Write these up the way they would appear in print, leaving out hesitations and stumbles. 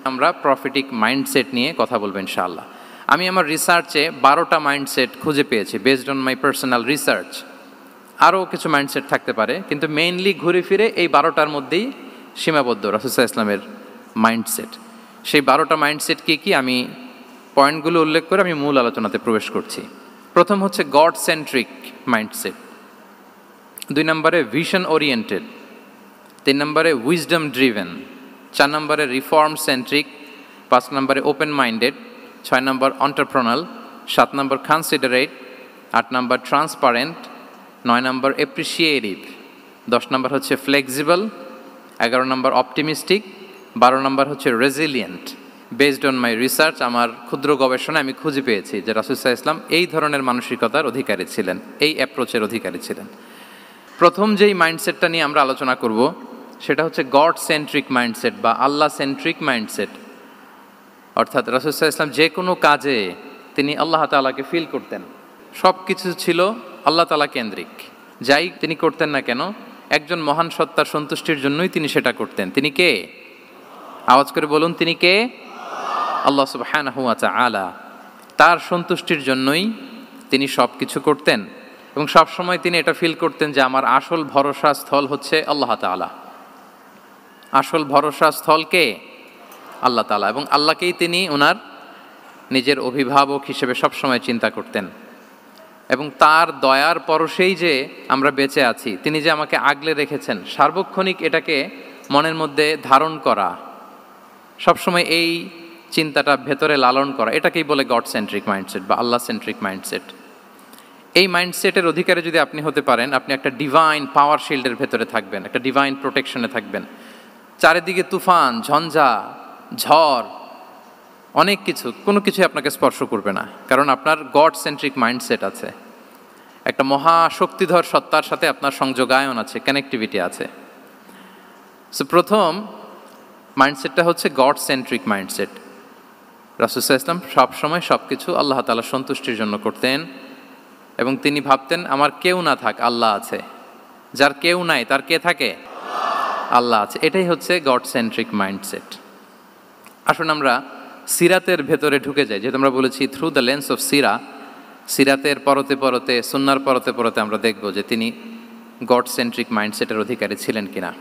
আমরা prophetic mindset নিয়ে কথা বলবো ইনশাআল্লাহ। আমি আমার রিসার্চে 12টা মাইন্ডসেট খুঁজে পেয়েছি based on my personal research. আরও কিছু মাইন্ডসেট থাকতে পারে, কিন্তু মেইনলি ঘুরে ফিরে এই 12টার মধ্যেই সীমাবদ্ধ রাসূল সাল্লাল্লাহু আলাইহি ওয়াসাল্লামের মাইন্ডসেট। সেই 12টা মাইন্ডসেট কি আমি পয়েন্টগুলো উল্লেখ করে আমি মূল আলোচনাতে প্রবেশ করছি। প্রথম হচ্ছে গড সেন্ট্রিক মাইন্ডসেট, 2 নম্বরে ভিশন ওরিয়েন্টেড, 3 নম্বরে উইজডম ড্রিভেন, 4 নম্বরে রিফর্ম সেন্ট্রিক, 5 নম্বরে ওপেন মাইন্ডেড, 6 নম্বর এন্টারপ্রেনাল, 7 নম্বর কনসিডারেট, 8 নম্বর ট্রান্সপারেন্ট, 9 নম্বর অ্যাপ্রিসিয়েটিভ, 10 নম্বর হচ্ছে ফ্লেক্সিবল, 11 নম্বর অপটিমিস্টিক, 12 নম্বর হচ্ছে resilient. Based on my research, আমার ক্ষুদ্র গবেষণা আমি খুঁজে পেয়েছি যে রাসূল সাল্লাল্লাহু আলাইহি ওয়াসাল্লাম এই ধরনের মানসিকতার অধিকারী ছিলেন, এই অ্যাপ্রোচের অধিকারী ছিলেন। প্রথম যেই মাইন্ডসেটটা নিয়ে আমরা আলোচনা করব সেটা হচ্ছে গড সেন্ট্রিক মাইন্ডসেট বা আল্লাহ সেন্ট্রিক মাইন্ডসেট। অর্থাৎ রাসূল সাল্লাল্লাহু আলাইহি ওয়াসাল্লাম যে কোনো কাজে তিনি আল্লাহ তাআলাকে ফিল করতেন, সব কিছু ছিল আল্লাহ তাআলা কেন্দ্রিক। যাই তিনি করতেন না কেন, একজন মহান সত্তার সন্তুষ্টির জন্যই তিনি সেটা করতেন। তিনি কে? আওয়াজ করে বলুন, তিনি কে? আল্লাহ সুবহানাহু ওয়া তাআলা। তার সন্তুষ্টির জন্যই তিনি সব কিছু করতেন এবং সবসময় তিনি এটা ফিল করতেন যে আমার আসল ভরসা স্থল হচ্ছে আল্লাহ তাআলা। আসল ভরসা স্থল কে? আল্লাহ তাআলা। এবং আল্লাহকেই তিনি ওনার নিজের অভিভাবক হিসেবে সবসময় চিন্তা করতেন। এবং তার দয়ার পরশেই যে আমরা বেঁচে আছি, তিনি যে আমাকে আগলে রেখেছেন, সার্বক্ষণিক এটাকে মনের মধ্যে ধারণ করা, সবসময় এই চিন্তাটা ভেতরে লালন করা, এটাকেই বলে গড সেন্ট্রিক মাইন্ডসেট বা আল্লাহ সেন্ট্রিক মাইন্ডসেট। এই মাইন্ডসেটের অধিকারী যদি আপনি হতে পারেন, আপনি একটা ডিভাইন পাওয়ার শিল্ডের ভেতরে থাকবেন, একটা ডিভাইন প্রোটেকশনে থাকবেন। চারিদিকে তুফান, ঝঞ্ঝা, ঝড়, অনেক কিছু, কোনো কিছু আপনাকে স্পর্শ করবে না, কারণ আপনার গড সেন্ট্রিক মাইন্ডসেট আছে। একটা মহাশক্তিধর সত্তার সাথে আপনার সংযোগায়ন আছে, কানেক্টিভিটি আছে। সো প্রথম মাইন্ডসেটটা হচ্ছে গড সেন্ট্রিক মাইন্ডসেট। রাসূল সাল্লাল্লাহু আলাইহি ওয়াসাল্লাম সবসময় সব কিছু আল্লাহ তাআলার সন্তুষ্টির জন্য করতেন এবং তিনি ভাবতেন আমার কেউ না থাক, আল্লাহ আছে। যার কেউ নাই তার কে থাকে? আল্লাহ আছে। এটাই হচ্ছে গড সেন্ট্রিক মাইন্ডসেট। আসুন আমরা সিরাতের ভেতরে ঢুকে যাই। যেহেতু আমরা বলেছি থ্রু দ্য লেন্স অফ সিরাতের পরতে পরতে, সুন্নাহর পরতে পরতে আমরা দেখব যে তিনি গড সেন্ট্রিক মাইন্ডসেটের অধিকারী ছিলেন কিনা।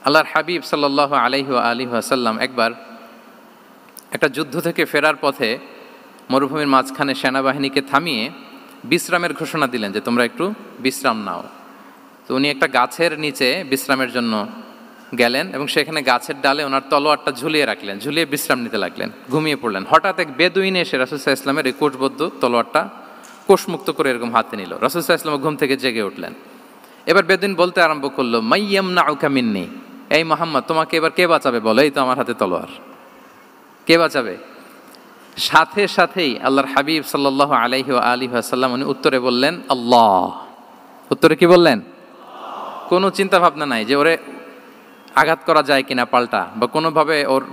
আল্লাহর হাবিব সাল্লাল্লাহু আলাইহি ওয়াসাল্লাম একবার একটা যুদ্ধ থেকে ফেরার পথে মরুভূমির মাঝখানে সেনাবাহিনীকে থামিয়ে বিশ্রামের ঘোষণা দিলেন যে তোমরা একটু বিশ্রাম নাও। তো উনি একটা গাছের নিচে বিশ্রামের জন্য গেলেন এবং সেখানে গাছের ডালে ওনার তলোয়ারটা ঝুলিয়ে রাখলেন, ঝুলিয়ে বিশ্রাম নিতে লাগলেন, ঘুমিয়ে পড়লেন। হঠাৎ এক বেদুইন এসে রাসূল সাল্লাল্লাহু আলাইহি ওয়াসাল্লামের এই কোষবদ্ধ তলোয়ারটা কোষমুক্ত করে এরকম হাতে নিল। রাসূল সাল্লাল্লাহু আলাইহি ওয়াসাল্লাম ঘুম থেকে জেগে উঠলেন। এবার বেদুইন বলতে আরম্ভ করলো, মাইয়ামনাউকা মিন্নি, এই মুহাম্মদ তোমাকে এবার কে বাঁচাবে বলো, এই তো আমার হাতে তলোয়ার, কে বাঁচাবে? সাথে সাথেই আল্লাহর হাবিব সাল্লাল্লাহু আলাইহি ওয়াসাল্লাম উনি উত্তরে বললেন আল্লাহ। উত্তরে কি বললেন? কোনো চিন্তা ভাবনা নাই যে ওরে আঘাত করা যায় কিনা পাল্টা, বা কোনোভাবে ওর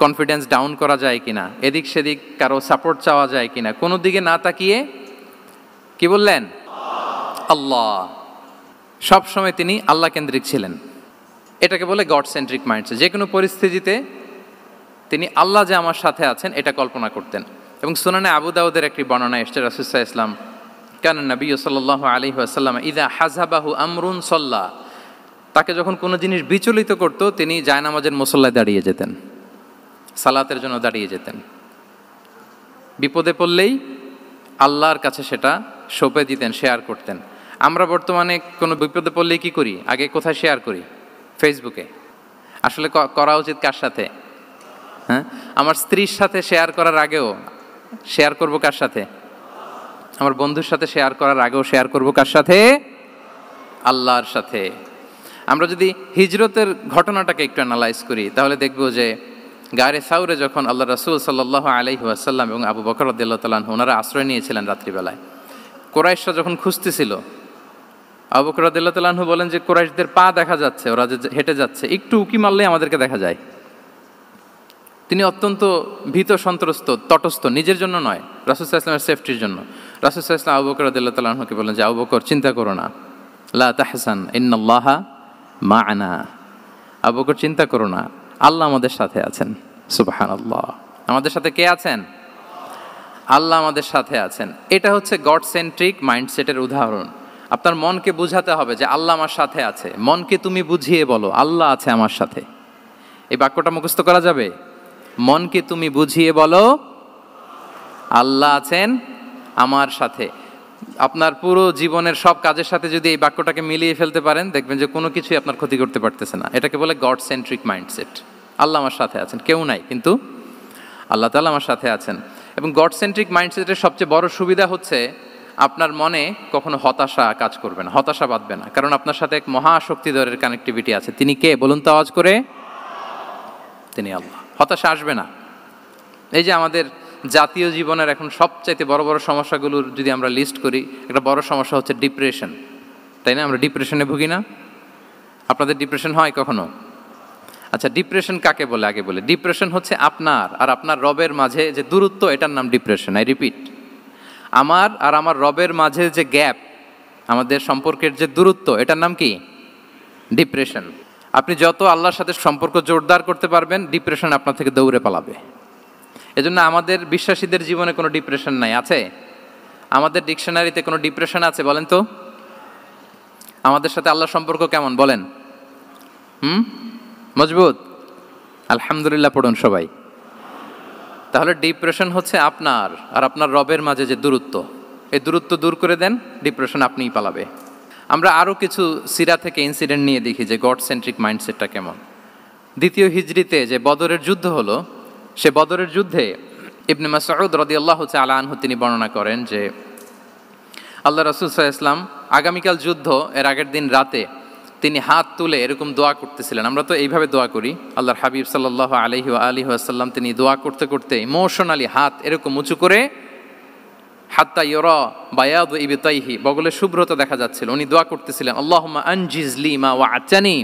কনফিডেন্স ডাউন করা যায় কিনা, এদিক সেদিক কারো সাপোর্ট চাওয়া যায় কিনা, কোনো দিকে না তাকিয়ে কি বললেন? আল্লাহ। সব সময় তিনি আল্লাহ কেন্দ্রিক ছিলেন। এটাকে বলে গড সেন্ট্রিক মাইন্ডসেট। যে কোনো পরিস্থিতিতে তিনি আল্লাহ যে আমার সাথে আছেন এটা কল্পনা করতেন। এবং সুনানে আবু দাউদের একটি বর্ণনা এসেছে, রাসূল সাল্লাল্লাহু আলাইহি ওয়াসাল্লাম কানা নবী সাল্লাল্লাহু আলাইহি ওয়াসাল্লাম ইযা হাযাবাহু আমরুন সাল্লা, তাকে যখন কোনো জিনিস বিচলিত করতো তিনি জায়নামাজের মুসল্লায় দাঁড়িয়ে যেতেন, সালাতের জন্য দাঁড়িয়ে যেতেন। বিপদে পড়লেই আল্লাহর কাছে সেটা সঁপে দিতেন, শেয়ার করতেন। আমরা বর্তমানে কোনো বিপদে পড়লেই কি করি? আগে কোথায় শেয়ার করি? ফেসবুকে। আসলে করা উচিত কার সাথে? হ্যাঁ, আমার স্ত্রীর সাথে শেয়ার করার আগেও শেয়ার করব কার সাথে? আমার বন্ধুর সাথে শেয়ার করার আগেও শেয়ার করব কার সাথে? আল্লাহর সাথে। আমরা যদি হিজরতের ঘটনাটাকে একটু অ্যানালাইজ করি তাহলে দেখব যে গারে সাউরে যখন আল্লাহ রাসূল সাল্লাল্লাহু আলাইহি ওয়াসাল্লাম এবং আবু বকর রাদিয়াল্লাহু তাআলা আনহু ওনারা আশ্রয় নিয়েছিলেন রাত্রিবেলায়, কুরাইশরা যখন খুঁজতেছিল, আবু বকর রাদিয়াল্লাহু তাআলা আনহু বলেন যে কুরাইশদের পা দেখা যাচ্ছে, ওরা যে হেঁটে যাচ্ছে, একটু উকি মারলেই আমাদেরকে দেখা যায়। তিনি অত্যন্ত ভীত সন্ত্রস্ত, তটস্থ, নিজের জন্য নয়, রাসূল সাল্লাল্লাহু আলাইহি ওয়াসাল্লামের সেফটির জন্য। রাসূল সাল্লাল্লাহু আলাইহি ওয়াসাল্লাম আবু বকর রাদিয়াল্লাহু তাআলা আনহুকে বলেন যে আবু বকর চিন্তা করো না, লা তাহসান ইন্নাল্লাহা মা'ানা, আবু বকর চিন্তা করো না, আল্লাহ আমাদের সাথে আছেন। সুবহানাল্লাহ। আমাদের সাথে কে আছেন? আল্লাহ আমাদের সাথে আছেন। এটা হচ্ছে গড সেন্ট্রিক মাইন্ডসেটের উদাহরণ। আপনার মনকে বুঝাতে হবে যে আল্লাহ আমার সাথে আছে। মনকে তুমি বুঝিয়ে বলো আল্লাহ আছে আমার সাথে। এই বাক্যটা মুখস্থ করা যাবে? মনকে তুমি বুঝিয়ে বলো আল্লাহ আছেন আমার সাথে। আপনার পুরো জীবনের সব কাজের সাথে যদি এই বাক্যটাকে মিলিয়ে ফেলতে পারেন, দেখবেন যে কোনো কিছুই আপনার ক্ষতি করতে পারতেছে না। এটাকে বলে গড সেন্ট্রিক মাইন্ডসেট। আল্লাহ আমার সাথে আছেন, কেউ নাই কিন্তু আল্লাহ তাআলা আমার সাথে আছেন। এবং গড সেন্ট্রিক মাইন্ডসেটের সবচেয়ে বড় সুবিধা হচ্ছে আপনার মনে কখনো হতাশা কাজ করবে না, হতাশা বাঁধবে না, কারণ আপনার সাথে এক মহাশক্তিধরের কানেক্টিভিটি আছে। তিনি কে বলুন তো আওয়াজ করে? তিনি আল্লাহ। হতাশা আসবে না। এই যে আমাদের জাতীয় জীবনের এখন সবচাইতে বড় বড় সমস্যাগুলোর যদি আমরা লিস্ট করি, একটা বড় সমস্যা হচ্ছে ডিপ্রেশন, তাই না? আমরা ডিপ্রেশনে ভুগি না? আপনাদের ডিপ্রেশন হয় কখনো? আচ্ছা, ডিপ্রেশন কাকে বলে আগে বলে। ডিপ্রেশন হচ্ছে আপনার আর আপনার রবের মাঝে যে দূরত্ব, এটার নাম ডিপ্রেশন। আই রিপিট, আমার আর আমার রবের মাঝে যে গ্যাপ, আমাদের সম্পর্কের যে দূরত্ব, এটার নাম কি? ডিপ্রেশন। আপনি যত আল্লাহর সাথে সম্পর্ক জোরদার করতে পারবেন, ডিপ্রেশন আপনার থেকে দৌড়ে পালাবে। এজন্য আমাদের বিশ্বাসীদের জীবনে কোনো ডিপ্রেশন নাই। আছে? আমাদের ডিকশনারিতে কোনো ডিপ্রেশন আছে বলেন তো? আমাদের সাথে আল্লাহর সম্পর্ক কেমন বলেন? মজবুত? আলহামদুলিল্লাহ পড়ুন সবাই। তাহলে ডিপ্রেশন হচ্ছে আপনার আর আপনার রবের মাঝে যে দূরত্ব, এই দূরত্ব দূর করে দেন, ডিপ্রেশন আপনিই পালাবে। আমরা আরও কিছু সিরা থেকে ইনসিডেন্ট নিয়ে দেখি যে গড সেন্ট্রিক মাইন্ডসেটটা কেমন। দ্বিতীয় হিজরিতে যে বদরের যুদ্ধ হলো, সে বদরের যুদ্ধে ইবনে মাসউদ রাদিয়াল্লাহু তাআলা আনহু তিনি বর্ণনা করেন যে আল্লাহ রাসূল সাল্লাল্লাহু আলাইহি ওয়াসাল্লাম আগামীকাল যুদ্ধ, এর আগের দিন রাতে তিনি হাত তুলে এরকম দোয়া করতেছিলেন। আমরা তো এইভাবে দোয়া করি। আল্লাহর হাবিব সাল্লাল্লাহু আলাইহি ওয়াসাল্লাম তিনি দোয়া করতে করতে ইমোশনালি হাত এরকম উঁচু করে, হাত্তা ইউরা বায়াদু ইবতাইহি, বগলের শুভ্রতা দেখা যাচ্ছিল। উনি দোয়া করতেছিলেন, আল্লাহুম্মা আনজিজ লি মা ওয়া'আতানি,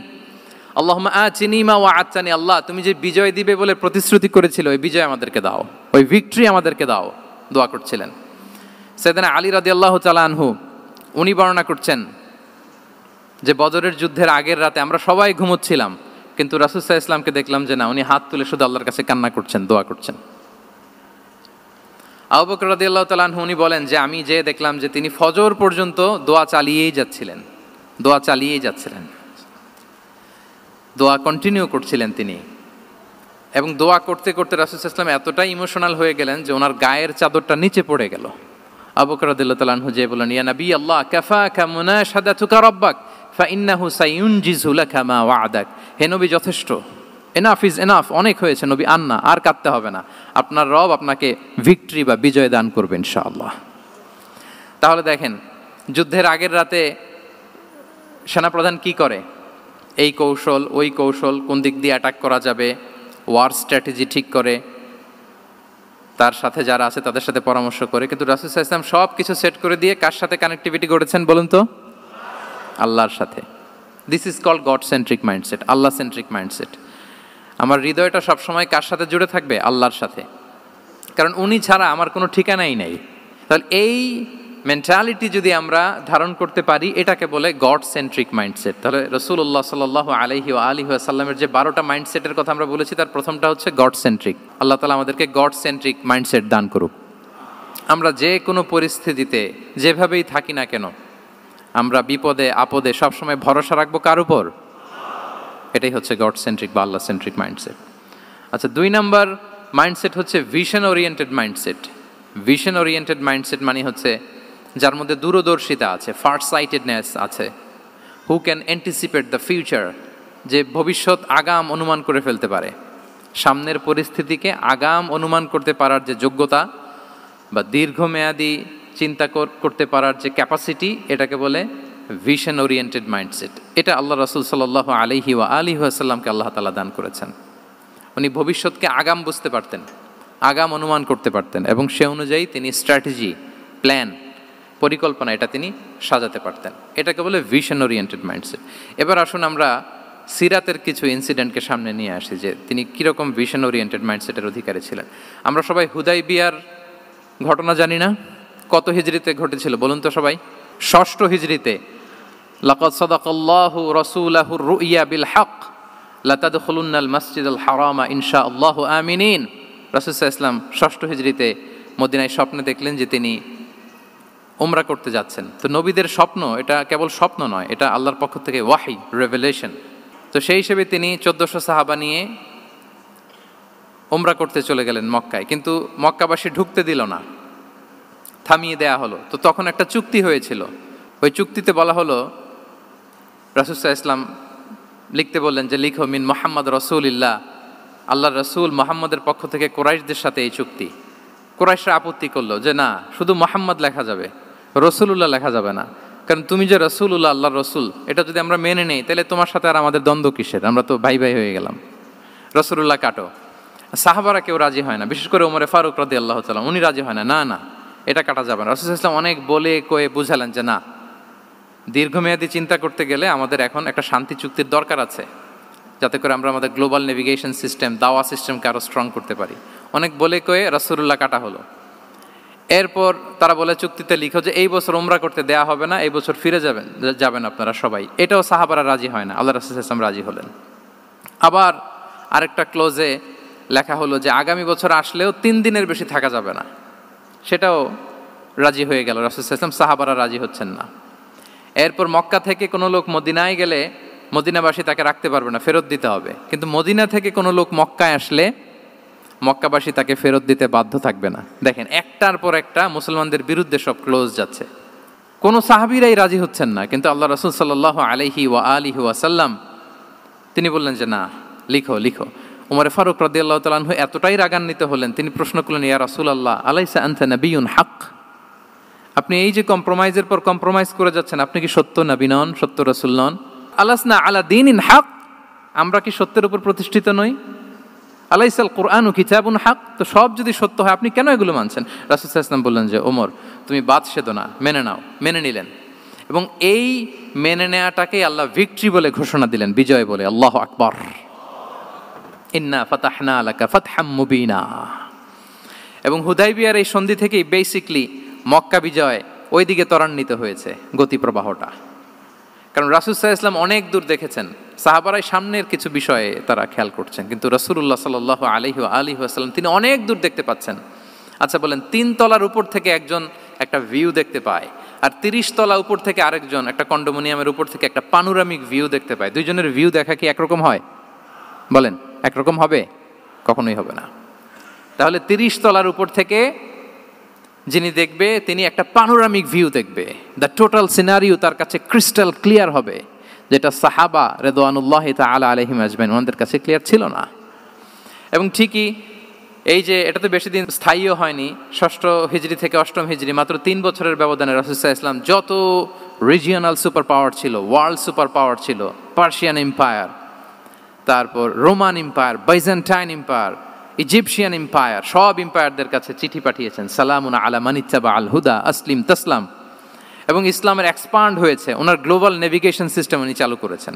আল্লাহুম্মা আতিনি মা ওয়া'আতানি, আল্লাহ তুমি যে বিজয় দিবে বলে প্রতিশ্রুতি করেছিল, ওই বিজয় আমাদেরকে দাও, ওই ভিক্টরি আমাদেরকে দাও। দোয়া করছিলেন। সাইয়েদনা আলী রাদিয়াল্লাহু তাআলা আনহু উনি বর্ণনা করছেন যে বদরের যুদ্ধের আগের রাতে আমরা সবাই ঘুমোচ্ছিলাম, কিন্তু রাসূল সাল্লাল্লাহু আলাইহি ওয়াসাল্লামকে দেখলাম যে না, উনি হাত তুলে শুধু আল্লাহর কাছে কান্না করছেন, দোয়া করছেন। আবু বকর রাদিয়াল্লাহু তাআলা আনহু উনি বলেন যে আমি যে দেখলাম যে তিনি ফজর পর্যন্ত দোয়া চালিয়েই যাচ্ছিলেন, দোয়া চালিয়েই যাচ্ছিলেন, দোয়া কন্টিনিউ করছিলেন তিনি। এবং দোয়া করতে করতে রাসূল সাল্লাল্লাহু আলাইহি ওয়াসাল্লাম এতটাই ইমোশনাল হয়ে গেলেন যে ওনার গায়ের চাদরটা নিচে পড়ে গেল। আবু বকর রাদিয়াল্লাহু তাআলা আনহু যে বলেন, ইয়া নবী আল্লাহ, কাফাকা মুনাশাদাতুকা রাব্বাক ফাইন্নাহু সায়ুনজিজু লাকা মা ওয়া'দাক। হে নবী, যথেষ্ট, এনাফ ইজ এনাফ, অনেক হয়েছে নবী, আন্না, আর কাঁদতে হবে না। আপনার রব আপনাকে ভিক্টরি বা বিজয় দান করবে ইনশাআল্লাহ। তাহলে দেখেন, যুদ্ধের আগের রাতে সেনাপ্রধান কি করে? এই কৌশল, ওই কৌশল, কোন দিক দিয়ে অ্যাটাক করা যাবে, ওয়ার স্ট্র্যাটেজি ঠিক করে, তার সাথে যারা আছে তাদের সাথে পরামর্শ করে। কিন্তু রাসূল সাল্লাল্লাহু আলাইহি ওয়াসাল্লাম সব কিছু সেট করে দিয়ে কার সাথে কানেক্টিভিটি করেছেন বলুন তো? আল্লাহর সাথে। This is called God centric mindset, Allah centric mindset. আমার হৃদয়টা সবসময় কার সাথে জুড়ে থাকবে? আল্লাহর সাথে, কারণ উনি ছাড়া আমার কোনো ঠিকানাই নেই। তাহলে এই মেন্টালিটি যদি আমরা ধারণ করতে পারি, এটাকে বলে গড সেন্ট্রিক মাইন্ডসেট। তাহলে রাসূলুল্লাহ সাল্লাল্লাহু আলাইহি ওয়া সাল্লামের যে 12টা মাইন্ডসেটের কথা আমরা বলেছি, তার প্রথমটা হচ্ছে গড সেন্ট্রিক। আল্লাহ তাআলা আমাদেরকে গড সেন্ট্রিক মাইন্ডসেট দান করুক। আমরা যে কোনো পরিস্থিতিতে যেভাবেই থাকি না কেন, আমরা বিপদে আপদে সবসময় ভরসা রাখবো কার উপর? এটাই হচ্ছে গড সেন্ট্রিক বা আল্লাহ সেন্ট্রিক মাইন্ডসেট। আচ্ছা, 2 নাম্বার মাইন্ডসেট হচ্ছে vision oriented mindset. Vision oriented mindset মানে হচ্ছে যার মধ্যে দূরদর্শিতা আছে, ফার সাইটেডনেস আছে, who can anticipate the future, যে ভবিষ্যৎ আগাম অনুমান করে ফেলতে পারে, সামনের পরিস্থিতিকে আগাম অনুমান করতে পারার যে যোগ্যতা বা দীর্ঘমেয়াদী চিন্তা করতে পারার যে ক্যাপাসিটি, এটাকে বলে ভিশন ওরিয়েন্টেড মাইন্ডসেট। এটা আল্লাহ রাসূল সাল্লাল্লাহু আলাইহি ওয়াসাল্লামকে আল্লাহ তাআলা দান করেছেন। উনি ভবিষ্যৎকে আগাম বুঝতে পারতেন, আগাম অনুমান করতে পারতেন, এবং সে অনুযায়ী তিনি স্ট্র্যাটেজি, প্ল্যান, পরিকল্পনা এটা তিনি সাজাতে পারতেন। এটাকে বলে ভিশন ওরিয়েন্টেড মাইন্ডসেট। এবার আসুন আমরা সিরাতের কিছু ইনসিডেন্টকে সামনে নিয়ে আসি যে তিনি কীরকম ভিশন ওরিয়েন্টেড মাইন্ডসেটের অধিকারী ছিলেন। আমরা সবাই হুদাইবিয়ার ঘটনা জানি না? কত হিজরিতে ঘটেছিল বলুন তো সবাই? 6ষ্ঠ হিজরিতে। লাকাদ সাদাকাল্লাহু রাসূলাহুর রুইয়া বিল হক লা তাদখুলুন্নাল মাসজিদাল হারামা ইনশাআল্লাহু আমিনিন। রাসূল সাল্লাল্লাহু আলাইহি ওয়াসাল্লাম 6ষ্ঠ হিজরিতে মদিনায় স্বপ্নে দেখলেন যে তিনি উমরা করতে যাচ্ছেন। তো নবীদের স্বপ্ন এটা কেবল স্বপ্ন নয়, এটা আল্লাহর পক্ষ থেকে ওয়াহি, রেভেলেশন। তো সেই হিসেবে তিনি 1400 সাহাবা নিয়ে উমরা করতে চলে গেলেন মক্কায়, কিন্তু মক্কাবাসী ঢুকতে দিল না, থামিয়ে দেয়া হলো। তো তখন একটা চুক্তি হয়েছিল, ওই চুক্তিতে বলা হলো, রাসূল সাল্লাল্লাহু আলাইহি ওয়াসাল্লাম লিখতে বললেন যে লিখো মিন মুহাম্মদ রাসূলুল্লাহ, আল্লাহর রাসূল মুহাম্মদের পক্ষ থেকে কুরাইশদের সাথে এই চুক্তি। কুরাইশরা আপত্তি করলো যে না, শুধু মুহাম্মদ লেখা যাবে, রাসূলুল্লাহ লেখা যাবে না, কারণ তুমি যে রাসূলুল্লাহ, আল্লাহর রাসূল, এটা যদি আমরা মেনে নেই তাহলে তোমার সাথে আর আমাদের দ্বন্দ্ব কিসের, আমরা তো ভাই ভাই হয়ে গেলাম, রাসূলুল্লাহ কাটো। সাহাবারা কেউ রাজি হয় না, বিশেষ করে ওমরে ফারুক রাদিয়াল্লাহু তাআলা, উনি রাজি হয় না, না না এটা কাটা যাবে না। রাসূল সাল্লাল্লাহু আলাইহি ওয়াসাল্লাম অনেক বলে কয়ে বুঝালেন যে না, দীর্ঘমেয়াদী চিন্তা করতে গেলে আমাদের এখন একটা শান্তি চুক্তির দরকার আছে, যাতে করে আমরা আমাদের গ্লোবাল নেভিগেশন সিস্টেম, দাওয়া সিস্টেমকে আরও স্ট্রং করতে পারি। অনেক বলে কয়ে রাসূলুল্লাহ কাটা হলো। এরপর তারা বলে চুক্তিতে লিখো যে এই বছর উমরা করতে দেয়া হবে না, এই বছর ফিরে যাবেন আপনারা সবাই। এটাও সাহাবারা রাজি হয় না, আল্লাহ রাসূল সাল্লাল্লাহু আলাইহি ওয়াসাল্লাম রাজি হলেন। আবার আরেকটা ক্লোজে লেখা হলো যে আগামী বছর আসলেও 3 দিনের বেশি থাকা যাবে না, সেটাও রাজি হয়ে গেল রাসূল সাল্লাল্লাহু আলাইহি ওয়াসাল্লাম, সাহাবারা রাজি হচ্ছেন না। এরপর মক্কা থেকে কোনো লোক মদিনায় গেলে মদিনাবাসী তাকে রাখতে পারবে না, ফেরত দিতে হবে। কিন্তু মদিনা থেকে কোনো লোক মক্কায় আসলে মক্কাবাসী তাকে ফেরত দিতে বাধ্য থাকবে না। দেখেন, একটার পর একটা মুসলমানদের বিরুদ্ধে সব ক্লোজ যাচ্ছে, কোনো সাহাবীরাই রাজি হচ্ছেন না। কিন্তু আল্লাহ রাসূল সাল্লাল্লাহু আলাইহি ওয়া আলিহি ওয়াসাল্লাম তিনি বললেন যে না, লিখো লিখো। উমর ফারুক রাদিয়াল্লাহু তাআলা আনহু এতটাই রাগান্বিত হলেন, তিনি প্রশ্ন করলেন, ইয়া রাসূলুল্লাহ, আলাইসা আনতা নাবিয়্যুন হক, আপনি এই যে কম্প্রোমাইজের পর কম্প্রোমাইজ করে যাচ্ছেন, আপনি কি সত্য নবী নন, সত্য রাসূল নন? আলাসনা আলা দীনিন হক, আমরা কি সত্যের উপর প্রতিষ্ঠিত নই? আলাইসাল কুরআনু কিতাবুন হক, তো সব যদি সত্য হয় আপনি কেন এগুলো মানছেন? রাসূল সাল্লাল্লাহু আলাইহি ওয়াসাল্লাম বললেন যে ওমর, তুমি বাদ সেদো না, মেনে নাও। মেনে নিলেন, এবং এই মেনে নেওয়াটাকেই আল্লাহ ভিক্টরি বলে ঘোষণা দিলেন, বিজয় বলে। আল্লাহু আকবার। ইন্না ফাতাহনা লাকা ফাতহাম মুবিনা। এবং হুদাইবিয়ার এই সন্ধি থেকেই বেসিকলি মক্কা বিজয় ওইদিকে ত্বরান্বিত হয়েছে গতি প্রবাহটা। কারণ রাসূল সাল্লাল্লাহু আলাইহি ওয়াসাল্লাম অনেক দূর দেখেছেন, সাহাবারাই সামনের কিছু বিষয়ে তারা খেয়াল করছেন, কিন্তু রাসূলুল্লাহ সাল্লাল্লাহু আলাইহি ওয়া আলিহি ওয়াসাল্লাম তিনি অনেক দূর দেখতে পাচ্ছেন। আচ্ছা বলেন, 3 তলার উপর থেকে একজন একটা ভিউ দেখতে পায়, আর 30 তলা উপর থেকে আরেকজন একটা কন্ডোমিনিয়ামের উপর থেকে একটা পানোরামিক ভিউ দেখতে পায়, দুইজনের ভিউ দেখা কি একরকম হয়? বলেন, একরকম হবে? কখনোই হবে না। তাহলে 30 তলার উপর থেকে যিনি দেখবে তিনি একটা পানোরামিক ভিউ দেখবে, দ্য টোটাল সিনারিও তার কাছে ক্রিস্টাল ক্লিয়ার হবে, যেটা সাহাবা রিদওয়ানুল্লাহি তাআলা আলাইহিম আজমাইন ওনাদের কাছে ক্লিয়ার ছিল না। এবং ঠিকই এই যে এটা তো বেশি দিন স্থায়ীও হয়নি, 6ষ্ঠ হিজরি থেকে 8ম হিজরি, মাত্র 3 বছরের ব্যবধানে রাসূল সাল্লাল্লাহু আলাইহি ওয়াসাল্লাম যত রিজিওনাল সুপার পাওয়ার ছিল, ওয়ার্ল্ড সুপার পাওয়ার ছিল, পার্সিয়ান এম্পায়ার, তারপর Roman empire, Byzantine empire, Egyptian empire, সব এম্পায়ারদের কাছে চিঠি পাঠিয়েছেন, সালামুন আলা মান ইত্তাবা আল হুদা আসলিম তাসলাম। এবং ইসলামের এক্সপান্ড হয়েছে, ওনার গ্লোবাল নেভিগেশন সিস্টেম উনি চালু করেছেন।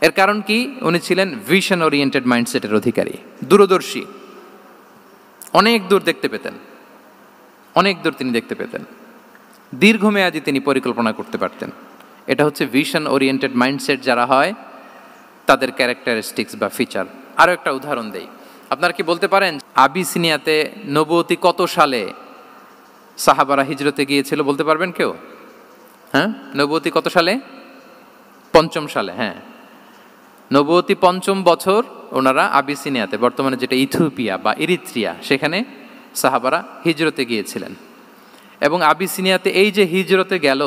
এর কারণ কি? উনি ছিলেন ভিশন ওরিয়েন্টেড মাইন্ডসেটের অধিকারী, দূরদর্শী, অনেক দূর দেখতে পেতেন, অনেক দূর তিনি দেখতে পেতেন, দীর্ঘমেয়াদী তিনি পরিকল্পনা করতে পারতেন। এটা হচ্ছে ভিশন ওরিয়েন্টেড মাইন্ডসেট যারা হয় তাদের ক্যারেক্টারিস্টিক্স বা ফিচার। আরও একটা উদাহরণ দেই, আপনারা কি বলতে পারেন আবিসিনিয়াতে নবুয়তি কত সালে সাহাবারা হিজরতে গিয়েছিল? বলতে পারবেন কেউ? হ্যাঁ, নবুয়তি কত সালে? 5ম সালে। হ্যাঁ, নবুয়তি 5ম বছর ওনারা আবিসিনিয়াতে, বর্তমানে যেটা ইথিওপিয়া বা ইরিত্রিয়া, সেখানে সাহাবারা হিজরতে গিয়েছিলেন। এবং আবিসিনিয়াতে এই যে হিজরতে গেল,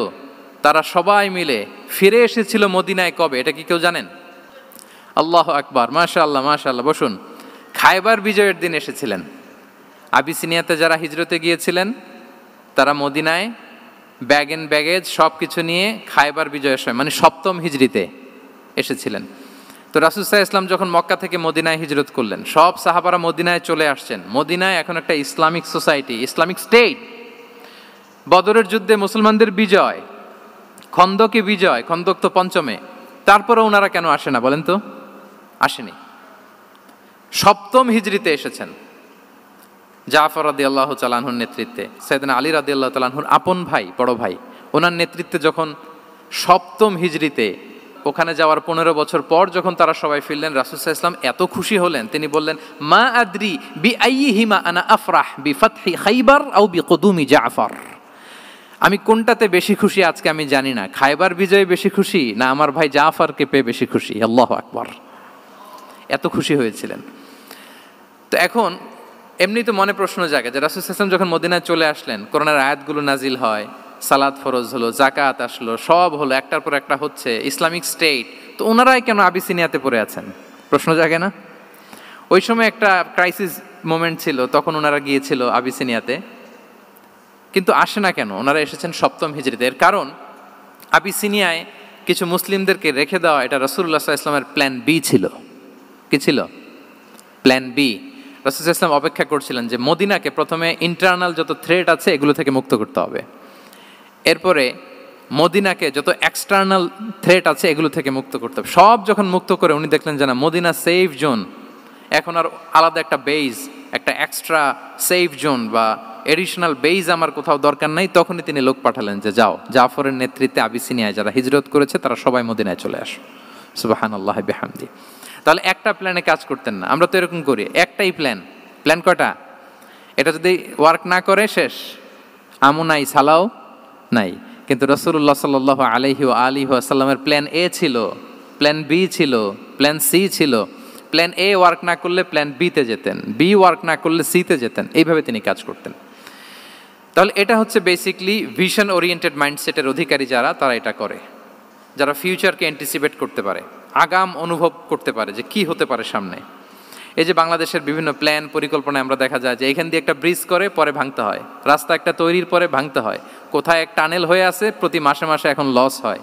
তারা সবাই মিলে ফিরে এসেছিল মদিনায় কবে? এটা কি কেউ জানেন? আল্লাহু আকবার, মাশাআল্লাহ মাশাআল্লাহ। বসুন। খায়বার বিজয়ের দিন এসেছিলেন। আবিসিনিয়াতে যারা হিজরতে গিয়েছিলেন তারা মদিনায় ব্যাগ এন্ড ব্যাগেজ সব কিছু নিয়ে খায়বার বিজয়ের সময়, মানে 7ম হিজরিতে এসেছিলেন। তো রাসূল সাল্লাল্লাহু আলাইহি ওয়াসাল্লাম যখন মক্কা থেকে মদিনায় হিজরত করলেন, সব সাহাবারা মদিনায় চলে আসছেন। মদিনায় এখন একটা ইসলামিক সোসাইটি, ইসলামিক স্টেট। বদরের যুদ্ধে মুসলমানদের বিজয়, খন্দকে বিজয়, খন্দক তো 5মে, তারপরে ওনারা কেন আসে না বলেন তো? আসেনি। 7ম হিজরিতে এসেছেন, জাফর রাদিয়াল্লাহু তাআলা আনহুর নেতৃত্বে, সাইয়েদনা আলী রাদিয়াল্লাহু তাআলা আনহুর আপন ভাই, বড় ভাই, ওনার নেতৃত্বে যখন 7ম হিজরিতে ওখানে যাওয়ার 15 বছর পর যখন তারা সবাই ফিরলেন, রাসূল সাল্লাল্লাহু আলাইহি ওয়াসাল্লাম এত খুশি হলেন, তিনি বললেন, মা আদ্রি বি আইয়িহিমা আনা আফরাহ বি ফাতহি খাইবার আও বি কুদুমি জাফর। আমি কোনটাতে বেশি খুশি আজকে আমি জানি না, খাইবার বিজয়ে বেশি খুশি না আমার ভাই জাফরকে পেয়ে বেশি খুশি। আল্লাহু আকবার, এত খুশি হয়েছিলেন। তো এখন এমনি তো মনে প্রশ্ন জাগে যে রাসূল সাল্লাল্লাহু আলাইহি ওয়াসাল্লাম যখন মদিনায় চলে আসলেন, কোরআনের আয়াতগুলো নাজিল হয়, সালাত ফরজ হলো, জাকাত আসলো, সব হলো, একটার পর একটা হচ্ছে, ইসলামিক স্টেট, তো ওনারাই কেন আবিসিনিয়াতে পড়ে আছেন? প্রশ্ন জাগে না? ওই সময় একটা ক্রাইসিস মোমেন্ট ছিল, তখন ওনারা গিয়েছিল আবিসিনিয়াতে, কিন্তু আসে না কেন? ওনারা এসেছেন 7ম হিজরিতে। এর কারণ আবিসিনিয়ায় কিছু মুসলিমদেরকে রেখে দেওয়া, এটা রাসূলুল্লাহ সাল্লাল্লাহু আলাইহি ওয়াসাল্লামের প্ল্যান বি ছিল। কি ছিল? Plan B. রাসূল সাল্লাল্লাহু আলাইহি ওয়াসাল্লাম অপেক্ষা করছিলেন যে মদিনাকে প্রথমে ইন্টারনাল যত থ্রেট আছে এগুলো থেকে মুক্ত করতে হবে, এরপরে মদিনাকে যত এক্সটার্নাল থ্রেট আছে এগুলো থেকে মুক্ত করতে হবে। সব যখন মুক্ত করে উনি দেখলেন যে না, মদিনা সেফ জোন, এখন আর আলাদা একটা বেইজ, একটা এক্সট্রা সেফ জোন বা এডিশনাল বেইজ আমার কোথাও দরকার নাই, তখনই তিনি লোক পাঠালেন যে যাও, জাফরের নেতৃত্বে আবিসিনিয়ায় যারা হিজরত করেছে তারা সবাই মদিনায় চলে আসো। সুবহানাল্লাহি বিহামদি। তাহলে একটা প্ল্যানে কাজ করতেন না, আমরা তো এরকম করি, একটাই প্ল্যান। প্ল্যান কয়টা? এটা যদি ওয়ার্ক না করে শেষ, আমু নাই সালাও নাই। কিন্তু রাসূলুল্লাহ সাল্লাল্লাহু আলাইহি ওয়া আলিহি ওয়াসাল্লামের প্ল্যান এ ছিল, প্ল্যান বি ছিল, প্ল্যান সি ছিল। প্ল্যান এ ওয়ার্ক না করলে প্ল্যান বিতে যেতেন, বি ওয়ার্ক না করলে সিতে যেতেন, এইভাবে তিনি কাজ করতেন। তাহলে এটা হচ্ছে বেসিকলি ভিশন ওরিয়েন্টেড মাইন্ডসেটের অধিকারী যারা, তারা এটা করে, যারা ফিউচারকে অ্যান্টিসিপেট করতে পারে, আগাম অনুভব করতে পারে যে কি হতে পারে সামনে। এই যে বাংলাদেশের বিভিন্ন প্ল্যান পরিকল্পনায় আমরা দেখা যায় যে এখান দিয়ে একটা ব্রিজ করে পরে ভাঙতে হয়, রাস্তা একটা তৈরির পরে ভাঙতে হয়, কোথায় এক টানেল হয়ে আছে প্রতি মাসে মাসে এখন লস হয়,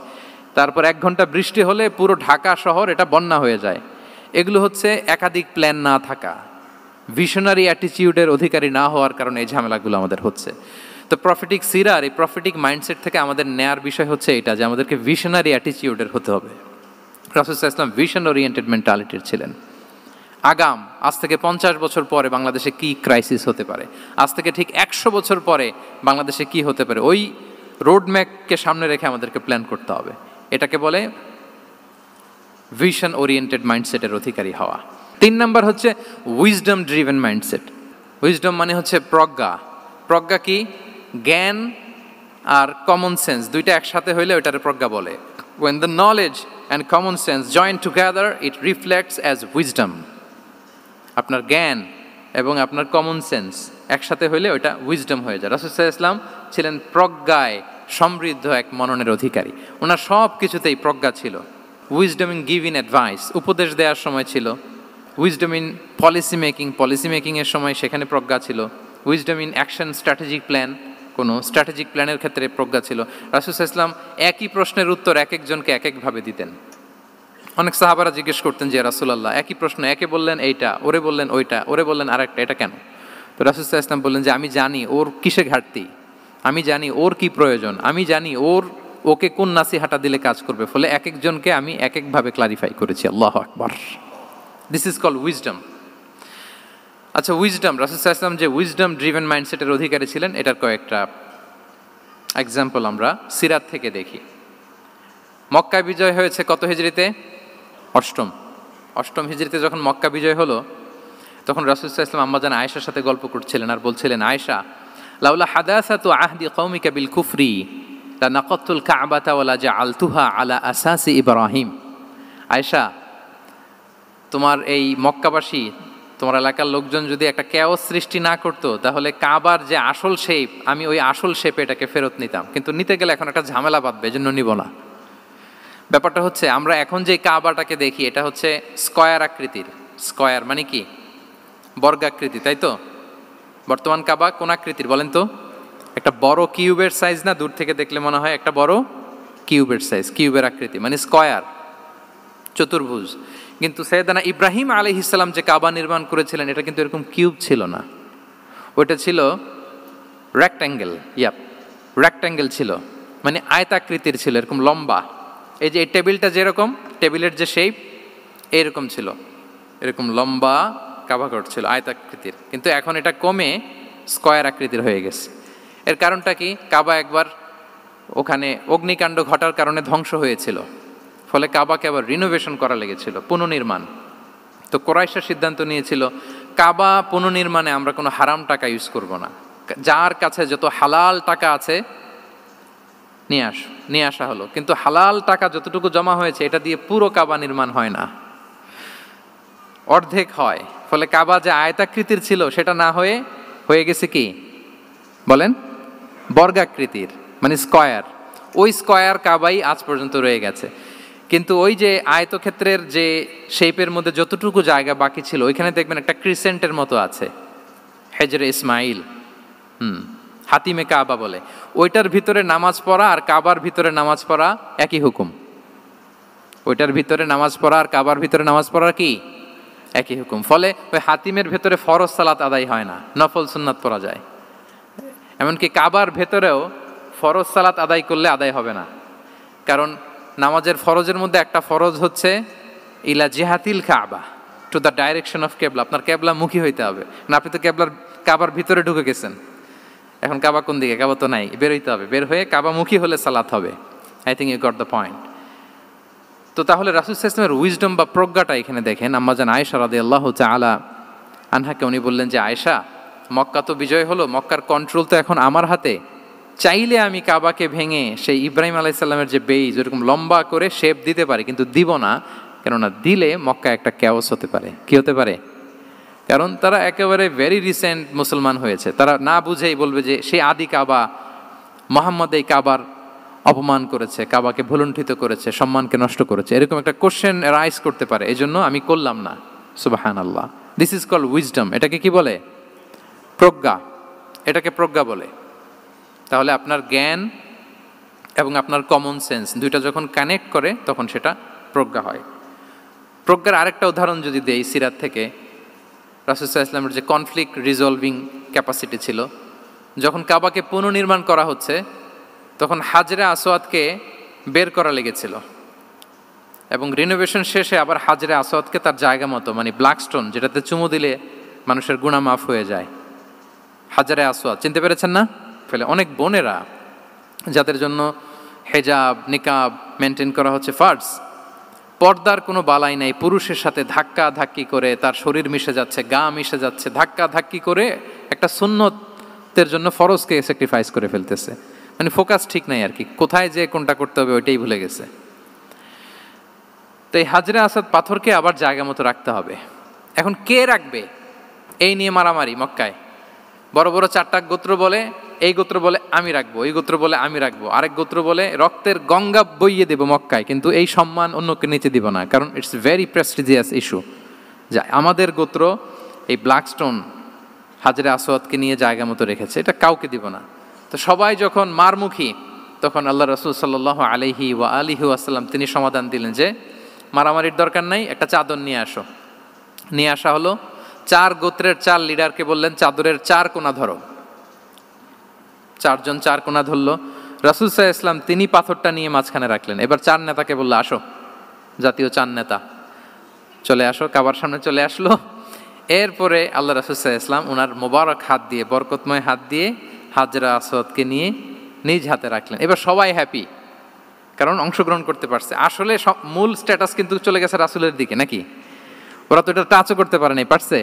তারপর 1 ঘন্টা বৃষ্টি হলে পুরো ঢাকা শহর এটা বন্যা হয়ে যায়। এগুলো হচ্ছে একাধিক প্ল্যান না থাকা, ভিশনারি অ্যাটিটিউডের অধিকারী না হওয়ার কারণে এই ঝামেলাগুলো আমাদের হচ্ছে। তো প্রফেটিক সিরার এই প্রফেটিক মাইন্ডসেট থেকে আমাদের নেয়ার বিষয় হচ্ছে এটা, যে আমাদেরকে ভিশনারি অ্যাটিটিউডের হতে হবে। রাসূল সাল্লাল্লাহু আলাইহি ওয়াসাল্লাম ভিশন ওরিয়েন্টেড মেন্টালিটির ছিলেন। আগাম, আজ থেকে 50 বছর পরে বাংলাদেশে কি ক্রাইসিস হতে পারে, আজ থেকে ঠিক 100 বছর পরে বাংলাদেশে কি হতে পারে, ওই রোডম্যাপকে সামনে রেখে আমাদেরকে প্ল্যান করতে হবে। এটাকে বলে ভিশন ওরিয়েন্টেড মাইন্ডসেটের অধিকারী হওয়া। 3 নাম্বার হচ্ছে উইজডম ড্রিভেন মাইন্ডসেট। উইজডম মানে হচ্ছে প্রজ্ঞা। প্রজ্ঞা কি? জ্ঞান আর কমন সেন্স দুইটা একসাথে হইলে ওইটারে প্রজ্ঞা বলে। When the knowledge and common sense join together, it reflects as wisdom. আপনার জ্ঞান এবং আপনার কমন সেন্স একসাথে হইলে ওইটা উইজডম হয়ে যায়। রাসূল সাল্লাল্লাহু আলাইহি ওয়াসাল্লাম ছিলেন প্রজ্ঞায় সমৃদ্ধ এক মননের অধিকারী, ওনার সব কিছুতেই প্রজ্ঞা ছিল। উইজডম ইন গিভিং অ্যাডভাইস, উপদেশ দেওয়ার সময় ছিল। উইজডম ইন পলিসি মেকিংয়ের সময় সেখানে প্রজ্ঞা ছিল। Wisdom in action strategic plan, কোনো স্ট্র্যাটেজিক প্ল্যানের ক্ষেত্রে প্রজ্ঞা ছিল। রাসূল সাল্লাল্লাহু আলাইহি ওয়াসাল্লাম একই প্রশ্নের উত্তর এক একজনকে এক একভাবে দিতেন। অনেক সাহাবারা জিজ্ঞেস করতেন যে রাসূলুল্লাহ একই প্রশ্ন, একে বললেন এইটা, ওরে বললেন ওইটা, ওরে বললেন আরেকটা, এটা কেন? তো রাসূল সাল্লাল্লাহু আলাইহি ওয়াসাল্লাম বললেন যে আমি জানি ওর কিসে ঘাটতি, আমি জানি ওর কি প্রয়োজন, আমি জানি ওকে কোন নাসিহাটা দিলে কাজ করবে, ফলে এক একজনকে আমি এক একভাবে ক্লারিফাই করেছি। আল্লাহু আকবার। This is called wisdom. আচ্ছা, উইজডম, রাসূল সাল্লাল্লাহু আলাইহি ওয়াসাল্লাম যে উইজডম ড্রিভেন মাইন্ডসেটের অধিকারী ছিলেন, এটার কয়েকটা এক্সাম্পল আমরা সিরাত থেকে দেখি। মক্কা বিজয় হয়েছে কত হিজরিতে? অষ্টম হিজরিতে যখন মক্কা বিজয় হলো, তখন রাসূল সাল্লাল্লাহু আলাইহি ওয়াসাল্লাম আম্মাজান আয়েশার সাথে গল্প করছিলেন আর বলছিলেন, আয়েশা, লাউলা হাদাসাতু আহদি কওমিকা বিল কুফরি লা নাকাতুল কাবাতা ওয়া লা জাআলতুহা আলা আসাসি ইব্রাহিম। আয়েশা, তোমার এই মক্কাবাসী, তোমার এলাকার লোকজন যদি একটা কেওস সৃষ্টি না করতো, তাহলে কাবার যে আসল শেপ, আমি ওই আসল শেপে এটাকে ফেরত নিতাম, কিন্তু নিতে গেলে এখন একটা ঝামেলা বাঁধবে, এজন্য নিব না। ব্যাপারটা হচ্ছে আমরা এখন যে কাবাটাকে দেখি এটা হচ্ছে স্কয়ার আকৃতির। স্কয়ার মানে কি? বর্গাকৃতি, তাই তো? বর্তমান কাবা কোন আকৃতির বলেন তো? একটা বড় কিউবের সাইজ না? দূর থেকে দেখলে মনে হয় একটা বড় কিউবের সাইজ, কিউবের আকৃতি মানে স্কয়ার, চতুর্ভুজ। কিন্তু সাইয়েদনা ইব্রাহিম আলাইহিস সালাম যে কাবা নির্মাণ করেছিলেন এটা কিন্তু এরকম কিউব ছিল না, ওটা ছিল রেক্ট্যাঙ্গেল। রেক্ট্যাঙ্গেল ছিল, মানে আয়তাকৃতির ছিল, এরকম লম্বা। এই যে এই টেবিলটা যেরকম, টেবিলের যে শেপ এরকম ছিল, এরকম লম্বা কাবাঘর ছিল আয়তাকৃতির। কিন্তু এখন এটা কমে স্কয়ার আকৃতির হয়ে গেছে। এর কারণটা কি? কাবা একবার ওখানে অগ্নিকাণ্ড ঘটার কারণে ধ্বংস হয়েছিল, ফলে কাবাকে আবার রিনোভেশন করা লেগেছিল, পুনর্নির্মাণ। তো কোরাইশরা সিদ্ধান্ত নিয়েছিল কাবা পুনর্নির্মাণে আমরা কোনো হারাম টাকা ইউজ করব না, যার কাছে যত হালাল টাকা আছে নিয়ে আসা হলো। কিন্তু হালাল টাকা যতটুকু জমা হয়েছে এটা দিয়ে পুরো কাবা নির্মাণ হয় না, অর্ধেক হয়। ফলে কাবা যে আয়তাকৃতির ছিল সেটা না হয়ে গেছে কি বলেন, বর্গাকৃতির, মানে স্কয়ার। ওই স্কয়ার কাবাই আজ পর্যন্ত রয়ে গেছে। কিন্তু ওই যে আয়তক্ষেত্রের যে শেপের মধ্যে যতটুকু জায়গা বাকি ছিল ওইখানে দেখবেন একটা ক্রিসেন্টের মতো আছে, হেজরে ইসমাইল, হাতিমে কাবা বলে। ওইটার ভিতরে নামাজ পড়া আর কাবার ভিতরে নামাজ পড়া একই হুকুম। ওইটার ভিতরে নামাজ পড়া আর কাবার ভিতরে নামাজ পড়া কি একই হুকুম। ফলে ওই হাতিমের ভেতরে ফরজ সালাত আদায় হয় না, নফল সুন্নাত পড়া যায়। এমনকি কাবার ভেতরেও ফরজ সালাত আদায় করলে আদায় হবে না, কারণ নামাজের ফরজের মধ্যে একটা ফরজ হচ্ছে ইলা জিহাতিল কাবা, টু দ্য ডাইরেকশন অফ কেবলা। আপনার কেবলা মুখী হইতে হবে না, আপনি তো কাবার ভিতরে ঢুকে গেছেন, এখন কাবা কোন দিকে, কাবা তো নাই, বের হইতে হবে, বের হয়ে কাবা মুখী হলে সালাত হবে। I think you got the point. তো তাহলে রাসূল সাল্লাল্লাহু আলাইহি ওয়াসাল্লামের উইজডম বা প্রজ্ঞাটা এখানে দেখেন। আম্মাজান আয়েশা রাদিয়াল্লাহু তাআলা আনহাকে উনি বললেন যে আয়েশা, মক্কা তো বিজয় হলো, মক্কার কন্ট্রোল তো এখন আমার হাতে, চাইলে আমি কাবাকে ভেঙে সেই ইব্রাহিম আলাইহিস সালামের যে বেইজ ওরকম লম্বা করে শেপ দিতে পারি, কিন্তু দিব না, কেননা দিলে মক্কা একটা ক্যাওস হতে পারে। কি হতে পারে? কারণ তারা একেবারে ভেরি রিসেন্ট মুসলমান হয়েছে, তারা না বুঝেই বলবে যে সেই আদি কাবা, মুহাম্মদ এই কাবার অপমান করেছে, কাবাকে ভুলুণ্ঠিত করেছে, সম্মানকে নষ্ট করেছে, এরকম একটা কোশ্চেন রাইজ করতে পারে। এই জন্য আমি করলাম না। সুবহানাল্লাহ, দিস ইজ কল্ড উইজডম। এটাকে কি বলে? প্রজ্ঞা। এটাকে প্রজ্ঞা বলে। তাহলে আপনার জ্ঞান এবং আপনার কমন সেন্স দুইটা যখন কানেক্ট করে তখন সেটা প্রজ্ঞা হয়। প্রজ্ঞার আরেকটা উদাহরণ যদি দেই সিরাত থেকে, রাসূল সাল্লাল্লাহু আলাইহি ওয়াসাল্লামের যে কনফ্লিক্ট রিজলভিং ক্যাপাসিটি ছিল, যখন কাবাকে পুনর্নির্মাণ করা হচ্ছে তখন হাজরে আসওয়াদকে বের করা লেগেছিল, এবং রিনোভেশন শেষে আবার হাজরে আসওয়াদকে তার জায়গা মতো, মানে ব্ল্যাক স্টোন যেটাতে চুমু দিলে মানুষের গুনাহ মাফ হয়ে যায়, হাজরে আসওয়াদ, চিনতে পেরেছেন না? ফলে অনেক বোনেরা যাদের জন্য হেজাব নিকাব মেনটেন করা হচ্ছে ফার্জ, পর্দার কোনো বালাই নাই, পুরুষের সাথে ধাক্কা ধাক্কি করে তার শরীর মিশে যাচ্ছে, গা মিশে যাচ্ছে, ধাক্কা ধাক্কি করে একটা সুন্নতের জন্য ফরজকে স্যাক্রিফাইস করে ফেলতেছে। মানে ফোকাস ঠিক নাই আর কি, কোথায় যে কোনটা করতে হবে ওইটাই ভুলে গেছে। তো এই হাজরে আসওয়াদ পাথরকে আবার জায়গা মতো রাখতে হবে। এখন কে রাখবে এই নিয়ে মারামারি মক্কায়। বড় বড় চারটা গোত্র বলে, এই গোত্র বলে আমি রাখবো, এই গোত্র বলে আমি রাখবো, আরেক গোত্র বলে রক্তের গঙ্গা বইয়ে দেবো মক্কায়, কিন্তু এই সম্মান অন্যকে নিতে দিব না, কারণ ইটস ভেরি প্রেস্টিজিয়াস ইস্যু। যা আমাদের গোত্র এই ব্ল্যাক স্টোন হাজরে আসওয়াদকে নিয়ে জায়গা মতো রেখেছে, এটা কাউকে দিব না। তো সবাই যখন মারমুখী, তখন আল্লাহ রাসূল সাল্লাল্লাহু আলাইহি ওয়া আলিহি ওয়াসাল্লাম তিনি সমাধান দিলেন যে মারামারির দরকার নাই, একটা চাদর নিয়ে আসো। নিয়ে আসা হলো। 4 গোত্রের 4 লিডারকে বললেন চাদরের 4 কোণা ধরো। 4 জন 4 কোণা ধরলো। রাসূল সাল্লাল্লাহু আলাইহি ওয়াসাল্লাম তিনি পাথরটা নিয়ে মাঝখানে রাখলেন। এবার 4 নেতাকে বললো আসো, জাতীয় 4 নেতা চলে আসো, কাবার সামনে চলে আসলো। এরপরে আল্লাহ রাসূল সাল্লাল্লাহু আলাইহি ওয়াসাল্লাম ওনার মোবারক হাত দিয়ে, বরকতময় হাত দিয়ে হাজরা আসওয়াদকে নিয়ে নিজ হাতে রাখলেন। এবার সবাই হ্যাপি, কারণ অংশগ্রহণ করতে পারছে। আসলে মূল স্ট্যাটাস কিন্তু চলে গেছে রাসূলের দিকে, নাকি? ওরা তো এটা টাচও করতে পারে নাই, পারছে?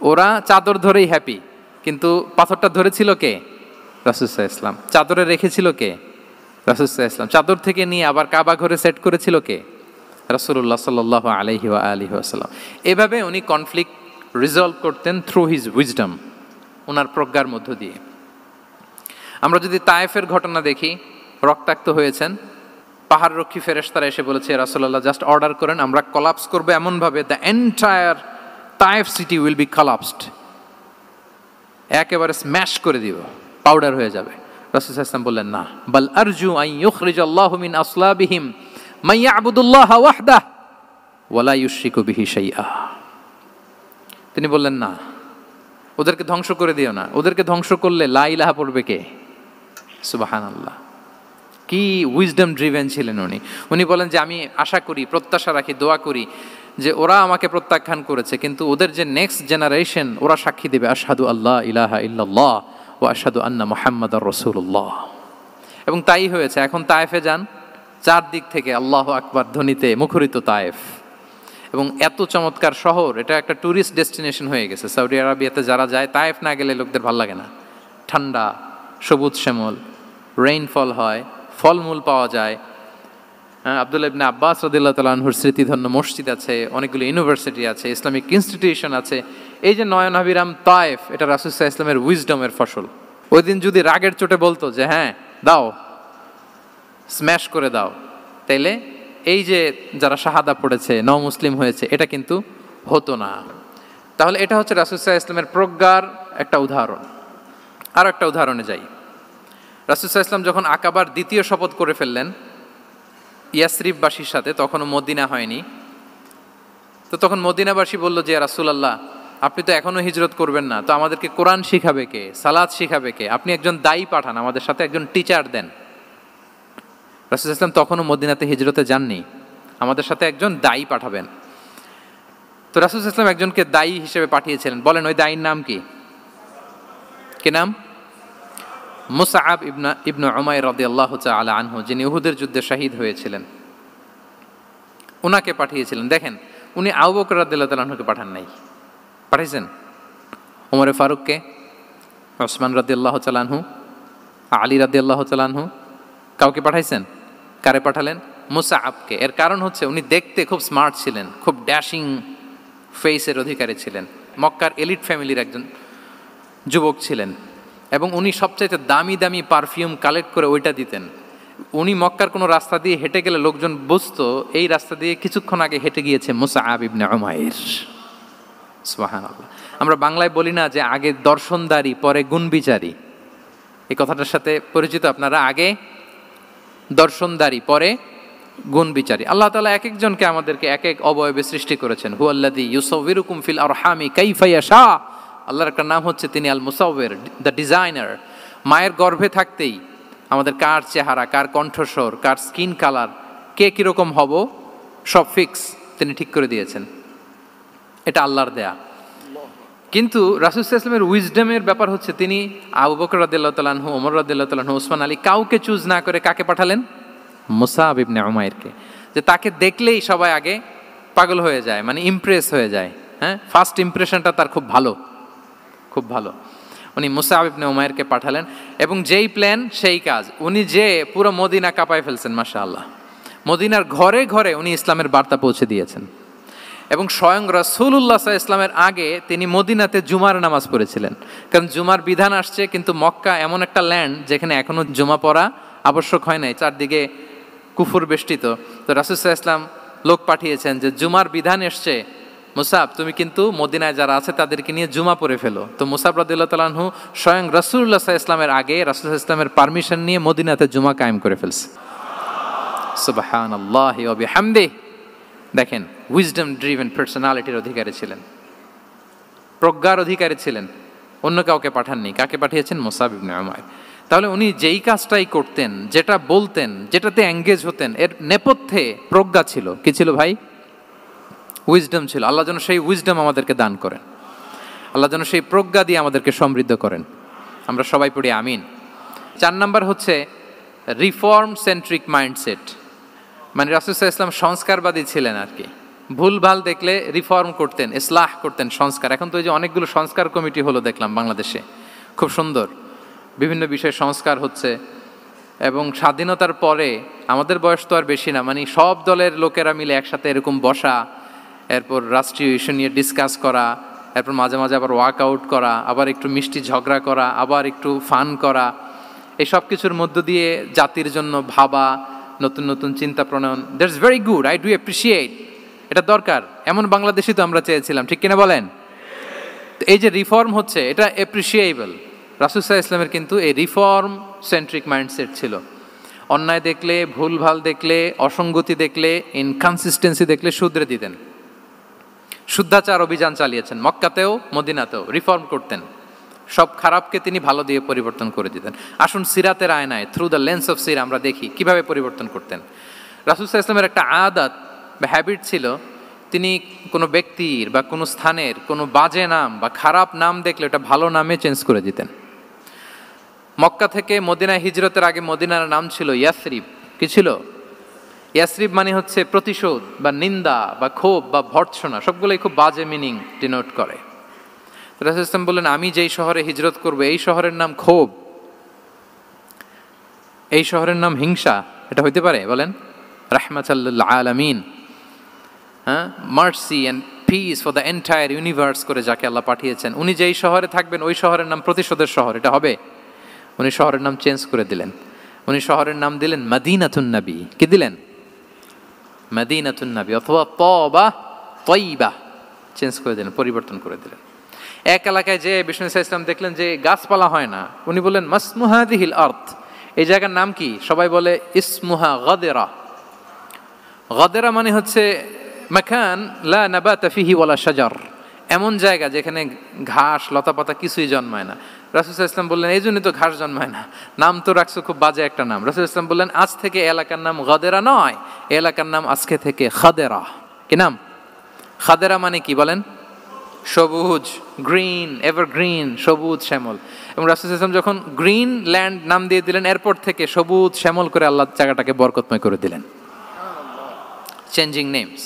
ওরা চাদর ধরেই হ্যাপি, কিন্তু পাথরটা ধরেছিল কে? রাসূল সাল্লাল্লাহু আলাইহি ওয়াসাল্লাম। চাদরে রেখেছিল কে? রাসূল সাল্লাল্লাহু আলাইহি ওয়াসাল্লাম। চাদর থেকে নিয়ে আবার কাবা ঘরে সেট করেছিল কে? রাসূলুল্লাহ সাল্লাল্লাহু আলাইহি ওয়া আলিহি ওয়াসাল্লাম। এভাবে উনি কনফ্লিক্ট রিজলভ করতেন থ্রু হিজ উইজডম, ওনার প্রজ্ঞার মধ্য দিয়ে। আমরা যদি তায়েফের ঘটনা দেখি, রক্তাক্ত হয়েছেন, পাহাড় রক্ষী ফেরেশতারা এসে বলেছে রাসূলুল্লাহ জাস্ট অর্ডার করেন, আমরা কলাপস করবো এমনভাবে the entire Taif city will be collapsed, একেবারে স্ম্যাশ করে দিব, পাউডার হয়ে যাবে। রাসূল সাল্লাল্লাহু আলাইহি ওয়াসাল্লাম বললেন না, বাল আরজু আন ইউখরিজাল্লাহু মিন আসলাবিহিম মান ইয়াবুদুল্লাহ ওয়াহদাহু ওয়া লা ইউশরিকু বিহি শাইআ। তিনি বললেন না, ওদেরকে ধ্বংস করে দিও না, ওদেরকে ধ্বংস করলে লা ইলাহা পড়বে কে? সুবহানাল্লাহ। কি উইজডম ড্রিভেন ছিলেন উনি। উনি বলেন যে আমি আশা করি, প্রত্যাশা রাখি, দোয়া করি যে ওরা আমাকে প্রত্যাখ্যান করেছে, কিন্তু ওদের যে নেক্সট জেনারেশন ওরা সাক্ষী দেবে আশহাদু আল্লাহ ইলাহা ইল্লাল্লাহ ওয়া আশহাদু আন্না মুহাম্মাদার রাসূলুল্লাহ। এবং তাই হয়েছে। এখন তায়েফে যান, চারদিক থেকে আল্লাহু আকবার ধ্বনিতে মুখরিত তায়েফ, এবং এত চমৎকার শহর, এটা একটা ট্যুরিস্ট ডেস্টিনেশন হয়ে গেছে। সৌদি আরবিয়াতে যারা যায়, তায়েফ না গেলে লোকদের ভালো লাগে না। ঠান্ডা, সবুজ শ্যামল, রেইনফল হয়, ফলমূল পাওয়া যায়। আব্দুল্লাহ ইবনে আব্বাস রাদিয়াল্লাহু তাআলা আনহুর স্মৃতিধন্য মসজিদ আছে, অনেকগুলো ইউনিভার্সিটি আছে, ইসলামিক ইনস্টিটিউশন আছে। এই যে নয়নাভিরাম তায়েফ, এটা রাসূল সাল্লাল্লাহু আলাইহি ওয়াসাল্লামের উইজডমের ফসল। ওই দিন যদি রাগের চোটে বলতো যে হ্যাঁ দাও, স্ম্যাশ করে দাও, তাইলে এই যে যারা শাহাদা পড়েছে, মুসলিম হয়েছে, এটা কিন্তু হতো না। তাহলে এটা হচ্ছে রাসূল সাল্লাল্লাহু আলাইহি ওয়াসাল্লামের প্রজ্ঞার একটা উদাহরণ। আরও একটা উদাহরণে যাই। রাসূল সাল্লাল্লাহু আলাইহি ওয়াসাল্লাম যখন আকাবার দ্বিতীয় শপথ করে ফেললেন ইয়াসরিববাসীর সাথে, তখনও মদিনা হয়নি, তো তখন মদিনাবাসী বলল যে রাসূলুল্লাহ, আপনি তো এখনও হিজরত করবেন না, তো আমাদেরকে কোরআন শিখাবে কে, সালাত শিখাবে কে, আপনি একজন দায়ী পাঠান, আমাদের সাথে একজন টিচার দেন। রাসূল সাল্লাল্লাহু আলাইহি ওয়াসাল্লাম তখনও মদিনাতে হিজরতে যাননি, আমাদের সাথে একজন দায়ী পাঠাবেন। তো রাসূল সাল্লাল্লাহু আলাইহি ওয়াসাল্লাম একজনকে দায়ী হিসেবে পাঠিয়েছিলেন। বলেন ওই দায়ীর নাম কি? কি নাম? মুসআব ইবনে উমাইর রাদিয়াল্লাহু তাআলা আনহু, যিনি উহুদের যুদ্ধে শহীদ হয়েছিলেন, উনাকে পাঠিয়েছিলেন। দেখেন, উনি আবু বকর রাদিয়াল্লাহু তাআলা আনহুকে পাঠান নাই, পাঠিয়েছেন ওমর ফারুককে, ওসমান রাদিয়াল্লাহু তাআলা আনহু, আলী রাদিয়াল্লাহু তাআলা আনহু, কাউকে পাঠাইছেন? কারে পাঠালেন? মুসআবকে। এর কারণ হচ্ছে উনি দেখতে খুব স্মার্ট ছিলেন, খুব ড্যাশিং ফেসের অধিকারী ছিলেন, মক্কার এলিট ফ্যামিলির একজন যুবক ছিলেন, এবং উনি সবচাইতে দামি দামি পারফিউম কালেক্ট করে ওইটা দিতেন। উনি মক্কার কোনো রাস্তা দিয়ে হেঁটে গেলে লোকজন বুঝতো এই রাস্তা দিয়ে কিছুক্ষণ আগে হেঁটে গিয়েছে মুসআব ইবনে উমাইর। সুবহানাল্লাহ। আমরা বাংলায় বলি না যে আগে দর্শনদারি পরে গুণবিচারী, এই কথাটার সাথে পরিচিত আপনারা? আগে দর্শনদারি পরে গুণবিচারী। আল্লাহ তাআলা এক একজনকে আমাদেরকে এক এক অবয়বে সৃষ্টি করেছেন। হুয়াল্লাযী ইউসাউবিরুকুম ফিল আরহামি কাইফা ইয়াশা। আল্লাহর একটা নাম হচ্ছে তিনি আল মুসাউবির, দ্য ডিজাইনার। মায়ের গর্ভে থাকতেই আমাদের কার চেহারা, কার কণ্ঠস্বর, কার স্কিন কালার, কে কীরকম হব, সব ফিক্স তিনি ঠিক করে দিয়েছেন। এটা আল্লাহর দেয়া। কিন্তু রাসূল সাল্লাল্লাহু আলাইহি ওয়াসাল্লামের উইজডমের ব্যাপার হচ্ছে তিনি আবু বকর রাদিয়াল্লাহু তাআলা আনহু, ওমর রাদিয়াল্লাহু তাআলা আনহু, ওসমান আলী, কাউকে চুজ না করে কাকে পাঠালেন? মুসআব ইবনে উমাইরকে। যে তাকে দেখলেই সবাই আগে পাগল হয়ে যায়, মানে ইমপ্রেস হয়ে যায়। হ্যাঁ, ফার্স্ট ইমপ্রেশনটা তার খুব ভালো, খুব ভালো। উনি মুসআব ইবনে উমাইরকে পাঠালেন, এবং যেই প্ল্যান সেই কাজ। উনি যে পুরো মদিনা কাঁপায় ফেলছেন, মাশাআল্লাহ। মদিনার ঘরে ঘরে উনি ইসলামের বার্তা পৌঁছে দিয়েছেন, এবং স্বয়ং রাসূলুল্লাহ সাল্লাল্লাহু আলাইহি ওয়াসাল্লামের আগে তিনি মদিনাতে জুমার নামাজ পড়েছিলেন। কারণ জুমার বিধান আসছে, কিন্তু মক্কা এমন একটা ল্যান্ড যেখানে এখনো জুমা পড়া আবশ্যক হয় নাই, চারদিকে কুফর বেষ্টিত। তো রাসূল সাল্লাল্লাহু আলাইহি ওয়াসাল্লাম লোক পাঠিয়েছেন যে জুমার বিধান এসছে, মুসাব তুমি কিন্তু মদিনায় যারা আছে তাদেরকে নিয়ে জুমা পড়ে ফেলো। তো মুসাব রাদিয়াল্লাহু তাআলা আনহু স্বয়ং রাসূলুল্লাহ সাল্লাল্লাহু আলাইহি ওয়াসাল্লামের আগে রাসূল সাল্লাল্লাহু আলাইহি ওয়াসাল্লামের পারমিশন নিয়ে মদিনাতে জুমা কায়েম করে ফেলছে। সুবহানাল্লাহি ওয়া বিহামদিহি। দেখেন, উইজডম ড্রিভেন পার্সোনালিটির অধিকারী ছিলেন, প্রজ্ঞার অধিকারী ছিলেন, অন্য কাউকে পাঠাননি। কাকে পাঠিয়েছেন? মুসআব ইবনে উমাইর। তাহলে উনি যেই কাজটাই করতেন, যেটা বলতেন, যেটাতে এঙ্গেজ হতেন, এর নেপথ্যে প্রজ্ঞা ছিল। কি ছিল ভাই? উইজডম ছিল। আল্লাহ যেন সেই উইজডম আমাদেরকে দান করেন, আল্লাহ যেন সেই প্রজ্ঞা দিয়ে আমাদেরকে সমৃদ্ধ করেন। আমরা সবাই পড়ি আমিন। 4 নাম্বার হচ্ছে রিফর্ম সেন্ট্রিক মাইন্ডসেট। মানে রাসূল সাল্লাল্লাহু আলাইহি ওয়াসাল্লাম সংস্কারবাদী ছিলেন আর কি। ভুলভাল দেখলে রিফর্ম করতেন, ইসলাহ করতেন, সংস্কার। এখন তো এই যে অনেকগুলো সংস্কার কমিটি হলো দেখলাম বাংলাদেশে, খুব সুন্দর, বিভিন্ন বিষয়ে সংস্কার হচ্ছে। এবং স্বাধীনতার পরে আমাদের বয়স তো আর বেশি না, মানে সব দলের লোকেরা মিলে একসাথে এরকম বসা, এরপর রাষ্ট্রীয় ইস্যু নিয়ে ডিসকাস করা, এরপর মাঝে মাঝে আবার ওয়ার্কআউট করা, আবার একটু মিষ্টি ঝগড়া করা, আবার একটু ফান করা, এই সব কিছুর মধ্য দিয়ে জাতির জন্য ভাবা, নতুন নতুন চিন্তা প্রণয়ন। That's very good, I do appreciate. এটা দরকার, এমন বাংলাদেশই তো আমরা চেয়েছিলাম, ঠিক কিনা বলেন? এই যে রিফর্ম হচ্ছে, এটা অ্যাপ্রিসিয়েবল। রাসূল সাল্লাল্লাহু আলাইহি ওয়াসাল্লামের কিন্তু এই রিফর্ম সেন্ট্রিক মাইন্ডসেট ছিল। অন্যায় দেখলে, ভুলভাল দেখলে, অসঙ্গতি দেখলে, ইনকনসিস্টেন্সি দেখলে শুধরে দিতেন। শুদ্ধাচার অভিযান চালিয়েছেন মক্কাতেও মদিনাতেও, রিফর্ম করতেন। সব খারাপকে তিনি ভালো দিয়ে পরিবর্তন করে দিতেন। আসুন সিরাতের আয়নায়, থ্রু দ্য লেন্স অফ সিরা, আমরা দেখি কিভাবে পরিবর্তন করতেন। রাসূল সাল্লাল্লাহু আলাইহি ওয়াসাল্লামের একটা আদত বা হ্যাবিট ছিল, তিনি কোনো ব্যক্তির বা কোনো স্থানের কোনো বাজে নাম বা খারাপ নাম দেখলে ওটা ভালো নামে চেঞ্জ করে দিতেন। মক্কা থেকে মদিনায় হিজরতের আগে মদিনার নাম ছিল ইয়াসরিব। কি ছিল? ইয়াসরিব মানে হচ্ছে প্রতিশোধ বা নিন্দা বা ক্ষোভ বা ভর্ৎসনা, সবগুলোই খুব বাজে মিনিং ডিনোট করে। রাসূল সাল্লাল্লাহু আলাইহি ওয়াসাল্লাম বললেন, আমি যেই শহরে হিজরত করব এই শহরের নাম ক্ষোভ, এই শহরের নাম হিংসা, এটা হইতে পারে বলেন? রাহমাতাল লিল আলামিন, হ্যাঁ, mercy and peace for the entire universe করে যাকে আল্লাহ পাঠিয়েছেন, উনি যেই শহরে থাকবেন ওই শহরের নাম প্রতিশোধের শহর, এটা হবে? উনি শহরের নাম চেঞ্জ করে দিলেন। উনি শহরের নাম দিলেন মদিনাতুন নবী। কি দিলেন? মদিনাতুন নবী, অথবা তবা তয়্যিবা, চেঞ্জ করে দিলেন, পরিবর্তন করে দিলেন। এক এলাকায় যে বিষ্ণু ইসলাম দেখলেন যে গাছপালা হয় না, উনি বললেন মাসমুহা দিহিল আরদ, এই জায়গার নাম কি? সবাই বলে ইসমুহা গাদেরা। গাদেরা মানে হচ্ছে মাকান লা নাবাতা ফিহি ওয়ালা শাজার, এমন জায়গা যেখানে ঘাস লতাপাতা কিছুই জন্মায় না। রাসূল সাল্লাল্লাহু আলাইহি ওয়াসাল্লাম বললেন, এই জন্যই তো ঘাস জন্মায় না, নাম তো রাখছো খুব বাজে একটা নাম। রাসূল সাল্লাল্লাহু আলাইহি ওয়াসাল্লাম বললেন, আজ থেকে এলাকার নাম গাদেরা নয়, এলাকার নাম আজকে থেকে খাদেরা। কি নাম? খাদেরা মানে কি বলেন? সবুজ, গ্রিন, এভারগ্রিন, সবুজ শ্যামল। এবং রাসূল সাল্লাল্লাহু আলাইহি ওয়াসাল্লাম যখন গ্রিন ল্যান্ড নাম দিয়ে দিলেন, এরপর থেকে সবুজ শ্যামল করে আল্লাহ জায়গাটাকে বরকতময় করে দিলেন। Changing names.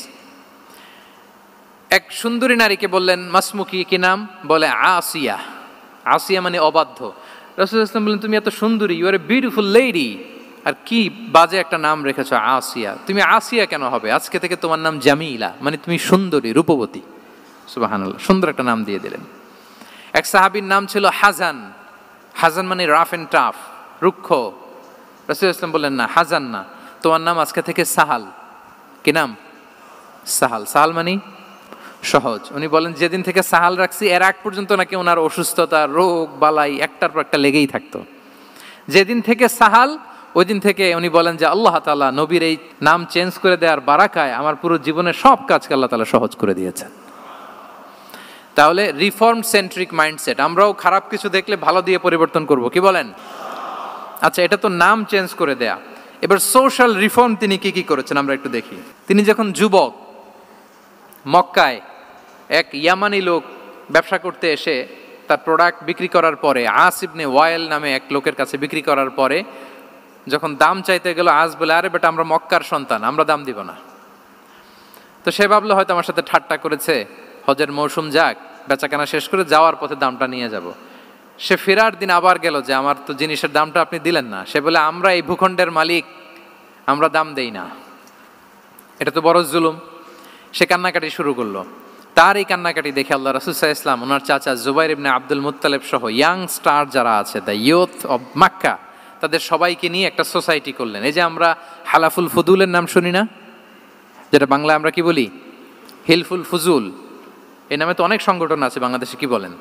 এক সুন্দরী নারীকে বললেন মাসমুকি, কি নাম? বলে আসিয়া। আসিয়া মানে অবাধ্য। রাসূল সাল্লাল্লাহু আলাইহি ওয়াসাল্লাম বললেন, তুমি এত সুন্দরী, you are a beautiful lady, আর কি বাজে একটা নাম রেখেছো আসিয়া, তুমি আসিয়া কেন হবে? আজকে থেকে তোমার নাম জামিলা, মানে তুমি সুন্দরী, রূপবতী। সুবহানাল্লাহ, সুন্দর একটা নাম দিয়ে দিলেন। এক সাহাবীর নাম ছিল হাজান। হাজান মানে রাফ এন্ড টাফ, রুক্ষ। রাসূল সাল্লাল্লাহু আলাইহি ওয়াসাল্লাম বললেন, না, হাজান না, তোমার নাম আজকে থেকে সাহাল। কি নাম? সাহাল। সাহাল মানে সহজ। উনি বলেন, যেদিন থেকে সাহাল রাখছি এর আগ পর্যন্ত নাকি ওনার অসুস্থতা, রোগ বালাই একটার পর একটা লেগেই থাকতো। যেদিন থেকে সাহাল, ওই দিন থেকে উনি বলেন যে আল্লাহ তাআলা নবীর এই নাম চেঞ্জ করে দেওয়ার বারাকায় আমার পুরো জীবনের সব কাজকে আল্লাহ তাআলা সহজ করে দিয়েছেন। তাহলে রিফর্ম সেন্ট্রিক মাইন্ডসেট, আমরাও খারাপ কিছু দেখলে ভালো দিয়ে পরিবর্তন করব, কি বলেন? আচ্ছা, এটা তো নাম চেঞ্জ করে দেয়া। এবার সোশ্যাল রিফর্ম তিনি কি কি করেছেন আমরা একটু দেখি। তিনি যখন যুবক, মক্কায় এক ইয়ামানি লোক ব্যবসা করতে এসে তার প্রোডাক্ট বিক্রি করার পরে, আস ইবনে ওয়াইল নামে এক লোকের কাছে বিক্রি করার পরে যখন দাম চাইতে গেল, আস বলে, আরে বেটা, আমরা মক্কার সন্তান, আমরা দাম দিব না। তো সে ভাবলো হয়তো আমার সাথে ঠাট্টা করেছে, হজের মৌসুম যাক, বেচাকেনা শেষ করে যাওয়ার পথে দামটা নিয়ে যাব। সে ফেরার দিন আবার গেল যে আমার তো জিনিসের দামটা আপনি দিলেন না। সে বলে, আমরা এই ভূখণ্ডের মালিক, আমরা দাম দেই না, এটা তো বড় জুলুম। সে কান্নাকাটি শুরু করলো। তার এই কান্নাকাটি দেখে আল্লাহ রাসূল সাল্লাল্লাহু আলাইহি ওয়াসাল্লাম ওনার চাচা জুবাইর ইবনে আব্দুল মুত্তালিব সহ ইয়াং স্টার যারা আছে, দ্য ইয়ুথ অব মক্কা, তাদের সবাইকে নিয়ে একটা সোসাইটি করলেন। এই যে আমরা হালাফুল ফুদুলের নাম শুনি না, যেটা বাংলায় আমরা কি বলি, হিলফুল ফুজুল, এই নামে তো অনেক সংগঠন আছে বাংলাদেশে, কি বলেন?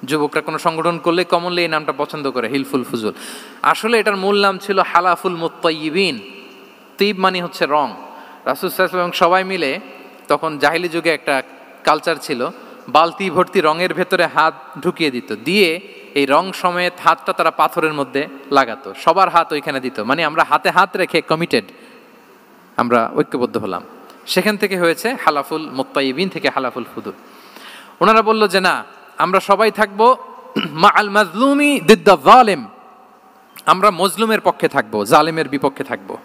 যুবকরা কোনো সংগঠন করলে কমনলি এই নামটা পছন্দ করে, হিলফুল ফুজুল। আসলে এটার মূল নাম ছিল হালাফুল মুত্তাইয়িবিন। তিব মানে হচ্ছে রং। রাসূল সাল্লাল্লাহু আলাইহি ওয়াসাল্লাম সবাই মিলে, তখন জাহিলি যুগে একটা কালচার ছিল, বালতি ভর্তি রঙের ভেতরে হাত ঢুকিয়ে দিত, দিয়ে এই রং সমেত হাতটা তারা পাথরের মধ্যে লাগাতো, সবার হাত ওইখানে দিত, মানে আমরা হাতে হাত রেখে কমিটেড, আমরা ঐক্যবদ্ধ হলাম। সেখান থেকে হয়েছে হালাফুল মুত্তাইয়িবিন, থেকে হালাফুল ফুদুল। ওনারা বলল যে না, আমরা সবাই থাকবো মা আল মাজলুমি দিদ্দা জালেম, আমরা মজলুমের পক্ষে থাকবো, জালেমের বিপক্ষে থাকবো।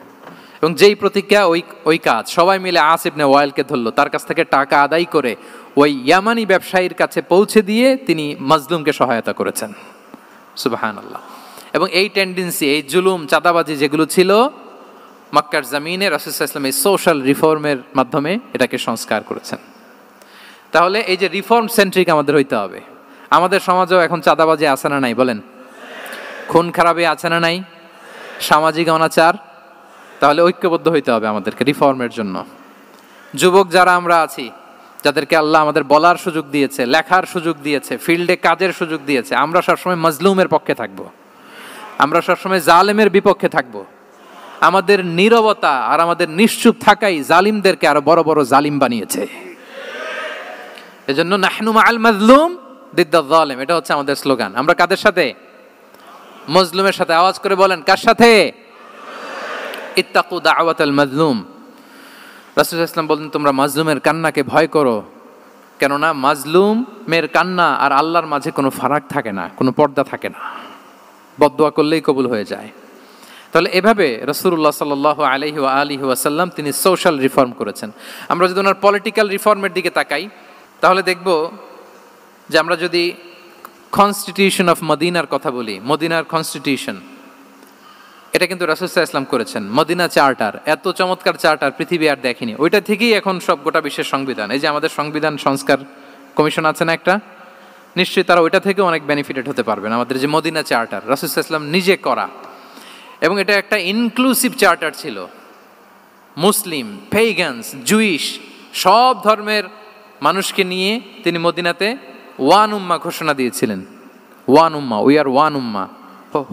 এবং যেই প্রতিজ্ঞা ওই কাজ। সবাই মিলে আস ইবনে ওয়াইলকে ধরলো, তার কাছ থেকে টাকা আদায় করে ওই ইয়ামানি ব্যবসায়ীর কাছে পৌঁছে দিয়ে তিনি মাজলুমকে সহায়তা করেছেন। সুবহানাল্লাহ। এবং এই টেন্ডেন্সি, এই জুলুম, চাঁদাবাজি যেগুলো ছিল মক্কার জমিনে, রাসূল সাল্লাল্লাহু আলাইহি ওয়াসাল্লাম এই সোশ্যাল রিফর্মের মাধ্যমে এটাকে সংস্কার করেছেন। তাহলে এই যে রিফর্ম সেন্ট্রিক আমাদের হইতে হবে। আমাদের সমাজেও এখন চাঁদাবাজি আছে না নাই বলেন? খুন খারাপি আছে না নাই? সামাজিক অনাচার। তাহলে ঐক্যবদ্ধ হইতে হবে আমাদেরকে রিফর্মের জন্য। যুবক যারা আমরা আছি, যাদেরকে আল্লাহ আমাদের বলার সুযোগ দিয়েছে, লেখার সুযোগ দিয়েছে, ফিল্ডে কাজের সুযোগ দিয়েছে, আমরা সবসময় মজলুমের পক্ষে থাকব, আমরা সবসময় জালেমের বিপক্ষে থাকব। আমাদের নীরবতা আর আমাদের নিশ্চুপ থাকাই জালিমদেরকে আরো বড় বড় জালিম বানিয়েছে। এজন্য নাহনু মাআল মাজলুম দিদ্দা যালিম, এটা হচ্ছে আমাদের স্লোগান। আমরা কাদের সাথে? মজলুমের সাথে। আওয়াজ করে বলেন, কার সাথে? ইত্তাকু দাওয়াতাল মাজলুম। রাসূল সাল্লাল্লাহু আলাইহি ওয়াসাল্লাম বলেন, তোমরা মাজলুমের কান্নাকে ভয় করো, কেননা মাজলুমের কান্না আর আল্লাহর মাঝে কোনো ফারাক থাকে না, কোনো পর্দা থাকে না, বদদোয়া করলেই কবুল হয়ে যায়। তাহলে এভাবে রাসূলুল্লাহ সাল্লাল্লাহু আলাইহি ওয়া আলিহি ওয়াসাল্লাম তিনি সোশ্যাল রিফর্ম করেছেন। আমরা যদি ওনার পলিটিক্যাল রিফর্মের দিকে তাকাই তাহলে দেখব যে আমরা যদি কনস্টিটিউশন অফ মদিনার কথা বলি, মদিনার কনস্টিটিউশন, এটা কিন্তু রাসূল সাল্লাল্লাহু আলাইহি ওয়াসাল্লাম করেছেন। মদিনা চার্টার, এত চমৎকার চার্টার পৃথিবী আর দেখেনি। ওইটা থেকেই এখন সব গোটা বিশ্বের সংবিধান। এই যে আমাদের সংবিধান সংস্কার কমিশন আছে না একটা, নিশ্চয়ই তারা ওইটা থেকে অনেক বেনিফিটেড হতে পারবেন। আমাদের যে মদিনা চার্টার রাসূল সাল্লাল্লাহু আলাইহি ওয়াসাল্লাম নিজে করা, এবং এটা একটা ইনক্লুসিভ চার্টার ছিল। মুসলিম, পেগানস, জুইশ সব ধর্মের মানুষকে নিয়ে তিনি মদিনাতে ওয়ান উম্মা ঘোষণা দিয়েছিলেন। One Umma, we are one উম্মা।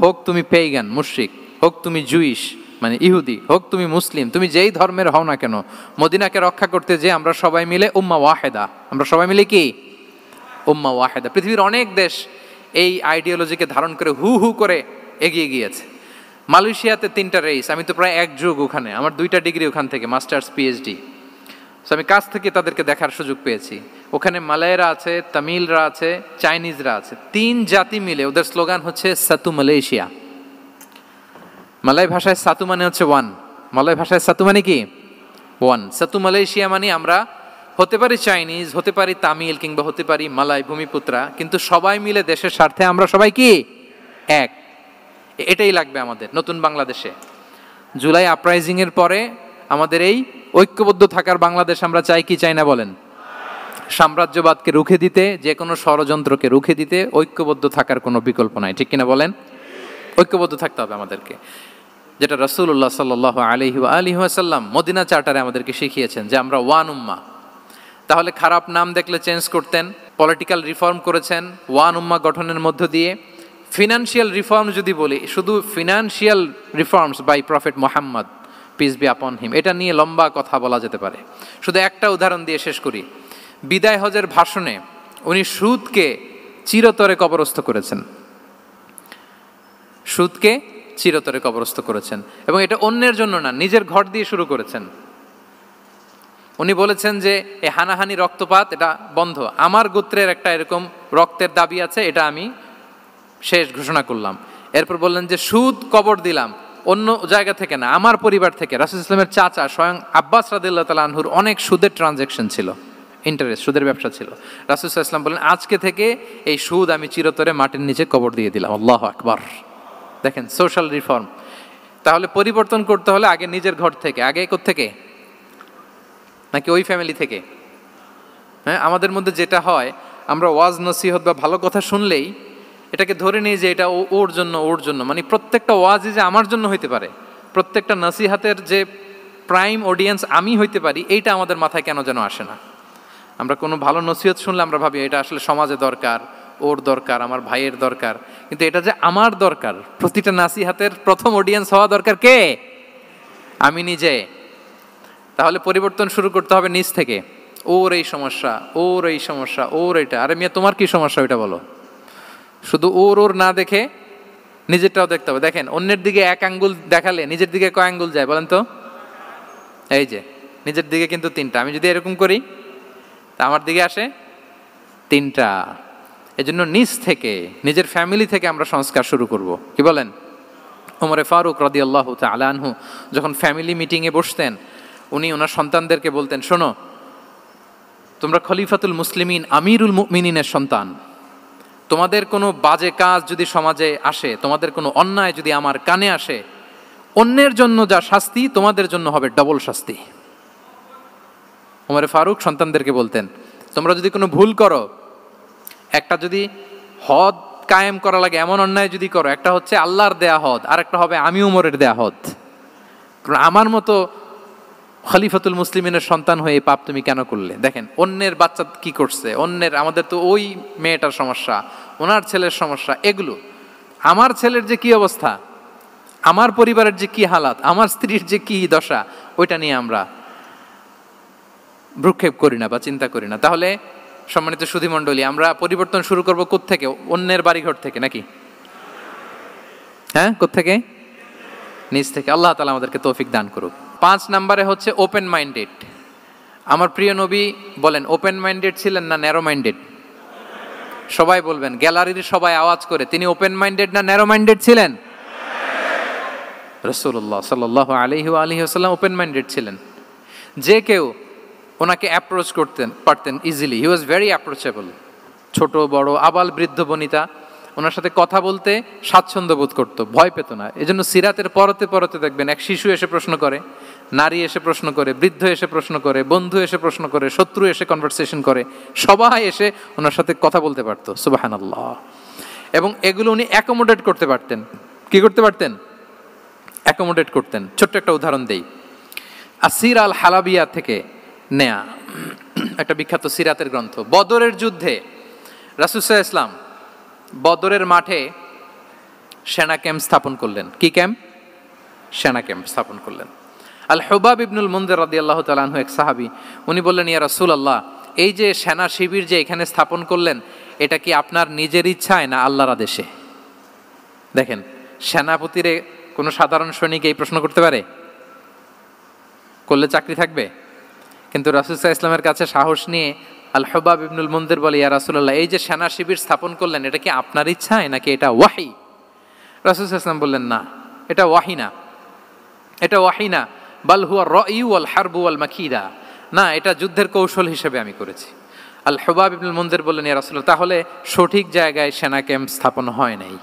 হোক তুমি পেগান মুশরিক, হোক তুমি জুইশ মানে ইহুদি, হোক তুমি মুসলিম, তুমি যেই ধর্মের হও না কেন, মদিনাকে রক্ষা করতে যে আমরা সবাই মিলে উম্মা ওয়াহেদা, আমরা সবাই মিলে কি উম্মা ওয়াহেদা। পৃথিবীর অনেক দেশ এই আইডিওলজিকে ধারণ করে হু হু করে এগিয়ে গিয়েছে। মালয়েশিয়াতে 3টা রেস, আমি তো প্রায় এক যুগ ওখানে, আমার 2টা ডিগ্রি ওখান থেকে, মাস্টার্স পিএইচডি। সো আমি কাছ থেকে তাদেরকে দেখার সুযোগ পেয়েছি। ওখানে মালয়েরা আছে, তামিলরা আছে, চাইনিজরা আছে, 3 জাতি মিলে ওদের স্লোগান হচ্ছে সাতু মালয়েশিয়া। মালয় ভাষায় সাতু মানে হচ্ছে ওয়ান, মালয় ভাষায় সাতু মানে কি ওয়ান। সাতু মালয়েশিয়া মানে আমরা হতে পারি চাইনিজ, হতে পারি তামিল, কিংবা হতে পারি মালয় ভূমিপুত্রা, কিন্তু সবাই মিলে দেশের স্বার্থে আমরা সবাই কি এক। এটাই লাগবে আমাদের নতুন বাংলাদেশে। জুলাই আপরাইজিং এর পরে আমাদের এই ঐক্যবদ্ধ থাকার বাংলাদেশ আমরা চাই কি চাই না বলেন? সাম্রাজ্যবাদকে রুখে দিতে, যে কোনো ষড়যন্ত্রকে রুখে দিতে ঐক্যবদ্ধ থাকার কোনো বিকল্প নাই, ঠিক কিনা বলেন? ঐক্যবদ্ধ থাকতে হবে আমাদেরকে, যেটা রাসূলুল্লাহ সাল্লাল্লাহু আলাইহি ওয়া আলিহি ওয়াসাল্লাম মদিনা চার্টারে আমাদেরকে শিখিয়েছেন যে আমরা ওয়ান উম্মা। তাহলে খারাপ নাম দেখলে চেঞ্জ করতেন, পলিটিক্যাল রিফর্ম করেছেন ওয়ান উম্মা গঠনের মধ্য দিয়ে। ফিনান্সিয়াল রিফর্ম যদি বলি, শুধু financial reforms by prophet Muhammad peace be upon him, এটা নিয়ে লম্বা কথা বলা যেতে পারে। শুধু একটা উদাহরণ দিয়ে শেষ করি। বিদায় হজের ভাষণে উনি সুদকে চিরতরে কবরস্থ করেছেন, সুদকে চিরতরে কবরস্থ করেছেন, এবং এটা অন্যের জন্য না, নিজের ঘর দিয়ে শুরু করেছেন। উনি বলেছেন যে এই হানাহানি রক্তপাত এটা বন্ধ, আমার গোত্রের একটা এরকম রক্তের দাবি আছে, এটা আমি শেষ ঘোষণা করলাম। এরপর বললেন যে সুদ কবর দিলাম, অন্য জায়গা থেকে না, আমার পরিবার থেকে। রাসূল ইসলামের চাচা স্বয়ং আব্বাস রাদিয়াল্লাহু তাআলা আনহুর অনেক সুদের ট্রানজ্যাকশন ছিল, ইন্টারেস্ট, সুদের ব্যবসা ছিল। রাসূল ইসলাম বলেন আজকে থেকে এই সুদ আমি চিরতরে মাটির নিচে কবর দিয়ে দিলাম। আল্লাহু আকবার। দেখেন সোশ্যাল রিফর্ম। তাহলে পরিবর্তন করতে হলে আগে নিজের ঘর থেকে, আগে কোত্থেকে? নাকি ওই ফ্যামিলি থেকে? হ্যাঁ, আমাদের মধ্যে যেটা হয়, আমরা ওয়াজ নসিহত বা ভালো কথা শুনলেই এটাকে ধরে নিই যে এটা ওর জন্য, ওর জন্য, মানে প্রত্যেকটা ওয়াজই যে আমার জন্য হইতে পারে, প্রত্যেকটা নসিহাতের যে প্রাইম অডিয়েন্স আমি হইতে পারি, এইটা আমাদের মাথায় কেন যেন আসে না। আমরা কোনো ভালো নসিহত শুনলে আমরা ভাবি এটা আসলে সমাজে দরকার, ওর দরকার, আমার ভাইয়ের দরকার, কিন্তু এটা যে আমার দরকার, প্রতিটা নাসিহাতের প্রথম অডিয়েন্স হওয়া দরকার কে? আমি নিজে। তাহলে পরিবর্তন শুরু করতে হবে নিজ থেকে। ওর এই সমস্যা, ওর এই সমস্যা, ওর এটা, আরে মিয়া তোমার কি সমস্যা ওইটা বলো। শুধু ওর ওর না দেখে নিজেরটাও দেখতে হবে। দেখেন অন্যের দিকে এক আঙ্গুল দেখালে নিজের দিকে কয় আঙ্গুল যায় বলেন তো? এই যে নিজের দিকে কিন্তু 3টা। আমি যদি এরকম করি তা আমার দিকে আসে 3টা। এজন্য নিজ থেকে, নিজের ফ্যামিলি থেকে আমরা সংস্কার শুরু করব, কি বলেন? ওমরে ফারুক রাদিয়াল্লাহু তাআলা আনহু যখন ফ্যামিলি মিটিংয়ে বসতেন, উনি ওনার সন্তানদেরকে বলতেন, শোনো, তোমরা খলিফাতুল মুসলিমিন, আমিরুল মুমিনিনের সন্তান, তোমাদের কোনো বাজে কাজ যদি সমাজে আসে, তোমাদের কোনো অন্যায় যদি আমার কানে আসে, অন্যের জন্য যা শাস্তি তোমাদের জন্য হবে ডবল শাস্তি। ওমরে ফারুক সন্তানদেরকে বলতেন, তোমরা যদি কোনো ভুল করো, একটা যদি হদ কায়েম করা লাগে এমন অন্যায় যদি করো, একটা হচ্ছে আল্লাহর দেয়া হদ, আর একটা হবে আমি উমরের দেয়া হদ। কারণ আমার মতো খলিফাতুল মুসলিমিনের সন্তান হয়ে এই পাপ তুমি কেন করলে? দেখেন অন্যের বাচ্চা কি করছে, অন্যের, আমাদের তো ওই মেয়েটার সমস্যা, ওনার ছেলের সমস্যা, এগুলো আমার ছেলের যে কি অবস্থা, আমার পরিবারের যে কি হালাত, আমার স্ত্রীর যে কি দশা, ওইটা নিয়ে আমরা ভ্রুক্ষেপ করি না বা চিন্তা করি না। তাহলে সম্মানিত সুধীমণ্ডলী, আমরা পরিবর্তন শুরু করবো কোত্থেকে? অন্যের বাড়িঘর থেকে নাকি? হ্যাঁ, কোত্থেকে? নিজ থেকে। আল্লাহ তাআলা আমাদেরকে তৌফিক দান করুক। 5 নম্বরে হচ্ছে ওপেন মাইন্ডেড। আমার প্রিয় নবী বলেন ওপেন মাইন্ডেড ছিলেন না ন্যারো মাইন্ডেড? সবাই বলবেন, গ্যালারির সবাই আওয়াজ করে, তিনি ওপেন মাইন্ডেড না ন্যারো মাইন্ডেড ছিলেন? রাসূলুল্লাহ সাল্লাল্লাহু আলাইহি ওয়া আলিহি ওয়াসাল্লাম ওপেন মাইন্ডেড ছিলেন, যে কেউ ওনাকে অ্যাপ্রোচ পারতেন easily. He was very approachable. ছোট বড় আবাল বৃদ্ধ বনিতা ওনার সাথে কথা বলতে স্বাচ্ছন্দ্য বোধ করতো, ভয় পেত না। এজন্য সিরাতের পরতে পরতে দেখবেন এক শিশু এসে প্রশ্ন করে, নারী এসে প্রশ্ন করে, বৃদ্ধ এসে প্রশ্ন করে, বন্ধু এসে প্রশ্ন করে, শত্রু এসে কনভারসেশন করে, সবাই এসে ওনার সাথে কথা বলতে পারতো। সুবহানাল্লাহ। এবং এগুলো উনি অ্যাকোমোডেট করতে পারতেন। কি করতে পারতেন? অ্যাকোমোডেট করতেন। ছোট্ট একটা উদাহরণ দেই, আসির আল হালাবিয়া থেকে নেয়া একটা বিখ্যাত সিরাতের গ্রন্থ। বদরের যুদ্ধে রাসূল সাল্লাল্লাহু আলাইহি ওয়াসাল্লাম বদরের মাঠে সেনা ক্যাম্প স্থাপন করলেন। কি ক্যাম্প? সেনা ক্যাম্প স্থাপন করলেন। আল হুবাব ইবনুল মুনজির রাদিয়াল্লাহু তাআলা আনহু এক সাহাবী, উনি বললেন, ইয়া রাসূলুল্লাহ, এই যে সেনা শিবির যে এখানে স্থাপন করলেন, এটা কি আপনার নিজের ইচ্ছায় না আল্লাহর আদেশে? দেখেন, সেনাপতিরে কোনো সাধারণ সৈনিক এই প্রশ্ন করতে পারে? করলে চাকরি থাকবে? কিন্তু রাসূল সাল্লাল্লাহু আলাইহি ওয়াসাল্লামের কাছে সাহস নিয়ে আল হুবাব ইবনুল মুনজির বলে, ইয়া রাসূলুল্লাহ, এই যে সেনা শিবির স্থাপন করলেন, এটা কি আপনার ইচ্ছায় নাকি এটা ওয়াহি? রাসূল সাল্লাল্লাহু আলাইহি ওয়াসাল্লাম বললেন, না, এটা ওয়াহি না, এটা ওয়াহি না, বাল হুয়া রায়ু ওয়াল হারবু ওয়াল মাকিদা, না, এটা যুদ্ধের কৌশল হিসেবে আমি করেছি। আল হুবাব ইবনুল মুনজির বললেন, ইয়া রাসূলুল্লাহ, তাহলে সঠিক জায়গায় সেনা ক্যাম্প স্থাপন হয় নাই।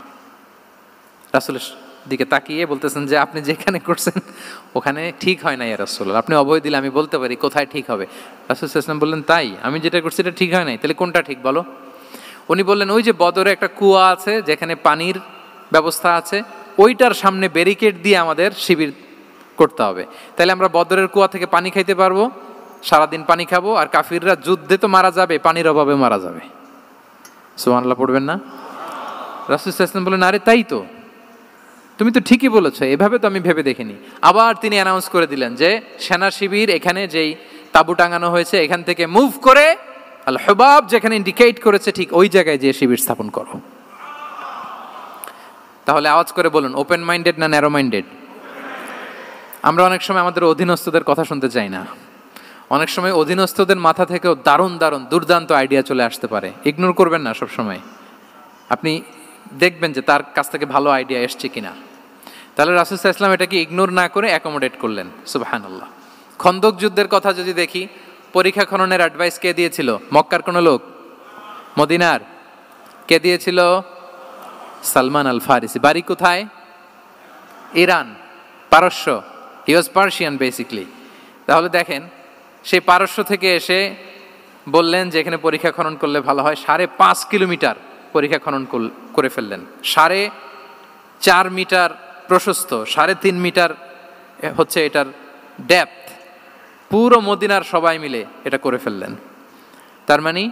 রাসূলের দিকে তাকিয়ে বলতেছেন যে আপনি যেখানে করছেন ওখানে ঠিক হয় না ইয়া রাসূলুল্লাহ, আপনি অভয় দিলে আমি বলতে পারি কোথায় ঠিক হবে। রাসূল সাল্লাল্লাহু আলাইহি ওয়াসাল্লাম বললেন, তাই? আমি যেটা করছি এটা ঠিক হয় নাই, তাহলে কোনটা ঠিক বলো? উনি বললেন, ওই যে বদরে একটা কুয়া আছে যেখানে পানির ব্যবস্থা আছে, ওইটার সামনে ব্যারিকেড দিয়ে আমাদের শিবির করতে হবে। তাহলে আমরা বদরের কুয়া থেকে পানি খাইতে পারবো, সারাদিন পানি খাবো, আর কাফিররা যুদ্ধে তো মারা যাবে, পানির অভাবে মারা যাবে। সুবহানাল্লাহ পড়বেন না? রাসূল সাল্লাল্লাহু আলাইহি ওয়াসাল্লাম বললেন, আরে তাই তো, তুমি তো ঠিকই বলেছো, এভাবে তো আমি ভেবে দেখিনি। আবার তিনি অ্যানাউন্স করে দিলেন যে সেনা শিবির এখানে যেই তাঁবু টাঙানো হয়েছে এখান থেকে মুভ করে আল হুবাব যেখানে ইন্ডিকেট করেছে ঠিক ওই জায়গায় যে শিবির স্থাপন করো। তাহলে আওয়াজ করে বলুন, ওপেন মাইন্ডেড না ন্যারো মাইন্ডেড? আমরা অনেক সময় আমাদের অধীনস্থদের কথা শুনতে চাই না। অনেক সময় অধীনস্থদের মাথা থেকেও দারুণ দারুণ দুর্দান্ত আইডিয়া চলে আসতে পারে। ইগনোর করবেন না সব সময়, আপনি দেখবেন যে তার কাছ থেকে ভালো আইডিয়া এসছে কিনা। তাহলে রাসূল সাল্লাল্লাহু আলাইহি ওয়াসাল্লাম এটাকে ইগনোর না করে অ্যাকোমোডেট করলেন। সুবহানাল্লাহ। খন্দক যুদ্ধের কথা যদি দেখি, পরীক্ষা খননের অ্যাডভাইস কে দিয়েছিল? মক্কার কোনো লোক? মদিনার? কে দিয়েছিল? সালমান আল ফারিসি। বাড়ি কোথায়? ইরান, পারস্য। হি ওয়াজ পার্সিয়ান বেসিকলি। তাহলে দেখেন, সেই পারস্য থেকে এসে বললেন যে এখানে পরীক্ষা খনন করলে ভালো হয়। 5.5 কিলোমিটার পরীক্ষা খনন করে ফেললেন। 4.5 মিটার প্রশস্ত, 3.5 মিটার হচ্ছে এটার ডেপথ। পুরো মদিনার সবাই মিলে এটা করে ফেললেন। তার মানে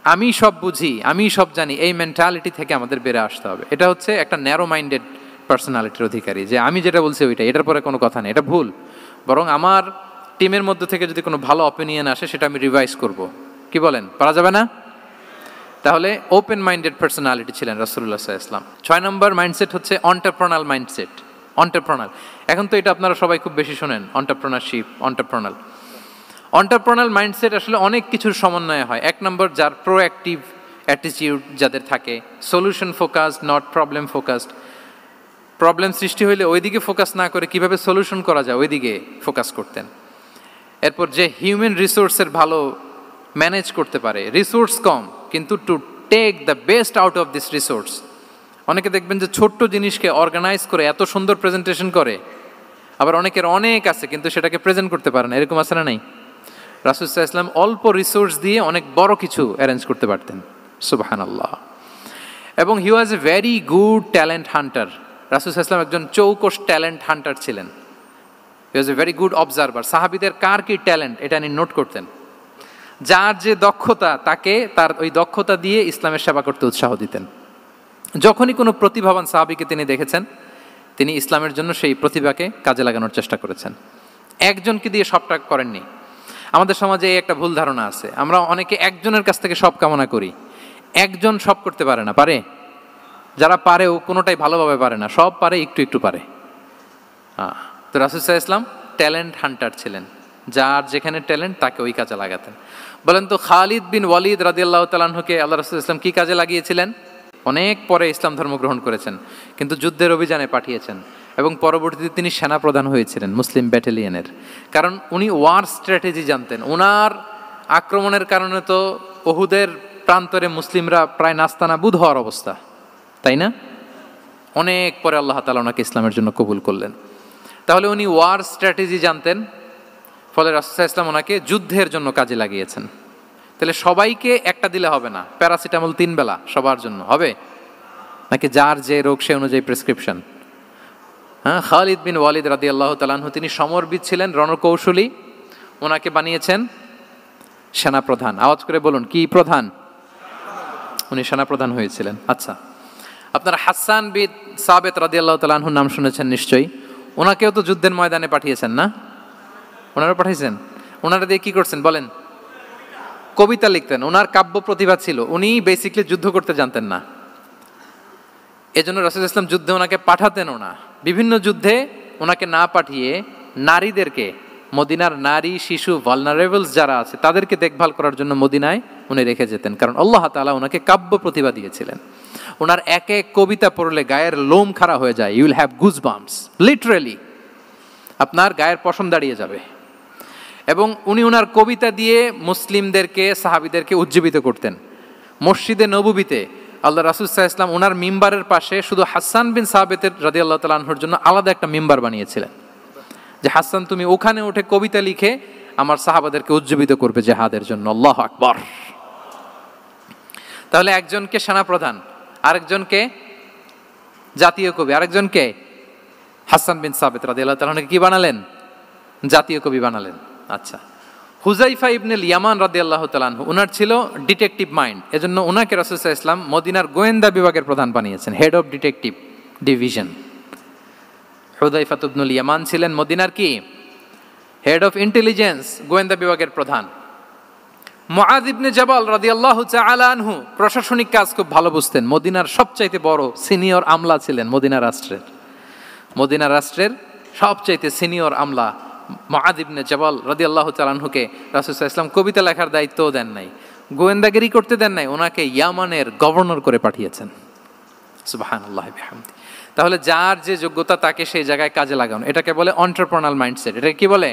আমি সব বুঝি, আমি সব জানি, এই মেন্টালিটি থেকে আমাদের বেড়ে আসতে হবে। এটা হচ্ছে একটা ন্যারো মাইন্ডেড পার্সোনালিটির অধিকারী, যে আমি যেটা বলছি ওইটা, এটার পরে কোনো কথা নেই, এটা ভুল। বরং আমার টিমের মধ্যে থেকে যদি কোনো ভালো অপিনিয়ন আসে সেটা আমি রিভাইজ করব। কি বলেন, পারা যাবে না? তাহলে ওপেন মাইন্ডেড পার্সোনালিটি ছিলেন রাসূলুল্লাহ সাল্লাল্লাহু আলাইহি ওয়াসাল্লাম। 6 নম্বর মাইন্ডসেট হচ্ছে অন্টারপ্রেনাল মাইন্ডসেট। অন্টারপ্রেনাল, এখন তো এটা আপনারা সবাই খুব বেশি শোনেন, অন্টারপ্রেনারশিপ, অন্টারপ্রেনাল। অন্টারপ্রেনাল মাইন্ডসেট আসলে অনেক কিছুর সমন্বয় হয়। 1 নম্বর, যার প্রোঅ্যাক্টিভ অ্যাটিটিউড যাদের থাকে, solution focused, not problem focused. Problem সৃষ্টি হইলে ওইদিকে ফোকাস না করে কিভাবে সলিউশন করা যায় ওইদিকে ফোকাস করতেন। এরপর যে হিউম্যান রিসোর্সের ভালো ম্যানেজ করতে পারে, রিসোর্স কম কিন্তু to take the best out of this resource. অনেকে দেখবেন যে ছোট্ট জিনিসকে অর্গানাইজ করে এত সুন্দর প্রেজেন্টেশন করে, আবার অনেকের অনেক আছে কিন্তু সেটাকে প্রেজেন্ট করতে পারে না, এরকম আছে না নাই? রাসূল সাল্লাল্লাহু আলাইহি ওয়াসাল্লাম অল্প রিসোর্স দিয়ে অনেক বড় কিছু অ্যারেঞ্জ করতে পারতেন। সুবহানাল্লাহ। এবং he was a very good talent hunter. রাসূল সাল্লাল্লাহু আলাইহি ওয়াসাল্লাম একজন চৌকস ট্যালেন্ট হান্টার ছিলেন। He was a very good observer. সাহাবীদের কার কি ট্যালেন্ট এটা তিনি নোট করতেন। যার যে দক্ষতা, তাকে তার ওই দক্ষতা দিয়ে ইসলামের সেবা করতে উৎসাহ দিতেন। যখনই কোনো প্রতিভাবান সাহাবীকে তিনি দেখেছেন, তিনি ইসলামের জন্য সেই প্রতিভাকে কাজে লাগানোর চেষ্টা করেছেন। একজনকে দিয়ে সবটা করেননি। আমাদের সমাজে এই একটা ভুল ধারণা আছে, আমরা অনেকে একজনের কাছ থেকে সব কামনা করি। একজন সব করতে পারে না, পারে? যারা পারেও কোনোটাই ভালোভাবে পারে না, সব পারে, একটু একটু পারে। তো রাসূল সাল্লাল্লাহু আলাইহি ওয়াসাল্লাম ট্যালেন্ট হান্টার ছিলেন, যার যেখানে ট্যালেন্ট তাকে ওই কাজে লাগাতেন। বলেন তো, খালিদ বিন ওয়ালিদ রাদিয়াল্লাহু তাআলা আনহুকে আল্লাহ রাসূল সাল্লাল্লাহু আলাইহি ওয়াসাল্লাম কি কাজে লাগিয়েছিলেন? অনেক পরে ইসলাম ধর্ম গ্রহণ করেছেন, কিন্তু যুদ্ধের অভিযানে পাঠিয়েছেন। এবং পরবর্তীতে তিনি সেনাপ্রধান হয়েছিলেন মুসলিম ব্যাটালিয়নের। কারণ উনি ওয়ার স্ট্র্যাটেজি জানতেন। ওনার আক্রমণের কারণে তো উহুদের প্রান্তরে মুসলিমরা প্রায় নাস্তানাবুদ হওয়ার অবস্থা, তাই না? অনেক পরে আল্লাহ তাআলা ওনাকে ইসলামের জন্য কবুল করলেন। তাহলে উনি ওয়ার স্ট্র্যাটেজি জানতেন, ফলে রাসূল সাল্লাল্লাহু আলাইহি ওয়াসাল্লাম ওনাকে যুদ্ধের জন্য কাজে লাগিয়েছেন। তাহলে সবাইকে একটা দিলে হবে না, প্যারাসিটামল 3 বেলা সবার জন্য হবে নাকি যার যে রোগ সে অনুযায়ী প্রেসক্রিপশন? হ্যাঁ, খালিদ বিন ওয়ালিদ রাদিয়াল্লাহু তাআলা আনহু তিনি সমরবিদ ছিলেন, রণকৌশলী। ওনাকে বানিয়েছেন সেনাপ্রধান। আওয়াজ করে বলুন, কি প্রধান? উনি সেনাপ্রধান হয়েছিলেন। আচ্ছা, আপনারা হাসান বিন সাবিত রাদিয়াল্লাহু তাআলা আনহুর নাম শুনেছেন নিশ্চয়ই। ওনাকেও তো যুদ্ধের ময়দানে পাঠিয়েছেন না? ওনারা পাঠিয়েছেন। ওনারা দিয়ে কি করছেন বলেন? কবিতা লিখতেন। ওনার কাব্য প্রতিভা ছিল। উনি বেসিক্যালি যুদ্ধ করতে জানতেন না, এজন্য রাসূল ইসলাম যুদ্ধে ওনাকে পাঠাতেনও না। বিভিন্ন যুদ্ধে ওনাকে না পাঠিয়ে নারীদেরকে, মদিনার নারী শিশু ভালনারেবলস যারা আছে তাদেরকে দেখভাল করার জন্য মদিনায় উনি রেখে যেতেন। কারণ আল্লাহ তাআলা ওনাকে কাব্য প্রতিভা দিয়েছিলেন। ওনার এক এক কবিতা পড়লে গায়ের লোম খাড়া হয়ে যায়। You will have goosebumps, literally আপনার গায়ের পশম দাঁড়িয়ে যাবে। এবং উনি ওনার কবিতা দিয়ে মুসলিমদেরকে, সাহাবীদেরকে উজ্জীবিত করতেন। মসজিদে নববীতে আল্লাহ রাসূল সাল্লাল্লাহু আলাইহি ওয়াসাল্লাম ওনার মিম্বারের পাশে শুধু হাসান বিন সাবিতের রাদিয়াল্লাহু তাআলা আনহুর জন্য আলাদা একটা মিম্বার বানিয়েছিলেন, যে হাসান তুমি ওখানে উঠে কবিতা লিখে আমার সাহাবাদেরকে উজ্জীবিত করবে জিহাদের জন্য। আল্লাহু আকবার। তাহলে একজনকে সেনাপ্রধান, আরেকজনকে জাতীয় কবি, আরেকজনকে হাসান বিন সাবিত রাদিয়াল্লাহু তাআলা আনহুকে কি বানালেন? জাতীয় কবি বানালেন। আচ্ছা, হুযাইফা ইবনুল ইয়ামান রাদিয়াল্লাহু তাআলা আনহু, ওনার ছিল ডিটেকটিভ মাইন্ড, এজন্য ওনাকে রাসূল সাল্লাল্লাহু আলাইহি ওয়াসাল্লাম মদিনার গোয়েন্দা বিভাগের প্রধান বানিয়েছেন, head of detective division. Huzaifa ibnul Yaman ছিলেন মদিনার কি? হেড অফ ইন্টেলিজেন্স, গোয়েন্দা বিভাগের প্রধান। মুআয ইবনে জাবাল রাদিয়াল্লাহু তাআলা আনহু প্রশাসনিক কাজ খুব ভালো বুঝতেন। মদিনার সবচাইতে বড় সিনিয়র আমলা ছিলেন মদিনা রাষ্ট্রের। মদিনা রাষ্ট্রের সবচাইতে সিনিয়র আমলা মুআয ইবনে জাবাল রাদিয়াল্লাহু তাআলা আনহুকে রাসূল সাল্লাল্লাহু আলাইহি ওয়াসাল্লাম কবিতা লেখার দায়িত্বও দেন নাই, গোয়েন্দাগিরি করতে দেন নাই, ওনাকে ইয়ামানের গভর্নর করে পাঠিয়েছেন। সুবহানাল্লাহ বিহামদি। তাহলে যার যে যোগ্যতা তাকে সেই জায়গায় কাজে লাগানো, এটাকে বলে এন্টারপ্রেনাল মাইন্ডসেট। এটাকে কি বলে?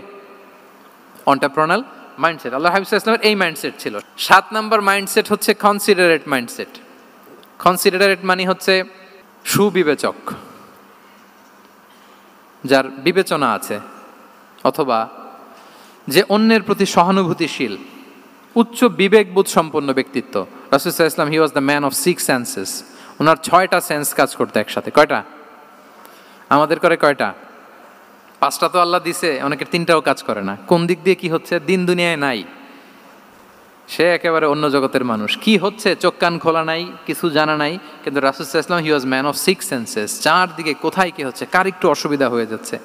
এন্টারপ্রেনাল মাইন্ডসেট। আল্লাহ হাবিব সাল্লাল্লাহু আলাইহি ওয়াসাল্লামের এই মাইন্ডসেট ছিল। 7 নম্বর মাইন্ডসেট হচ্ছে কনসিডারেট মাইন্ডসেট। কনসিডারেট মানে হচ্ছে সুবিবেচক, যার বিবেচনা আছে, অথবা যে অন্যের প্রতি সহানুভূতিশীল, উচ্চ বিবেকবোধ সম্পন্ন ব্যক্তিত্ব। রাসূল সাল্লাল্লাহু আলাইহি ওয়াসাল্লাম he was the man of 6 senses. ওনার 6টা সেন্স কাজ করতে একসাথে। কয়টা? আমাদের করে কয়টা? 5টা তো আল্লাহ দিছে, অনেকের 3টাও কাজ করে না। কোন দিক দিয়ে কি হচ্ছে দিন দুনিয়ায় নাই, সে একেবারে অন্য জগতের মানুষ। কি হচ্ছে চোখ কান খোলা নাই, কিছু জানা নাই। কিন্তু রাসূল সাল্লাল্লাহু আলাইহি ওয়াসাল্লাম he was man of 6 senses. চারদিকে কোথায় কি হচ্ছে, কার একটু অসুবিধা হয়ে যাচ্ছে,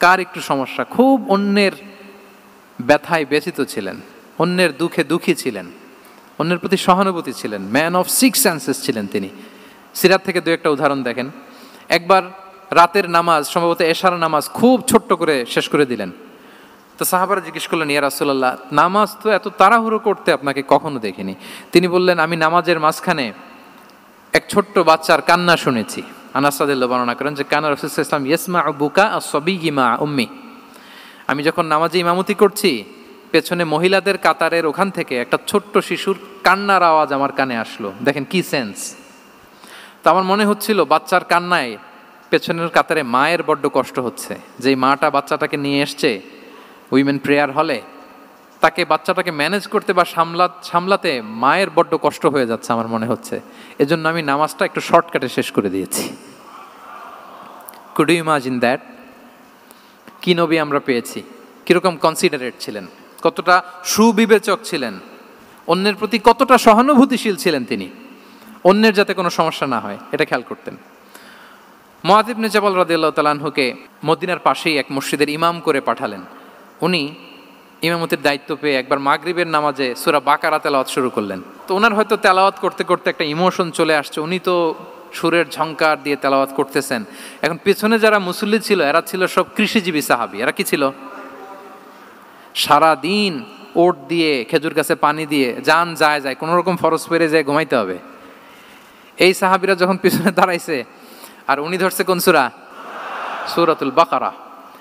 কার একটু সমস্যা, খুব অন্যের ব্যথায় ব্যথিত ছিলেন, অন্যের দুঃখে দুঃখী ছিলেন, অন্যের প্রতি সহানুভূতি ছিলেন। ম্যান অফ 6 সেন্সেস ছিলেন তিনি। সিরাত থেকে 2-একটা উদাহরণ দেখেন। একবার রাতের নামাজ, সম্ভবত এশার নামাজ, খুব ছোট্ট করে শেষ করে দিলেন। তো সাহাবারা জিজ্ঞেস করলেন, ইয়া রাসূলুল্লাহ, নামাজ তো এত তাড়াহুড়ো করতে আপনাকে কখনো দেখিনি। তিনি বললেন, আমি নামাজের মাঝখানে এক ছোট্ট বাচ্চার কান্না শুনেছি। আনাস রাদিয়াল্লাহু বর্ণনা করেন যে কানা রাসূলুল্লাহ সাল্লাল্লাহু আলাইহি ওয়াসাল্লাম ইয়াসমাউ বুকা আস-সাবিয়্যি মা উম্মি। আমি যখন নামাজে ইমামতি করছি, পেছনে মহিলাদের কাতারের ওখান থেকে একটা ছোট্ট শিশুর কান্নার আওয়াজ আমার কানে আসলো। দেখেন কি সেন্স। তো আমার মনে হচ্ছিল বাচ্চার কান্নায় পেছনের কাতারে মায়ের বড্ড কষ্ট হচ্ছে। যেই মাটা বাচ্চাটাকে নিয়ে এসছে উইমেন প্রেয়ার হলে, তাকে বাচ্চাটাকে ম্যানেজ করতে বা সামলাতে মায়ের বড্ড কষ্ট হয়ে যাচ্ছে আমার মনে হচ্ছে। এজন্য আমি নামাজটা একটু শর্টকাটে শেষ করে দিয়েছি। Could you imagine that? কি নবী আমরা পেয়েছি, কিরকম কনসিডারেট ছিলেন, কতটা সুবিবেচক ছিলেন, অন্যের প্রতি কতটা সহানুভূতিশীল ছিলেন তিনি, অন্যের যাতে কোনো সমস্যা না হয় এটা খেয়াল করতেন। মুআয ইবনে জাবাল রাদিয়াল্লাহু তাআলা আনহুকে মদিনার পাশেই এক মসজিদের ইমাম করে পাঠালেন। উনি ইমামতির দায়িত্ব পেয়ে একবার মাগরিবের নামাজে সূরা বাকারা তেলাওয়াত শুরু করলেন। তো ওনার হয়তো তেলাওয়াত করতে করতে একটা ইমোশন চলে আসছে, উনি তো সুরের ঝংকার দিয়ে তেলাওয়াত করতেছেন। এখন পেছনে যারা মুসল্লি ছিল এরা ছিল সব কৃষিজীবী সাহাবী। এরা কি ছিল? সারা দিন ওট দিয়ে, খেজুর গাছে পানি দিয়ে যান যায় কোনো রকম ফরজ পেরে যায় ঘুমাইতে হবে। এই সাহাবীরা যখন পিছনে দাঁড়াইছে আর উনি ধরছে কোন সূরা? সূরাতুল বাকারা।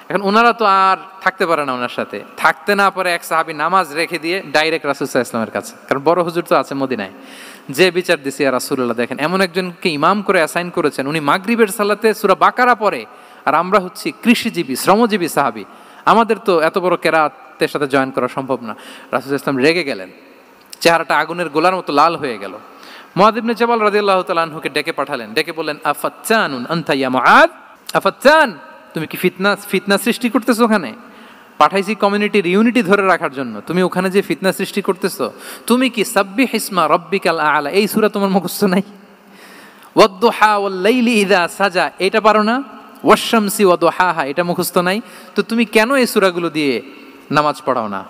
এখন ওনারা তো আর থাকতে পারে না, ওনার সাথে থাকতে না পারে এক সাহাবী নামাজ রেখে দিয়ে ডাইরেক্ট রাসূল সাল্লাল্লাহু আলাইহি ওয়াসাল্লামের কাছে, কারণ বড় হুজুর তো আছে মদিনায়। যে বিচার দিছে ইয়া রাসূলুল্লাহ, দেখেন এমন একজনকে ইমাম করে অ্যাসাইন করেছেন, উনি মাগরিবের সালাতে সূরা বাকারা পড়ে, আর আমরা হচ্ছি কৃষিজীবী শ্রমজীবী সাহাবী, আমাদের তো এত বড় কেরাতের সাথে জয়েন করা সম্ভব না। রাসূল সাল্লাল্লাহু আলাইহি ওয়াসাল্লাম রেগে গেলেন, চেহারাটা আগুনের গোলার মতো লাল হয়ে গেল। মুআয ইবনে জাবাল রাদিয়াল্লাহু তাআলা আনহুকে ডেকে পাঠালেন, ডেকে বললেন, আফাত্তানুন আনতা ইয়া মুআয, আফাত্তান, তুমি কি ফিতনা সৃষ্টি করতেছো? ওখানে পাঠাইছি কমিউনিটির ইউনিটি ধরে রাখার জন্য, তুমি ওখানে যে ফিতনা সৃষ্টি করতেছো। তুমি কি সাব্বিহ ইসমা রাব্বিকাল আ'লা এই সূরা তোমার মুখস্থ নাই? ওয়াদ-দুহা ওয়াল-লাইলি ইযা সাজা এটা পারো না? ওয়াশ-শামসি ওয়া দুহাহা এটা মুখস্থ নাই? তো তুমি কেন এই সূরাগুলো দিয়ে নামাজ পড়াও না?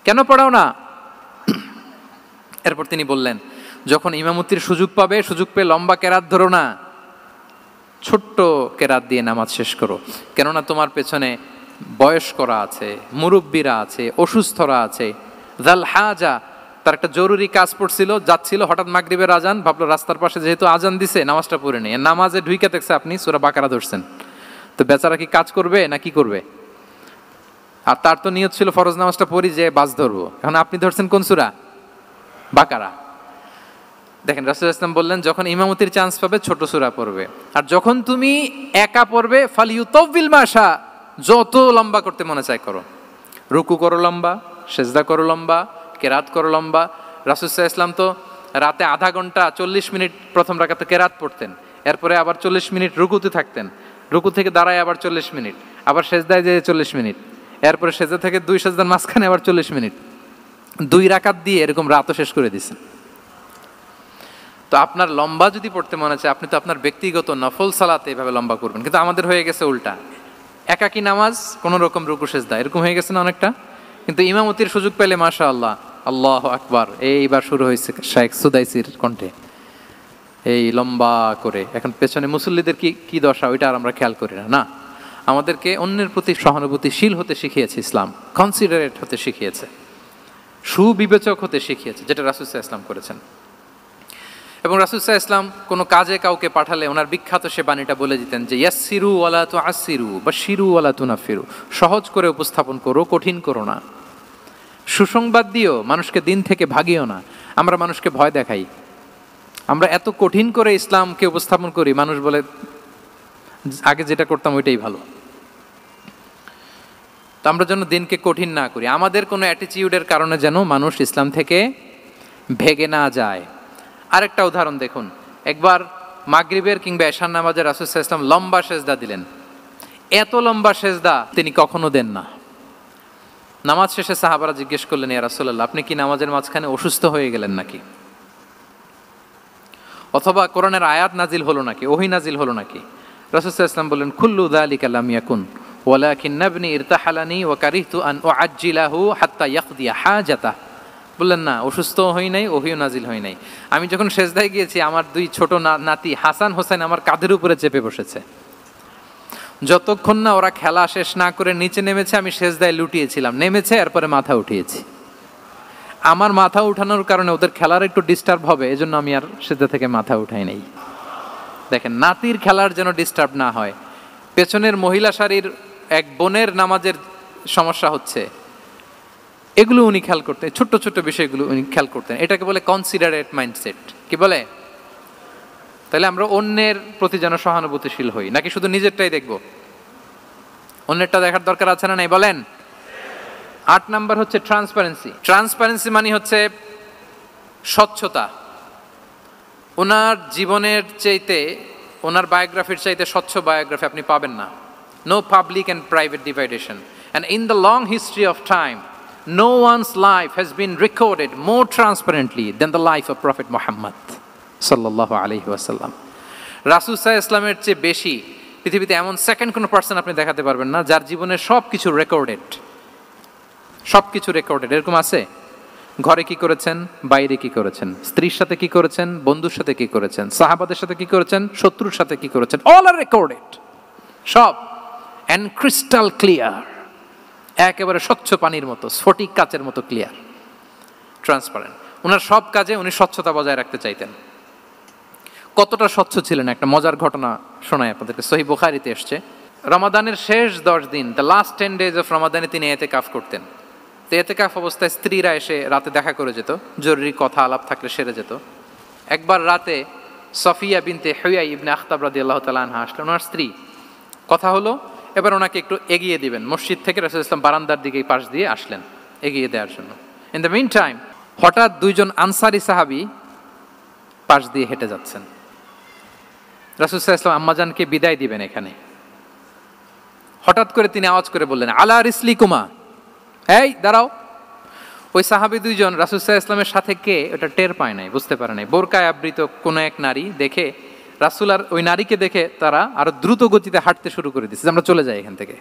কেন পড়াও না? এরপর তিনি বললেন, যখন ইমামতির সুযোগ পাবে, সুযোগ পেয়ে লম্বা কেরাত ধরো না, ছোট্ট কেরাত দিয়ে নামাজ শেষ করো। কেননা তোমার পেছনে বয়স্করা আছে, মুরব্বীরা আছে, অসুস্থরা আছে। জাল হাজা, তার একটা জরুরি কাজ পড়ছিল, যাচ্ছিল, হঠাৎ মাগরিবের আজান, ভাবলো রাস্তার পাশে যেহেতু আজান দিছে নামাজটা পড়ে নেই। নামাজে ঢুইকা দেখছে আপনি সূরা বাকারা ধরছেন, তো বেচারা কি কাজ করবে না কি করবে? আর তার তো নিয়ত ছিল ফরজ নামাজটা পড়ি যে বাস ধরবো, এখন আপনি ধরছেন কোন সূরা? বাকারা। দেখেন রাসূল সাল্লাল্লাহু আলাইহি ওয়াসাল্লাম বললেন, যখন ইমামতির চান্স পাবে ছোট সূরা পড়বে, আর যখন তুমি একা পড়বে ফালিউতাউবিল মাশা, যত লম্বা করতে মনে চায় করো, রুকু করো লম্বা, সেজদা করো লম্বা, কেরাত করো লম্বা। রাসূল সাল্লাল্লাহু আলাইহি ওয়াসাল্লাম তো রাতে আধা ঘন্টা 40 মিনিট প্রথম রাকাতে কেরাত পড়তেন, এরপরে আবার 40 মিনিট রুকুতে থাকতেন, রুকু থেকে দাঁড়ায় আবার 40 মিনিট, আবার সেজদায় যেয়ে 40 মিনিট, এরপরে সেজদা থেকে 2 সেজদার মাঝখানে আবার 40 মিনিট, 2 রাকাত দিয়ে এরকম রাতও শেষ করে দিয়েছেন। তো আপনার লম্বা যদি পড়তে মনে চায়, আপনি তো আপনার ব্যক্তিগত নফল সালাতে এভাবে লম্বা করবেন। কিন্তু আমাদের হয়ে গেছে উল্টা, একাকী নামাজ, কোনো রকম রুকু সেজদা, এরকম হয়ে গেছে না অনেকটা। কিন্তু ইমামতির সুযোগ পেলে মাশাআল্লাহ, আল্লাহু আকবার, এইবার শুরু হয়েছে শাইখ সুদাইসির কণ্ঠে, এই লম্বা করে। এখন পেছনে মুসল্লিদের কি দশা, ওইটা আর আমরা খেয়াল করি না। না, আমাদেরকে অন্যের প্রতি সহানুভূতিশীল হতে শিখিয়েছে ইসলাম, কনসিডারেট হতে শিখিয়েছে, সুবিবেচক হতে শিখিয়েছে, যেটা রাসূল সাল্লাল্লাহু আলাইহি ওয়াসাল্লাম করেছেন। এবং রাসূল সাল্লাল্লাহু আলাইহি ওয়াসাল্লাম কোনো কাজে কাউকে পাঠালে ওনার বিখ্যাত সে বাণীটা বলে দিতেন যে ইয়াসসিরু ওয়ালা তুআসসিরু বাশশিরু ওয়ালা তুনাফিরু, সহজ করে উপস্থাপন করো, কঠিন করো না। সুসংবাদ দিও, মানুষকে দিন থেকে ভাগিও না। আমরা মানুষকে ভয় দেখাই, আমরা এত কঠিন করে ইসলামকে উপস্থাপন করি, মানুষ বলে আগে যেটা করতাম ওইটাই ভালো। তো আমরা যেন দিনকে কঠিন না করি, আমাদের কোনো অ্যাটিটিউডের কারণে যেন মানুষ ইসলাম থেকে ভেগে না যায়। আরেকটা উদাহরণ দেখুন, একবার মাগরিবের কিংবা এশার নামাজে রাসূল সাল্লাল্লাহু আলাইহি ওয়াসাল্লাম লম্বা সেজদা দিলেন। এত লম্বা সেজদা তিনি কখনো দেন না। নামাজ শেষে সাহাবারা জিজ্ঞেস করলেন, ইয়া রাসূলুল্লাহ, আপনি কি নামাজের মাঝখানে অসুস্থ হয়ে গেলেন নাকি? অথবা কোরআনের আয়াত নাজিল হলো নাকি, ওহী নাজিল হলো নাকি? রাসূল সাল্লাল্লাহু আলাইহি ওয়াসাল্লাম বললেন, কুল্লু যালিকা লাম ইয়াকুন ওয়ালাকিন নাবনি ইরতাহালানি ওয়া কারিহতু আন উআজ্জিলাহু হাত্তা ইয়াকদিয়া হাজাতা। বললেন না, অসুস্থ হই নাই, ওহিও নাজিল হয় নাই। আমি যখন সেজদায় গিয়েছি, আমার 2 ছোট নাতি হাসান হোসেন আমার কাঁধের উপরে চেপে বসেছে। যতক্ষণ না ওরা খেলা শেষ না করে নিচে নেমেছে, আমি সেজদায় লুটিয়েছিলাম, নেমেছে এরপরে মাথা উঠিয়েছি। আমার মাথা উঠানোর কারণে ওদের খেলার একটু ডিস্টার্ব হবে, এজন্য আমি আর সেজদা থেকে মাথা উঠাই নাই। দেখেন, নাতির খেলার যেন ডিস্টার্ব না হয়। পেছনের মহিলা সারির এক বোনের নামাজের সমস্যা হচ্ছে, এগুলো উনি খেয়াল করতেন, ছোট্ট ছোট্ট বিষয়গুলো উনি খেয়াল করতেন। এটাকে বলে কনসিডারেট মাইন্ডসেট। কি বলে? তাহলে আমরা অন্যের প্রতি যেন সহানুভূতিশীল হই, নাকি শুধু নিজেরটাই দেখব? অন্যেরটা দেখার দরকার আছে না নাই বলেন? 8 নাম্বার হচ্ছে ট্রান্সপারেন্সি। ট্রান্সপারেন্সি মানে হচ্ছে স্বচ্ছতা। ওনার জীবনের চাইতে, ওনার বায়োগ্রাফির চাইতে স্বচ্ছ বায়োগ্রাফি আপনি পাবেন না। No public and private dividation. And in the long history of time, no one's life has been recorded more transparently than the life of Prophet Muhammad sallallahu alaihi wasallam. রাসূল সাল্লাল্লাহু আলাইহি ওয়াসাল্লামের চেয়ে বেশি পৃথিবীতে এমন সেকেন্ড কোনো পার্সন আপনি দেখাতে পারবেন না যার জীবনের সবকিছু রেকর্ডেড, সবকিছু রেকর্ডেড। এরকম আছে? ঘরে কি করেছেন, বাইরে কি করেছেন, স্ত্রীর সাথে কি করেছেন, বন্ধুর সাথে কি করেছেন, সাহাবাদের সাথে কি করেছেন, শত্রুর সাথে কি করেছেন, অল আর রেকর্ডেড, সব, এন্ড ক্রিস্টাল ক্লিয়ার, একেবারে স্বচ্ছ পানির মতো, স্ফটিক কাচের মতো ক্লিয়ার, ট্রান্সপারেন্ট। ওনার সব কাজে উনি স্বচ্ছতা বজায় রাখতে চাইতেন। কতটা স্বচ্ছ ছিলেন একটা মজার ঘটনা শোনায় আপনাদেরকে। সহিহ বুখারীতে এসছে, রমাদানের শেষ 10 দিন, দ্য লাস্ট 10 days অফ রমাদানে তিনি এতেকাফ করতেন। তো এতেকাফ অবস্থায় স্ত্রীরা এসে রাতে দেখা করে যেত, জরুরি কথা আলাপ থাকলে সেরে যেত। একবার রাতে সফিয়া বিনতে হুয়াই ইবনে আখতাব রাদিয়াল্লাহু তাআলা আনহা আসলেন, ওনার স্ত্রী। কথা হলো এবার ওনাকে একটু এগিয়ে দিবেন, মসজিদ থেকে রাসূলুল্লাহ সাল্লাল্লাহু আলাইহি ওয়াসাল্লাম বারান্দার দিকে পাশ দিয়ে আসলেন এগিয়ে দেওয়ার জন্য। ইন দ্য মিন টাইম হঠাৎ দুইজন আনসারি সাহাবী পাশ দিয়ে হেঁটে যাচ্ছেন। রাসূলুল্লাহ সাল্লাল্লাহু আলাইহি ওয়াসাল্লাম আম্মাজানকে বিদায় দিবেন এখানে, হঠাৎ করে তিনি আওয়াজ করে বললেন, আলা রিসলিকুমা, এই দাঁড়াও। ওই সাহাবী দুইজন রাসূল সাল্লাল্লাহু আলাইহি ওয়াসাল্লামের সাথে কে ওটা টের পায় নাই, বুঝতে পারে নাই। বোরকায় আবৃত কোন এক নারী দেখে রাসূল আর ওই নারীকে দেখে তারা আরো দ্রুত গতিতে হাঁটতে শুরু করে দিচ্ছে, আমরা চলে যাই এখান থেকে।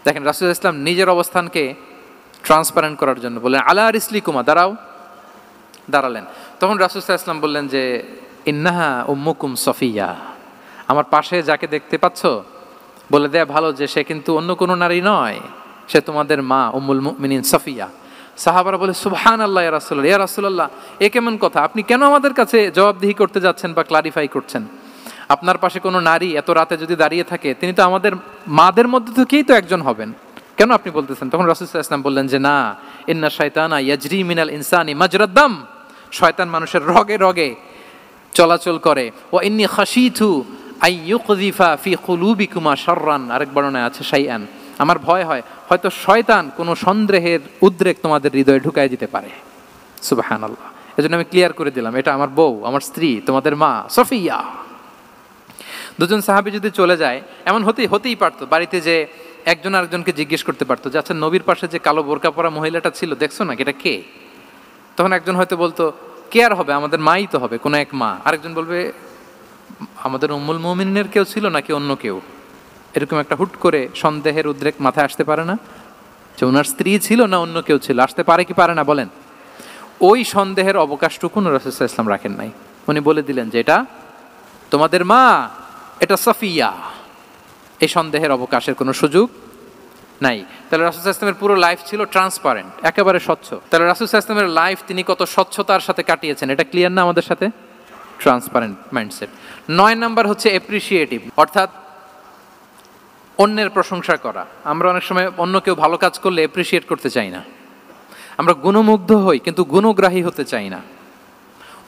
দেখেন রাসূল সাল্লাল্লাহু আলাইহি ওয়াসাল্লাম নিজের অবস্থানকে ট্রান্সপারেন্ট করার জন্য বললেন, আলা রিসলিকুমা, দাঁড়াও। দাঁড়ালেন। তখন রাসূল সাল্লাল্লাহু আলাইহি ওয়াসাল্লাম বললেন যে, ইন্নাহা উম্মুকুম সফিয়া, আমার পাশে যাকে দেখতে পাচ্ছ বলে দেয়া ভালো যে সে কিন্তু অন্য কোনো নারী নয়, সে তোমাদের মা উম্মুল মুমিনিন সফিয়া। সাহাবারা বলে, সুবহানাল্লাহ ইয়া রাসূলুল্লাহ, ইয়া রাসূলুল্লাহ, এ কেমন কথা? আপনি কেন আমাদের কাছে জবাবদিহি করতে যাচ্ছেন বা ক্লারিফাই করছেন? আপনার পাশে কোনো নারী এত রাতে যদি দাঁড়িয়ে থাকে, তিনি তো আমাদের মাদের মধ্যে থেকেই তো একজন হবেন, কেন আপনি বলতেছেন? তখন রাসূল সাল্লাল্লাহু আলাইহি ওয়াসাল্লাম বললেন যে, না, ইন্না শাইতানা ইয়াজরি মিনাল ইনসানি মাজরাদ দাম, শয়তান মানুষের রগে রগে চলাচল করে। ওয়া ইন্নী খাশিতু আই ইউকযিফা ফি কুলুবিকুমা শাররান, আরেক বর্ণনায় আছে শাইআন, আমার ভয় হয় হয়তো শয়তান কোনো সন্দেহের উদ্রেক তোমাদের হৃদয়ে ঢুকায় দিতে পারে। সুবহানাল্লাহ। এজন্য আমি ক্লিয়ার করে দিলাম, এটা আমার বউ, আমার স্ত্রী, তোমাদের মা সফিয়া। দুজন সাহাবী যদি চলে যায়, এমন হতেই পারতো বাড়িতে যে একজন আরেকজনকে জিজ্ঞেস করতে পারতো যে, আচ্ছা নবীর পাশে যে কালো বোরকা পরা মহিলাটা ছিল দেখছো না, এটা কে? তখন একজন হয়তো বলতো, কে আর হবে, আমাদের মাই তো হবে, কোনো এক মা। আরেকজন বলবে, আমাদের উম্মুল মুমিনিনের কেউ ছিল নাকি অন্য কেউ? এরকম একটা হুট করে সন্দেহের উদ্রেক মাথায় আসতে পারে না যে ওনার স্ত্রী ছিল না অন্য কেউ ছিল? আসতে পারে কি পারে না বলেন? ওই সন্দেহের অবকাশটুকু রাসূল সাল্লাল্লাহু আলাইহি ওয়াসাল্লাম রাখেন নাই। উনি বলে দিলেন যে এটা তোমাদের মা, এটা সফিয়া। এই সন্দেহের অবকাশের কোনো সুযোগ নাই। তাহলে রাসূল সাল্লাল্লাহু আলাইহি ওয়াসাল্লামের পুরো লাইফ ছিল ট্রান্সপারেন্ট, একেবারে স্বচ্ছ। তাহলে রাসূল সাল্লাল্লাহু আলাইহি ওয়াসাল্লামের লাইফ তিনি কত স্বচ্ছতার সাথে কাটিয়েছেন, এটা ক্লিয়ার না আমাদের সাথে? Transparent mindset. 9 নাম্বার হচ্ছে অ্যাপ্রিসিয়েটিভ, অর্থাৎ অন্যের প্রশংসা করা। আমরা অনেক সময় অন্য কেউ ভালো কাজ করলে অ্যাপ্রিসিয়েট করতে চাই না, আমরা গুণমুগ্ধ হই কিন্তু গুণগ্রাহী হতে চাই না,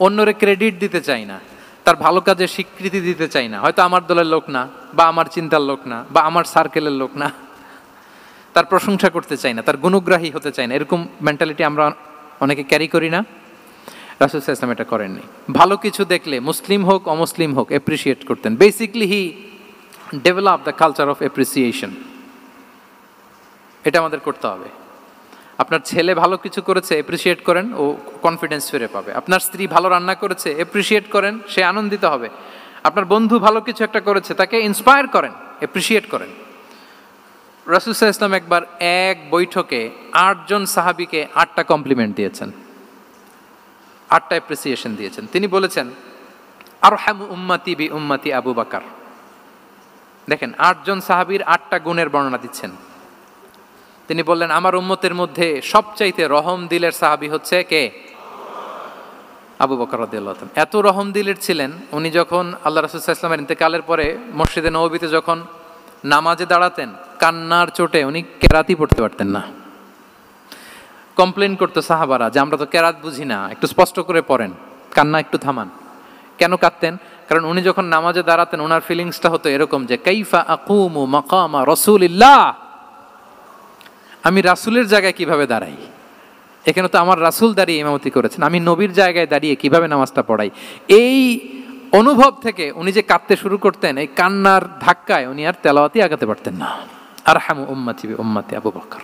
অন্যরে ক্রেডিট দিতে চাই না, তার ভালো কাজে স্বীকৃতি দিতে চাই না। হয়তো আমার দলের লোক না, বা আমার চিন্তার লোক না, বা আমার সার্কেলের লোক না, তার প্রশংসা করতে চাই না, তার গুণগ্রাহী হতে চাই না। এরকম মেন্টালিটি আমরা অনেকে ক্যারি করি না? রাসূল সাল্লাল্লাহু আলাইহি ওয়াসাল্লাম এটা করেননি। ভালো কিছু দেখলে মুসলিম হোক অমুসলিম হোক অ্যাপ্রিসিয়েট করতেন। Basically he develop the culture of appreciation. এটা আমাদের করতে হবে। আপনার ছেলে ভালো কিছু করেছে, অ্যাপ্রিসিয়েট করেন, ও কনফিডেন্স ফিরে পাবে। আপনার স্ত্রী ভালো রান্না করেছে, অ্যাপ্রিসিয়েট করেন, সে আনন্দিত হবে। আপনার বন্ধু ভালো কিছু একটা করেছে, তাকে ইন্সপায়ার করেন, অ্যাপ্রিসিয়েট করেন। রাসূল সাল্লাল্লাহু আলাইহি ওয়াসাল্লাম একবার এক বৈঠকে 8 জন সাহাবীকে 8টা কমপ্লিমেন্ট দিয়েছেন, 8টা অ্যাপ্রিসিয়েশন দিয়েছেন। তিনি বলেছেন, আরহামু উম্মতি বি উম্মতি আবু বকর। দেখেন 8 জন সাহাবীর 8টা গুণের বর্ণনা দিচ্ছেন। তিনি বললেন, আমার উম্মতের মধ্যে সবচাইতে রহম দিলের সাহাবী হচ্ছে কে? আবু বকর রাদিয়াল্লাহু তাআলা। এত রহম দিলের ছিলেন, উনি যখন আল্লাহ রাসূল সাল্লাল্লাহু আলাইহি ওয়াসাল্লামের ইন্তেকালের পরে মসজিদে নববীতে যখন নামাজে দাঁড়াতেন, কান্নার চোটে উনি কেরাতই পড়তে পারতেন না। কমপ্লেন করতো সাহাবারা যে আমরা তো কেরাত বুঝি না, একটু স্পষ্ট করে পড়েন, কান্না একটু থামান। কেন কাঁদতেন? কারণ উনি যখন নামাজে দাঁড়াতেন ওনার ফিলিংসটা হতো এরকম যে, কাইফা আকুমু মাকামা রাসূলিল্লাহ, আমি রাসূলের জায়গায় কিভাবে দাঁড়াই? এখানে তো আমার রাসূল দাঁড়িয়ে ইমামতি করেছেন, আমি নবীর জায়গায় দাঁড়িয়ে কিভাবে নামাজটা পড়াই? এই অনুভব থেকে উনি যে কাঁদতে শুরু করতেন, এই কান্নার ধাক্কায় উনি আর তেলাওয়াতই আগাতে পারতেন না। আরহামু উম্মতি বি উম্মতি আবু বকর।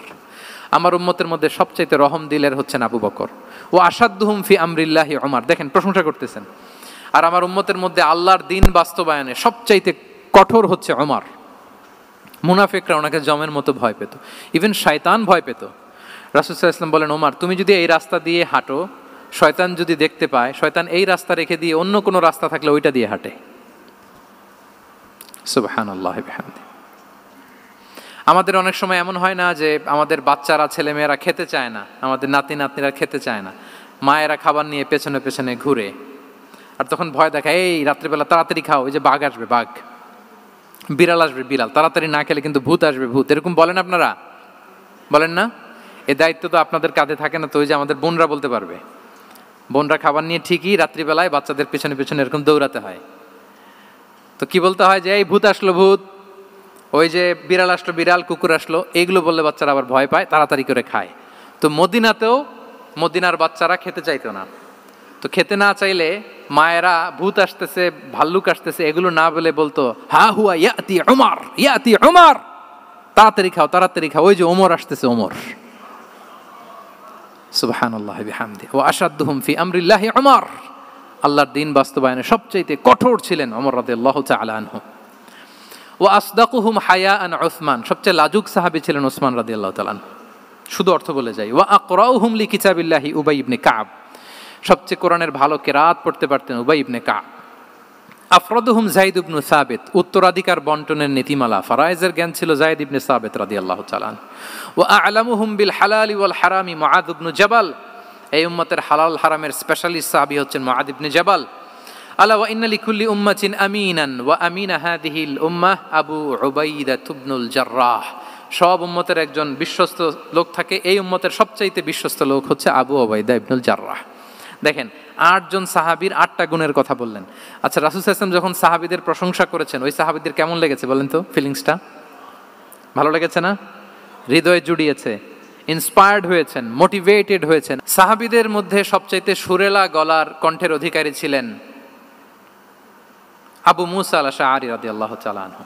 আমার উম্মতের মধ্যে সবচাইতে রহম দিলের হচ্ছেন আবু বকর। ও আসাদ্দুহুম ফি আমরিল্লাহি ওমর। দেখেন প্রশংসা করতেছেন। আর আমার উম্মতের মধ্যে আল্লাহর দ্বীন বাস্তবায়নে সবচাইতে কঠোর হচ্ছে ওমর। মুনাফিকরা ওনাকে জমের মতো ভয় পেত, ইভেন শয়তান ভয় পেত। রাসূল সাল্লাল্লাহু আলাইহি ওয়াসাল্লাম বলেন, ওমর তুমি যদি এই রাস্তা দিয়ে হাঁটো, শয়তান যদি দেখতে পায়, শয়তান এই রাস্তা রেখে দিয়ে অন্য কোনো রাস্তা থাকলে ওইটা দিয়ে হাঁটে। সুবহানাল্লাহি ওয়া বিহামদিহি। আমাদের অনেক সময় এমন হয় না যে আমাদের বাচ্চারা, ছেলেমেয়েরা খেতে চায় না, আমাদের নাতি নাতনিরা খেতে চায় না, মায়েরা খাবার নিয়ে পেছনে পেছনে ঘুরে, আর তখন ভয় দেখায়, এই রাত্রিবেলা তাড়াতাড়ি খাও, ওই যে বাঘ আসবে, বাঘ বিড়াল আসবে বিড়াল, তাড়াতাড়ি না খেলে কিন্তু ভূত আসবে ভূত, এরকম বলেন আপনারা? বলেন না? এ দায়িত্ব তো আপনাদের কাঁধে থাকে না, তো ওই যে আমাদের বোনরা বলতে পারবে। বোনরা খাবার নিয়ে ঠিকই রাত্রিবেলায় বাচ্চাদের পেছনে পেছনে এরকম দৌড়াতে হয়। তো কি বলতে হয় যে এই ভূত আসলো ভূত, ওই যে বিড়াল আসলো বিড়াল, কুকুর আসলো, এইগুলো বললে বাচ্চারা আবার ভয় পায়, তাড়াতাড়ি করে খায়। তো মদিনাতেও মদিনার বাচ্চারা খেতে চাইতো না। তো খেতে না চাইলে মায়েরা ভূত আসতেছে ভাল্লুক আসতেছে এগুলো না বলে বলতো হা হুয়া ইয়াতি উমর, ইয়াতি উমর, তাড়াতাড়ি খাও তাড়াতাড়ি খাও, ওই যে ওমর আসতেছে ওমর। সুবহানাল্লাহ বিহামদি ওয়া আশাদ্দুহুম ফি আমরিল্লাহি উমর। আল্লাহর দ্বীন বাস্তবায়নে সবচেয়ে কঠোর ছিলেন ওমর রাদিয়াল্লাহু তাআলা আনহু। ওয়া আসদাকুহুম হায়াআন উসমান, সবচেয়ে লাজুক সাহাবী ছিলেন উসমান রাদিয়াল্লাহু তাআলা আনহু। শুধু অর্থ বলে যাই। ওয়া আকরাউহুম লিকিতাবিল্লাহি উবাই ইবনে কাব, সবচেয়ে কোরআনের ভালো কিরাত পড়তে পারতেন উবাই ইবনে কাব। আফরাদুহুম যায়েদ ইবনে সাবিত, উত্তরাধিকার বন্টনের নীতিমালা ফারায়েজের জ্ঞান ছিল যায়েদ ইবনে সাবিত রাদিয়াল্লাহু তাআলা। ওয়া আ'লামুহুম বিল হালালি ওয়াল হারামি মুআদ ইবনে জাবাল, এই উম্মতের হালাল হারামের স্পেশালিস্ট সাহাবী হচ্ছেন মুআদ ইবনে জাবাল। আলা ওয়া ইন্না লিকুল্লি উম্মাতিন আমিনান ওয়া আমিনা হাযিহিল উম্মাহ আবু উবাইদা ইবনুল জাররাহ, সব উম্মতের একজন বিশ্বস্ত লোক থাকে, এই উম্মতের সবচাইতে বিশ্বস্ত লোক হচ্ছে আবু উবাইদা ইবনুল জাররাহ। দেখেন 8 জন সাহাবীর 8টা গুণের কথা বললেন। আচ্ছা, রাসূল সাল্লাল্লাহু আলাইহি ওয়াসাল্লাম যখন সাহাবীদের প্রশংসা করেছেন, ওই সাহাবীদের কেমন লেগেছে বলেন তো? ফিলিংসটা ভালো লেগেছে না? হৃদয়ে জুড়িয়েছে, ইন্সপায়ার্ড হয়েছেন, মোটিভেটেড হয়েছেন। সাহাবীদের মধ্যে সবচাইতে সুরেলা গলার কণ্ঠের অধিকারী ছিলেন আবু মুসা আল আশআরী রাদিয়াল্লাহু তাআলা আনহু।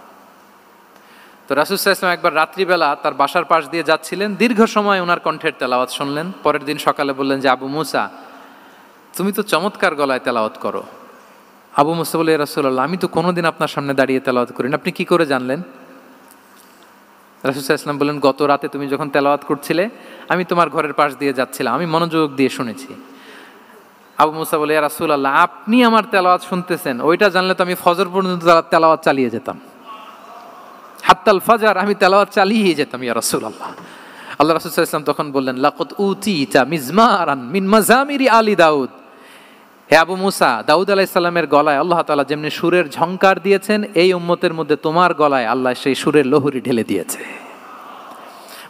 তো রাসূল সাল্লাল্লাহু আলাইহি ওয়াসাল্লাম একবার রাত্রিবেলা তার বাসার পাশ দিয়ে যাচ্ছিলেন, দীর্ঘ সময় ওনার কণ্ঠের তেলাওয়াত শুনলেন। পরের দিন সকালে বললেন যে আবু মুসা, তুমি তো চমৎকার গলায় তেলাওয়াত করো। আবু মুসা বলে, ইয়া রাসূলুল্লাহ, আমি তো কোনোদিন আপনার সামনে দাঁড়িয়ে তেলাওয়াত করি না, আপনি কি করে জানলেন? রাসূল সাল্লাল্লাহু আলাইহি ওয়াসাল্লাম বললেন, গত রাতে তুমি যখন তেলাওয়াত করছিলে আমি তোমার ঘরের পাশ দিয়ে যাচ্ছিলাম, আমি মনোযোগ দিয়ে শুনেছি। আবু মুসা বলে, ইয়া রাসূলুল্লাহ, আপনি আমার তেলাওয়াত শুনতেছেন, ওইটা জানলে তো আমি ফজর পর্যন্ত তেলাওয়াত চালিয়ে যেতাম, হাত্তাল ফাজর আমি তেলাওয়াত চালিয়ে যেতাম ইয়া রাসূলুল্লাহ। আল্লাহ রাসূল সাল্লাল্লাহু আলাইহি ওয়াসাল্লাম তখন বললেন, লাকাদ উতিতা মিজমারান মিন মাজামিরি আলি দাউদ, হে আবু মুসা, দাউদ আলাইহিস সালামের গলায় আল্লাহ তাআলা যেমনি সুরের ঝংকার দিয়েছেন, এই উম্মতের মধ্যে তোমার গলায় আল্লাহ সেই সুরের লহরী ঢেলে দিয়েছে।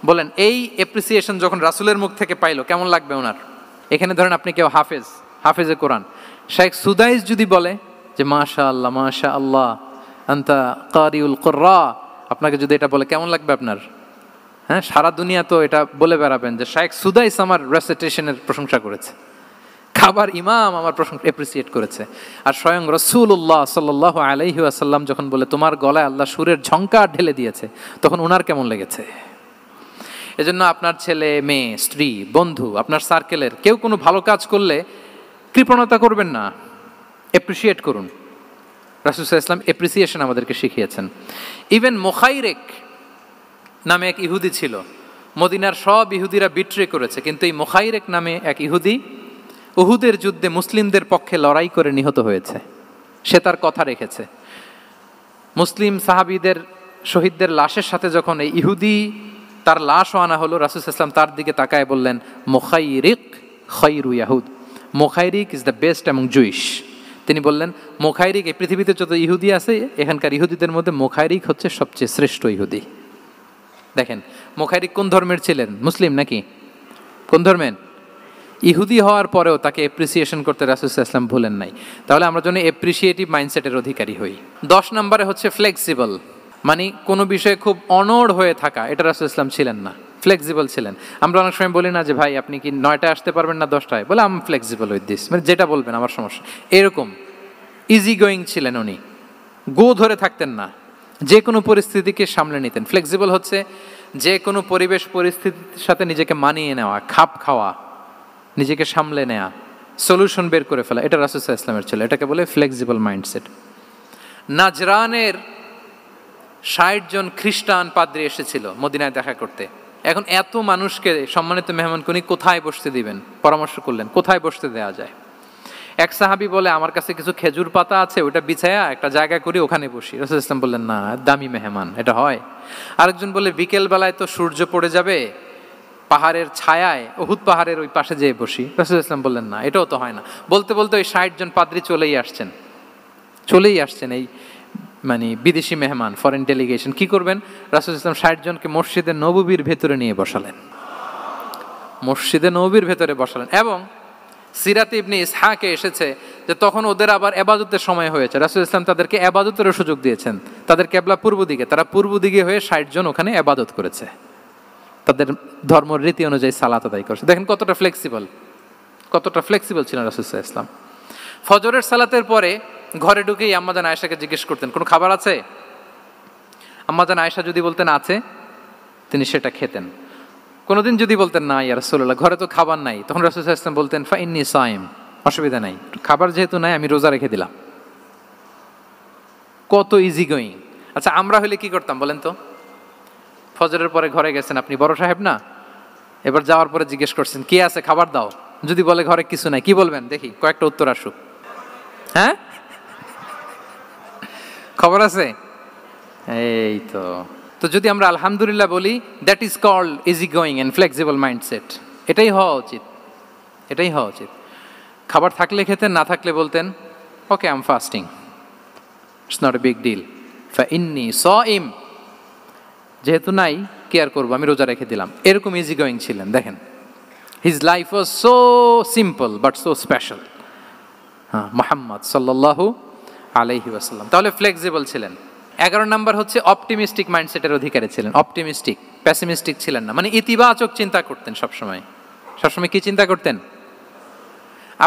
বলেন এই অ্যাপ্রিসিয়েশন যখন রাসূলের মুখ থেকে পাইলো কেমন লাগবে ওনার? এখানে ধরেন আপনি কেউ হাফেজে কোরআন শেখ সুদাইস যদি বলে যে মাশাআল্লাহ মাশাআল্লাহ আনতা কারিউল কুররা, আপনাকে যদি এটা বলে কেমন লাগবে আপনার? হ্যাঁ, সারা দুনিয়া তো এটা বলে বেড়াবেন যে শেখ সুদাইস আমার রেসিটেশনের প্রশংসা করেছে, খাবার ইমাম আমার প্রশংসা অ্যাপ্রিসিয়েট করেছে। আর স্বয়ং রাসূলুল্লাহ সাল্লাল্লাহু আলাইহি ওয়াসাল্লাম যখন বলে তোমার গলায় আল্লাহ সুরের ঝংকার ঢেলে দিয়েছে, তখন ওনার কেমন লেগেছে? এজন্য আপনার ছেলে মেয়ে স্ত্রী বন্ধু আপনার সার্কেলের কেউ কোনো ভালো কাজ করলে কৃপণতা করবেন না, অ্যাপ্রিসিয়েট করুন। রাসূল সাল্লাল্লাহু আলাইহি ওয়াসাল্লাম অ্যাপ্রিসিয়েশন আমাদেরকে শিখিয়েছেন। ইভেন মুখাইরেক নামে এক ইহুদি ছিল, মদিনার সব ইহুদিরা বিট্রে করেছে, কিন্তু এই মুখাইরেক নামে এক ইহুদি উহুদের যুদ্ধে মুসলিমদের পক্ষে লড়াই করে নিহত হয়েছে। সে তার কথা রেখেছে। মুসলিম সাহাবীদের শহীদদের লাশের সাথে যখন এই ইহুদি তার লাশও আনা হলো, রাসূল সাল্লাল্লাহু আলাইহি ওয়াসাল্লাম তার দিকে তাকায় বললেন, মুখাইরিক খায়রু ইয়াহুদ, Mukhairiq is the best among Jewish. তিনি বললেন মুখাইরিক, এই পৃথিবীতে যত ইহুদি আছে এখানকার ইহুদিদের মধ্যে মুখাইরিক হচ্ছে সবচেয়ে শ্রেষ্ঠ ইহুদি। দেখেন মুখাইরিক কোন ধর্মের ছিলেন? মুসলিম নাকি কোন ধর্মের? ইহুদি হওয়ার পরেও তাকে অ্যাপ্রিসিয়েশন করতে রাসূল সাল্লাল্লাহু আলাইহি ওয়াসাল্লাম ভুলেন নাই। তাহলে আমরা যেন অ্যাপ্রিসিয়েটিভ মাইন্ডসেটের অধিকারী হই। 10 নম্বরে হচ্ছে ফ্লেক্সিবল, মানে কোনো বিষয়ে খুব অনড় হয়ে থাকা, এটা রাসূল সাল্লাল্লাহু আলাইহি ওয়াসাল্লাম ছিলেন না, ফ্লেক্সিবল ছিলেন। আমরা অনেক সময় বলি না যে ভাই আপনি কি 9টায় আসতে পারবেন না 10টায়, বলে আম ফ্লেক্সিবল উইথ দিস, মানে যেটা বলবেন আমার সমস্যা, এরকম ইজি গোয়িং ছিলেন উনি, গো ধরে থাকতেন না, যে কোনো পরিস্থিতিকে সামলে নিতেন। ফ্লেক্সিবল হচ্ছে যে কোনো পরিবেশ পরিস্থিতির সাথে নিজেকে মানিয়ে নেওয়া, খাপ খাওয়া, নিজেকে সামলে নেওয়া, সলিউশন বের করে ফেলা, এটা রাসূল সাল্লাল্লাহু আলাইহি ওয়াসাল্লামের ছিল, এটাকে বলে ফ্লেক্সিবল মাইন্ডসেট। নাজরানের 60 জন খ্রিস্টান পাদ্রী এসেছিল মদিনায় দেখা করতে। এখন এত মানুষকে সম্মানিত মেহমানকে উনি কোথায় বসতে দিবেন? পরামর্শ করলেন কোথায় বসতে দেওয়া যায়। এক সাহাবী বলে আমার কাছে কিছু খেজুর পাতা আছে, ওটা বিছায়া একটা জায়গা করি ওখানে বসি। রাসূল সাল্লাল্লাহু আলাইহি ওয়াসাল্লাম বললেন না, দামি মেহমান, এটা হয়। আরেকজন বলে বিকেল বেলায় তো সূর্য পড়ে যাবে, পাহাড়ের ছায়ায় উহুদ পাহাড়ের ওই পাশে যেয়ে বসি। রাসূল সাল্লাল্লাহু আলাইহি ওয়াসাল্লাম বললেন না, এটাও তো হয় না। বলতে বলতে ওই 60 জন পাদ্রী চলেই আসছেন এই মানে বিদেশি মেহমান, ফরেন ডেলিগেশন, কি করবেন? রাসূল ইসলাম 60 জনকে মসজিদে নববীর ভেতরে নিয়ে বসালেন, মসজিদে নববীর ভেতরে বসালেন। এবং সিরাতে ইবনে ইসহাকে এসেছে যে তখন ওদের আবার এবাদতের সময় হয়েছে, রাসূল ইসলাম তাদেরকে এবাদতেরও সুযোগ দিয়েছেন। তাদের কেবলা পূর্ব দিকে, তারা পূর্ব দিকে হয়ে 60 জন ওখানে এবাদত করেছে, তাদের ধর্ম রীতি অনুযায়ী সালাত আদায় করেছে। দেখেন কতটা ফ্লেক্সিবল, কতটা ফ্লেক্সিবল ছিলেন রাসূল সাল্লাল্লাহু আলাইহি ওয়াসাল্লাম। ফজরের সালাতের পরে ঘরে ঢুকেই আম্মাজান আয়েশাকে জিজ্ঞেস করতেন, কোনো খাবার আছে? আম্মাজান আয়েশা যদি বলতেন আছে, তিনি সেটা খেতেন। কোনোদিন যদি বলতেন না ইয়া রাসূলুল্লাহ, ঘরে তো খাবার নাই, তখন রাসূল সাল্লাল্লাহু আলাইহি ওয়াসাল্লাম বলতেন ফা ইন্নী সাইম, অসুবিধা নাই, খাবার যেহেতু নাই আমি রোজা রেখে দিলাম। কত ইজি গোয়িং। আচ্ছা আমরা হলে কি করতাম বলেন তো? ফজরের পরে ঘরে গেছেন আপনি, বড় সাহেব না, এবার যাওয়ার পরে জিজ্ঞেস করছেন কি আছে খাবার দাও, যদি বলে ঘরে কিছু নাই, কি বলবেন দেখি? কয়েকটা উত্তর আসুক। হ্যাঁ, খবর আছে? এই তো। তো যদি আমরা আলহামদুলিল্লাহ বলি, that is called easy going and flexible mindset. এটাই হওয়া উচিত, এটাই হওয়া উচিত। খাবার থাকলে খেতেন, না থাকলে বলতেন okay I am fasting, it's not a big deal, ফা ইন্নী সাইম, যেহেতু নাই কি আর করবো, আমি রোজা রেখে দিলাম। এরকম ইজি গোয়িং ছিলেন। দেখেন his life was so simple but so special. হ্যাঁ, মুহাম্মদ সাল্লাল্লাহু আলাইহি ওয়াসাল্লাম তাহলে ফ্লেক্সিবল ছিলেন। 11 নাম্বার হচ্ছে অপটিমিস্টিক মাইন্ডসেটের অধিকারী ছিলেন। অপটিমিস্টিক, প্যাসিমিস্টিক ছিলেন না, মানে ইতিবাচক চিন্তা করতেন সবসময়। সবসময় কি চিন্তা করতেন?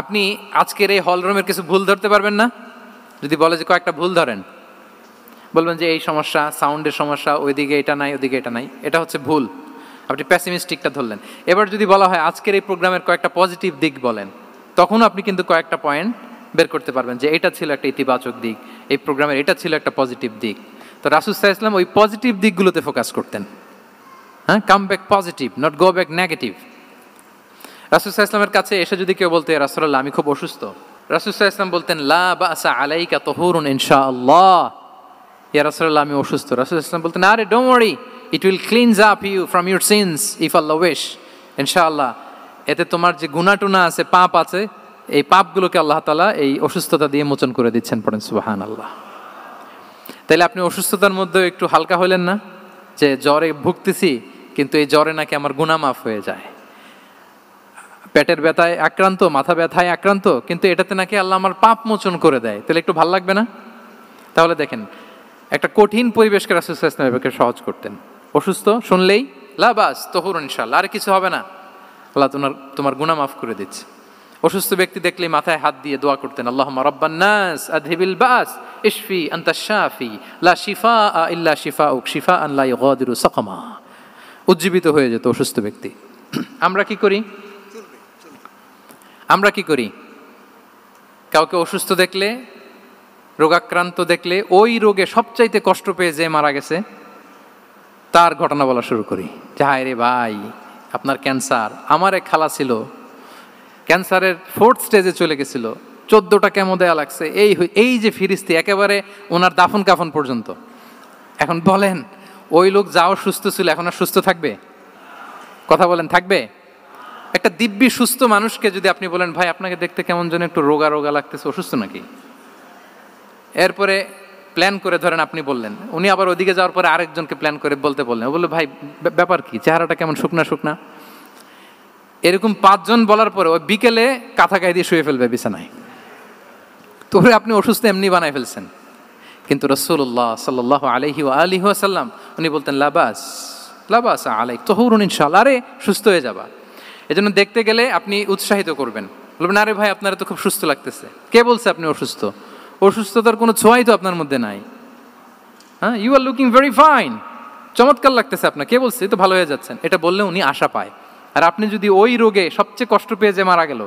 আপনি আজকের এই হলরুমের কিছু ভুল ধরতে পারবেন না? যদি বলে যে কয়েকটা ভুল ধরেন, বলবেন যে এই সমস্যা, সাউন্ডের সমস্যা, ওইদিকে এটা নাই, ওইদিকে এটা নাই, এটা হচ্ছে ভুল। আপনি প্যাসিমিস্টিকটা ধরলেন। এবার যদি বলা হয় আজকের এই প্রোগ্রামের কয়েকটা পজিটিভ দিক বলেন, তখন আপনি কিন্তু কয়েকটা পয়েন্ট বের করতে পারবেন যে এটা ছিল একটা ইতিবাচক দিক, এই প্রোগ্রামের এটা ছিল একটা পজিটিভ দিক। তো রাসূল সাল্লাল্লাহু আলাইহি ওয়াসাল্লাম ওই পজিটিভ দিকগুলোতে ফোকাস করতেন। হ্যাঁ, come back positive, not go back negative. রাসূল সাল্লাল্লাহু আলাইহি ওয়াসাল্লামের কাছে এসে যদি কেউ বলতে রাসূলুল্লাহ আমি খুব অসুস্থ, রাসূল সাল্লাল্লাহু আলাইহি ওয়াসাল্লাম বলতেন লা বাসা আলাইকা তুহুরুন ইনশাআল্লাহ, ইয়া রাসূলুল্লাহ আমি অসুস্থ। রাসূল সাল্লাল্লাহু আলাইহি ওয়াসাল্লাম বলতেন আরে don't worry, it will cleanse up you from your sins if Allah wish, ইনশাআল্লাহ এতে তোমার যে গুনাহ টুনা আছে, পাপ আছে, এই পাপগুলোকে আল্লাহ তাআলা এই অসুস্থতা দিয়ে মোচন করে দিচ্ছেন। পড়েন সুবহানাল্লাহ। তাইলে আপনি অসুস্থতার মধ্যে একটু হালকা হলেন না, যে জ্বরে ভুগতেছি কিন্তু এই জ্বরে নাকি আমার গুনাহ মাফ হয়ে যায়। পেটের ব্যথায় আক্রান্ত, মাথা ব্যথায় আক্রান্ত, কিন্তু এটাতে নাকি আল্লাহ আমার পাপ মোচন করে দেয়, তাহলে একটু ভাল লাগবে না? তাহলে দেখেন একটা কঠিন পরিবেশকে রাসূল সাল্লাল্লাহু আলাইহি ওয়াসাল্লাম সহজ করতেন। অসুস্থ শুনলেই লা বাস তুহুরুন ইনশাআল্লাহ, আর কিছু হবে না, আল্লাহ তোমার গুনাহ মাফ করে দিচ্ছে। অসুস্থ ব্যক্তি দেখলেই মাথায় হাত দিয়ে দোয়া করতেন আল্লাহুম্মা রাব্বান নাস আযহিবিল বাস ইশফি আনতাশ শাফি লা শিফাআ ইল্লা শিফাউক শিফাআন লা ইউগাদিরু সাকামা। উজ্জীবিত হয়ে যেত অসুস্থ ব্যক্তি। আমরা কি করি? আমরা কি করি? কাউকে অসুস্থ দেখলে, রোগাক্রান্ত দেখলে, ওই রোগে সবচাইতে কষ্ট পেয়ে যে মারা গেছে তার ঘটনা বলা শুরু করি যে হায় রে ভাই আপনার ক্যান্সার, আমার এক খালা ছিল ক্যান্সারের 4th স্টেজে চলে গেছিল, 14টা কেমো দেয়া লাগছে, এই যে ফিরিস্তি একেবারে ওনার দাফন কাফন পর্যন্ত। এখন বলেন ওই লোক যাও সুস্থ ছিল, এখন আর সুস্থ থাকবে? কথা বলেন, থাকবে? একটা দিব্যি সুস্থ মানুষকে যদি আপনি বলেন ভাই আপনাকে দেখতে কেমন যেন একটু রোগা রোগা লাগতেছে, অসুস্থ নাকি? এরপরে প্ল্যান করে ধরেন আপনি বললেন, উনি আবার ওদিকে যাওয়ার পরে আরেকজনকে প্ল্যান করে বলতে বললেন, ও বললো ভাই ব্যাপার কি, চেহারাটা কেমন শুকনা শুকনা। এরকম 5 জন বলার পরে ওই বিকেলে কাঁথা গায়ে দিয়ে শুয়ে ফেলবে বিছানায়। তোরে আপনি অসুস্থ এমনি বানায় ফেলছেন। কিন্তু রাসূলুল্লাহ সাল্লাল্লাহু আলাইহি ওয়া আলিহি ওয়াসাল্লাম উনি বলতেন লাবাস লাবাস আলাইক তুহুরুন ইনশাআল্লাহ, আরে সুস্থ হয়ে যাবা। এজন্য দেখতে গেলে আপনি উৎসাহিত করবেন, বলবেন আরে ভাই আপনারা তো খুব সুস্থ লাগতেছে। কে বলছে আপনি অসুস্থ? অসুস্থতার কোনো ছোঁয়াই তো আপনার মধ্যে নাই। হ্যাঁ, you are looking very fine, চমৎকার লাগতেছে আপনার, কে বলছে? তো ভালো হয়ে যাচ্ছেন। এটা বললে উনি আশা পায়। আর আপনি যদি ওই রোগে সবচেয়ে কষ্ট পেয়ে যে মারা গেল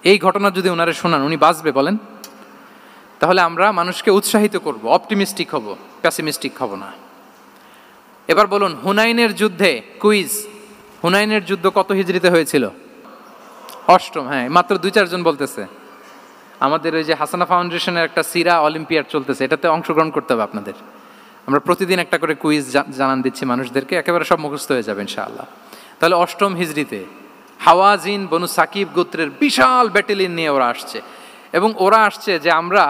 এই ঘটনা যদি ওনারে শোনান, উনি বাঁচবে বলেন? তাহলে আমরা মানুষকে উৎসাহিত করব, অপটিমিস্টিক হব, প্যাসিমিস্টিক হব না। এবার বলুন হুনাইনের যুদ্ধে, কুইজ, হুনাইনের যুদ্ধ কত হিজরিতে হয়েছিল? 8ম। হ্যাঁ, মাত্র 2-4 জন বলতেছে। আমাদের ওই যে হাসানা ফাউন্ডেশনের একটা সিরা অলিম্পিয়াড চলতেছে, এটাতে অংশগ্রহণ করতে হবে আপনাদের। আমরা প্রতিদিন একটা করে কুইজ জানান দিচ্ছি মানুষদেরকে, একেবারে সব মুখস্থ হয়ে যাবে ইনশাআল্লাহ। তাহলে 8ম হিজরিতে হাওয়াজিন বনু সাকিব গোত্রের বিশাল ব্যাটালিয়ন নিয়ে ওরা আসছে, এবং ওরা আসছে যে আমরা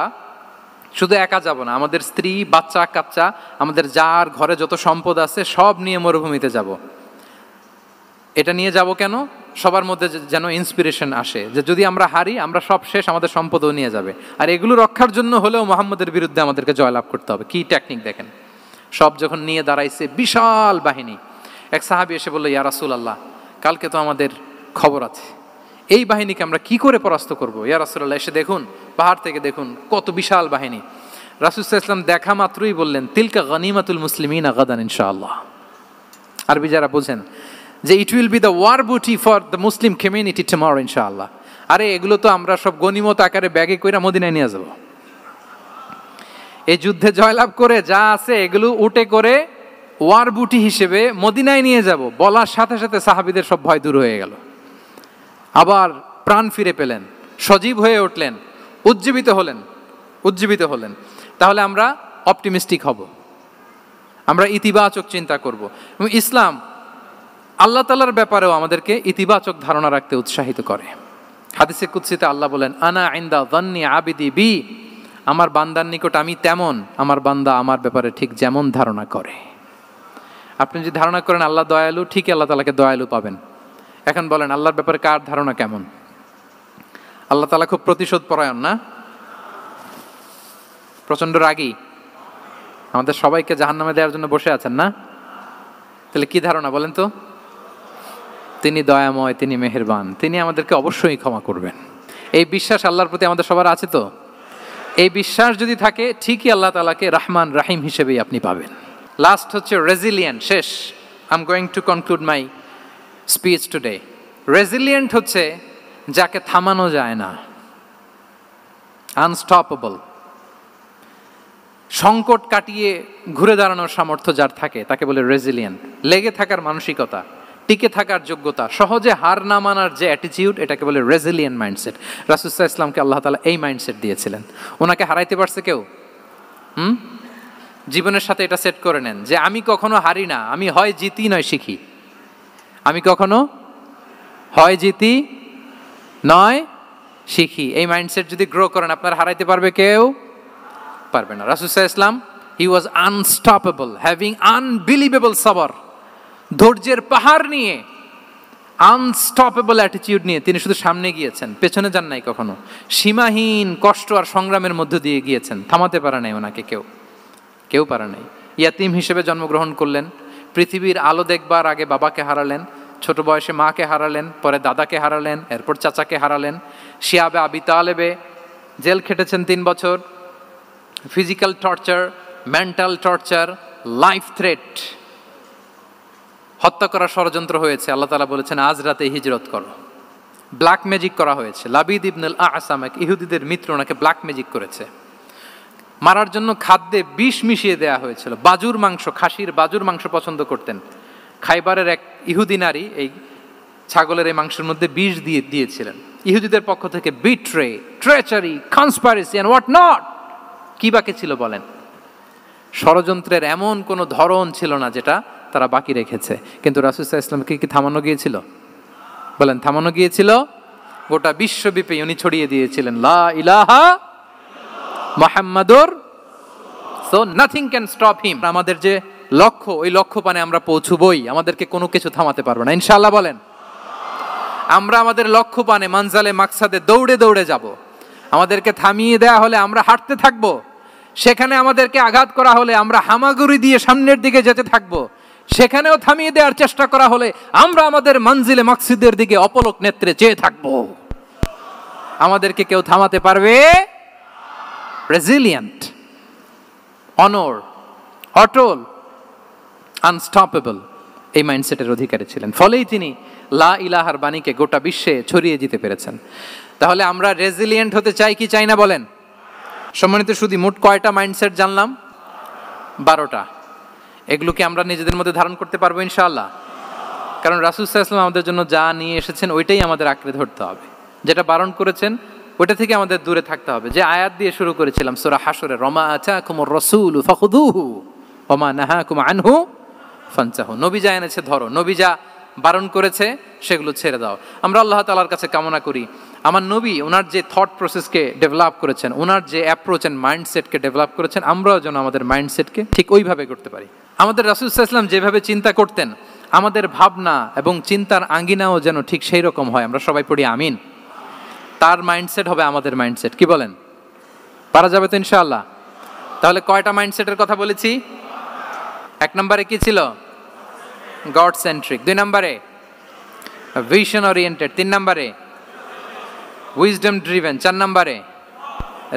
শুধু একা যাব না, আমাদের স্ত্রী, বাচ্চা কাচ্চা, আমাদের যার ঘরে যত সম্পদ আছে সব নিয়ে মরুভূমিতে যাব। এটা নিয়ে যাব কেন? সবার মধ্যে যেন ইন্সপিরেশন আসে যে যদি আমরা হারি, আমরা সব শেষ, আমাদের সম্পদও নিয়ে যাবে। আর এগুলো রক্ষার জন্য হলেও মোহাম্মদের বিরুদ্ধে আমাদেরকে জয়লাভ করতে হবে। কি টেকনিক দেখেন! সব যখন নিয়ে দাঁড়াইছে, বিশাল বাহিনী, এক সাহাবী এসে বলল, ইয়া রাসূলুল্লাহ, কালকে তো আমাদের খবর আছে, এই বাহিনীকে আমরা কি করে পরাস্ত করব? ইয়া রাসূলুল্লাহ, এসে দেখুন, পাহাড় থেকে দেখুন কত বিশাল বাহিনী। রাসূল সাল্লাল্লাহু আলাইহি ওয়াসাল্লাম দেখা মাত্রই বললেন, তিলকা গনিমাতুল মুসলিমিনা গাদান ইনশাআল্লাহ। আরবি যারা বোঝেন যে it will be the war booty for the Muslim community tomorrow ইনশাআল্লাহ। আরে এগুলো তো আমরা সব গনিমত আকারে ব্যাগে কইরা মদিনায় নিয়ে যাব। এই যুদ্ধে জয়লাভ করে যা আছে এগুলো উটে করে ওয়ার বুটি হিসেবে মদিনায় নিয়ে যাব। বলার সাথে সাথে সাহাবীদের সব ভয় দূর হয়ে গেল, আবার প্রাণ ফিরে পেলেন, সজীব হয়ে উঠলেন, উজ্জীবিত হলেন। তাহলে আমরা অপটিমিস্টিক হব, আমরা ইতিবাচক চিন্তা করব। এবং ইসলাম আল্লাহ তাআলার ব্যাপারেও আমাদেরকে ইতিবাচক ধারণা রাখতে উৎসাহিত করে। হাদিসে কুদসিতে আল্লাহ বলেন, আনা ইনদা যান্নি আবিদি বি, আমার বান্দার নিকট আমি তেমন, আমার বান্দা আমার ব্যাপারে ঠিক যেমন ধারণা করে। আপনি যদি ধারণা করেন আল্লাহ দয়ালু, ঠিকই আল্লাহ তাআলাকে দয়ালু পাবেন। এখন বলেন, আল্লাহর ব্যাপারে কার ধারণা কেমন? আল্লাহ তাআলা খুব প্রতিশোধ পরায়ণ না? প্রচন্ড রাগী, আমাদের সবাইকে জাহান্নামে দেওয়ার জন্য বসে আছেন না? তাহলে কি ধারণা বলেন তো? তিনি দয়াময়, তিনি মেহেরবান, তিনি আমাদেরকে অবশ্যই ক্ষমা করবেন। এই বিশ্বাস আল্লাহর প্রতি আমাদের সবার আছে তো? এই বিশ্বাস যদি থাকে, ঠিকই আল্লাহ তাআলাকে রহমান রাহিম হিসেবেই আপনি পাবেন। লাস্ট হচ্ছে রেজিলিয়েন্ট। শেষ, I am going to conclude my speech today. Resilient হচ্ছে যাকে থামানো যায় না, আনস্টপেবল। সংকট কাটিয়ে ঘুরে দাঁড়ানোর সামর্থ্য যার থাকে তাকে বলে রেজিলিয়েন্ট। লেগে থাকার মানসিকতা, টিকে থাকার যোগ্যতা, সহজে হার না মানার যে অ্যাটিটিউড, এটাকে বলে রেজিলিয়েন্ট মাইন্ডসেট। রাসূল সাল্লাল্লাহু আলাইহি ওয়াসাল্লামকে আল্লাহ তাআলা এই মাইন্ডসেট দিয়েছিলেন। ওনাকে হারাইতে পারছে কেউ? জীবনের সাথে এটা সেট করে নেন যে আমি কখনো হারি না, আমি হয় জিতি নয় শিখি। আমি কখনো হয় জিতি নয় শিখি। এই মাইন্ডসেট যদি গ্রো করেন, আপনার হারাইতে পারবে কেউ? পারবে না। রাসূল সাল্লাল্লাহু আলাইহি ওয়াসাল্লাম, he was unstoppable, having unbelievable সাবর। ধৈর্যের পাহাড় নিয়ে, আনস্টপেবল অ্যাটিটিউড নিয়ে তিনি শুধু সামনে গিয়েছেন, পেছনে যান নাই কখনো। সীমাহীন কষ্ট আর সংগ্রামের মধ্য দিয়ে গিয়েছেন, থামাতে পারে নাই ওনাকে কেউ পারে নাই। ইয়াতিম হিসেবে জন্মগ্রহণ করলেন, পৃথিবীর আলো দেখবার আগে বাবাকে হারালেন, ছোট বয়সে মাকে হারালেন, পরে দাদাকে হারালেন, এরপর চাচাকে হারালেন। শিয়াবে আবি তালেবে জেল খেটেছেন 3 বছর। Physical torture, mental torture, life threat, হত্যা করার ষড়যন্ত্র হয়েছে। আল্লাহ তাআলা বলেছেন আজ রাতে হিজরত করো। ব্ল্যাক ম্যাজিক করা হয়েছে। লাবিদ ইবনুল আসাম, এক ইহুদিদের মিত্র, ওনাকে ব্ল্যাক ম্যাজিক করেছে। মারার জন্য খাদ্যে বিষ মিশিয়ে দেয়া হয়েছিল। বাজুর মাংস, খাসির বাজুর মাংস পছন্দ করতেন। খাইবারের এক ইহুদি নারী এই ছাগলের এই মাংসের মধ্যে বিষ দিয়েছিলেন। ইহুদিদের পক্ষ থেকে betray, treachery, conspiracy and what not, কি বাকি ছিল বলেন? ষড়যন্ত্রের এমন কোনো ধরন ছিল না যেটা তারা বাকি রেখেছে। কিন্তু রাসূল সাল্লাল্লাহু আলাইহি ওয়াসাল্লামকে কি থামানো গিয়েছিল? বলেন, থামানো গিয়েছিল? গোটা বিশ্বব্যাপী উনি ছড়িয়ে দিয়েছিলেন লা ইলাহা মুহাম্মাদুর, so nothing can stop him. আমাদের যে লক্ষ্য, ওই লক্ষ্য পানে আমরা পৌঁছবই, আমাদেরকে কোনো কিছু থামাতে পারবে না ইনশাআল্লাহ। বলেন, আমরা আমাদের লক্ষ্য পানে, মানজালে মাকসাদে দৌড়ে দৌড়ে যাব। আমাদেরকে থামিয়ে দেয়া হলে আমরা হাঁটতে থাকবো, সেখানে আমাদেরকে আঘাত করা হলে আমরা হামাগুড়ি দিয়ে সামনের দিকে যেতে থাকবো, সেখানেও থামিয়ে দেওয়ার চেষ্টা করা হলে আমরা আমাদের মঞ্জিলে মাকসুদের দিকে অপলক নেত্রে চেয়ে থাকবো। আমাদেরকে কেউ থামাতে পারবে? রেজিলিয়েন্ট, অনর, অটল, আনস্টপেবল, এই মাইন্ডসেটের অধিকারী ছিলেন। ফলেই তিনি লা ইলাহার বাণীকে গোটা বিশ্বে ছড়িয়ে দিতে পেরেছেন। তাহলে আমরা রেজিলিয়েন্ট হতে চাই কি চাই না বলেন? সম্মানিত সুধী, মোট কয়টা মাইন্ডসেট জানলাম? 12টা। এগুলোকে আমরা নিজেদের মধ্যে ধারণ করতে পারবো ইনশাআল্লাহ। কারণ রাসূল সাল্লাল্লাহু আলাইহি ওয়াসাল্লাম আমাদের জন্য যা নিয়ে এসেছেন ওইটাই আমাদের আঁকড়ে ধরতে হবে। যেটা বারণ করেছেন ওইটা থেকে আমাদের দূরে থাকতে হবে। যে আয়াত দিয়ে শুরু করেছিলাম সূরা হাশরে, রমা আতাকুমুর রাসূলু ফাখুযুহু ওয়া মা নাহাকুম আনহু ফানতাহু। নবী যা এনেছে ধরো, নবী যা বারণ করেছে সেগুলো ছেড়ে দাও। আমরা আল্লাহ তাআলার কাছে কামনা করি আমার নবী ওনার যে থট প্রসেসকে ডেভেলপ করেছেন, ওনার যে অ্যাপ্রোচ অ্যান্ড মাইন্ডসেটকে ডেভেলপ করেছেন, আমরাও যেন আমাদের মাইন্ডসেটকে ঠিক ওইভাবে করতে পারি। আমাদের রাসূল সাল্লাল্লাহু আলাইহি ওয়াসাল্লাম যেভাবে চিন্তা করতেন, আমাদের ভাবনা এবং চিন্তার আঙ্গিনাও যেন ঠিক সেই রকম হয়। আমরা সবাই পড়ি আমিন। তার মাইন্ডসেট হবে আমাদের মাইন্ডসেট, কি বলেন? পারা যাবে তো ইনশাআল্লাহ? তাহলে কয়টা মাইন্ডসেটের কথা বলেছি? 1 নম্বরে কি ছিল? God centric. 2 নম্বরে ভিশন ওরিয়েন্টেড। 3 নম্বরে উইজডম ড্রিভেন। 4 নম্বরে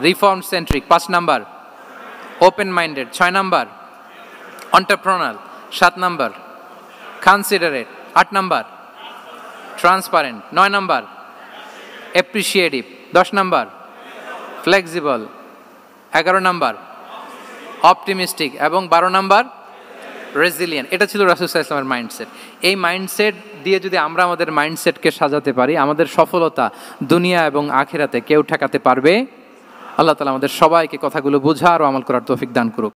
রিফর্ম সেন্ট্রিক। 5 নম্বর ওপেন মাইন্ডেড। 6 নম্বর এন্টারপ্রেনারিয়াল। 7 নম্বর কনসিডারেট। 8 নম্বর ট্রান্সপারেন্ট। 9 নম্বর অ্যাপ্রিশিয়েটিভ। 10 নম্বর ফ্লেক্সিবল। 11 নম্বর অপটিমিস্টিক এবং 12 নম্বর রেজিলিয়েন্ট। এটা ছিল রাসূল সাল্লাল্লাহু আলাইহি ওয়াসাল্লামের মাইন্ডসেট। এই মাইন্ডসেট দিয়ে যদি আমরা আমাদের মাইন্ডসেটকে সাজাতে পারি, আমাদের সফলতা দুনিয়া এবং আখিরাতে কেউ ঠেকাতে পারবে। আল্লাহ তাআলা আমাদের সবাইকে কথাগুলো বোঝার ও আমল করার তৌফিক দান করুক।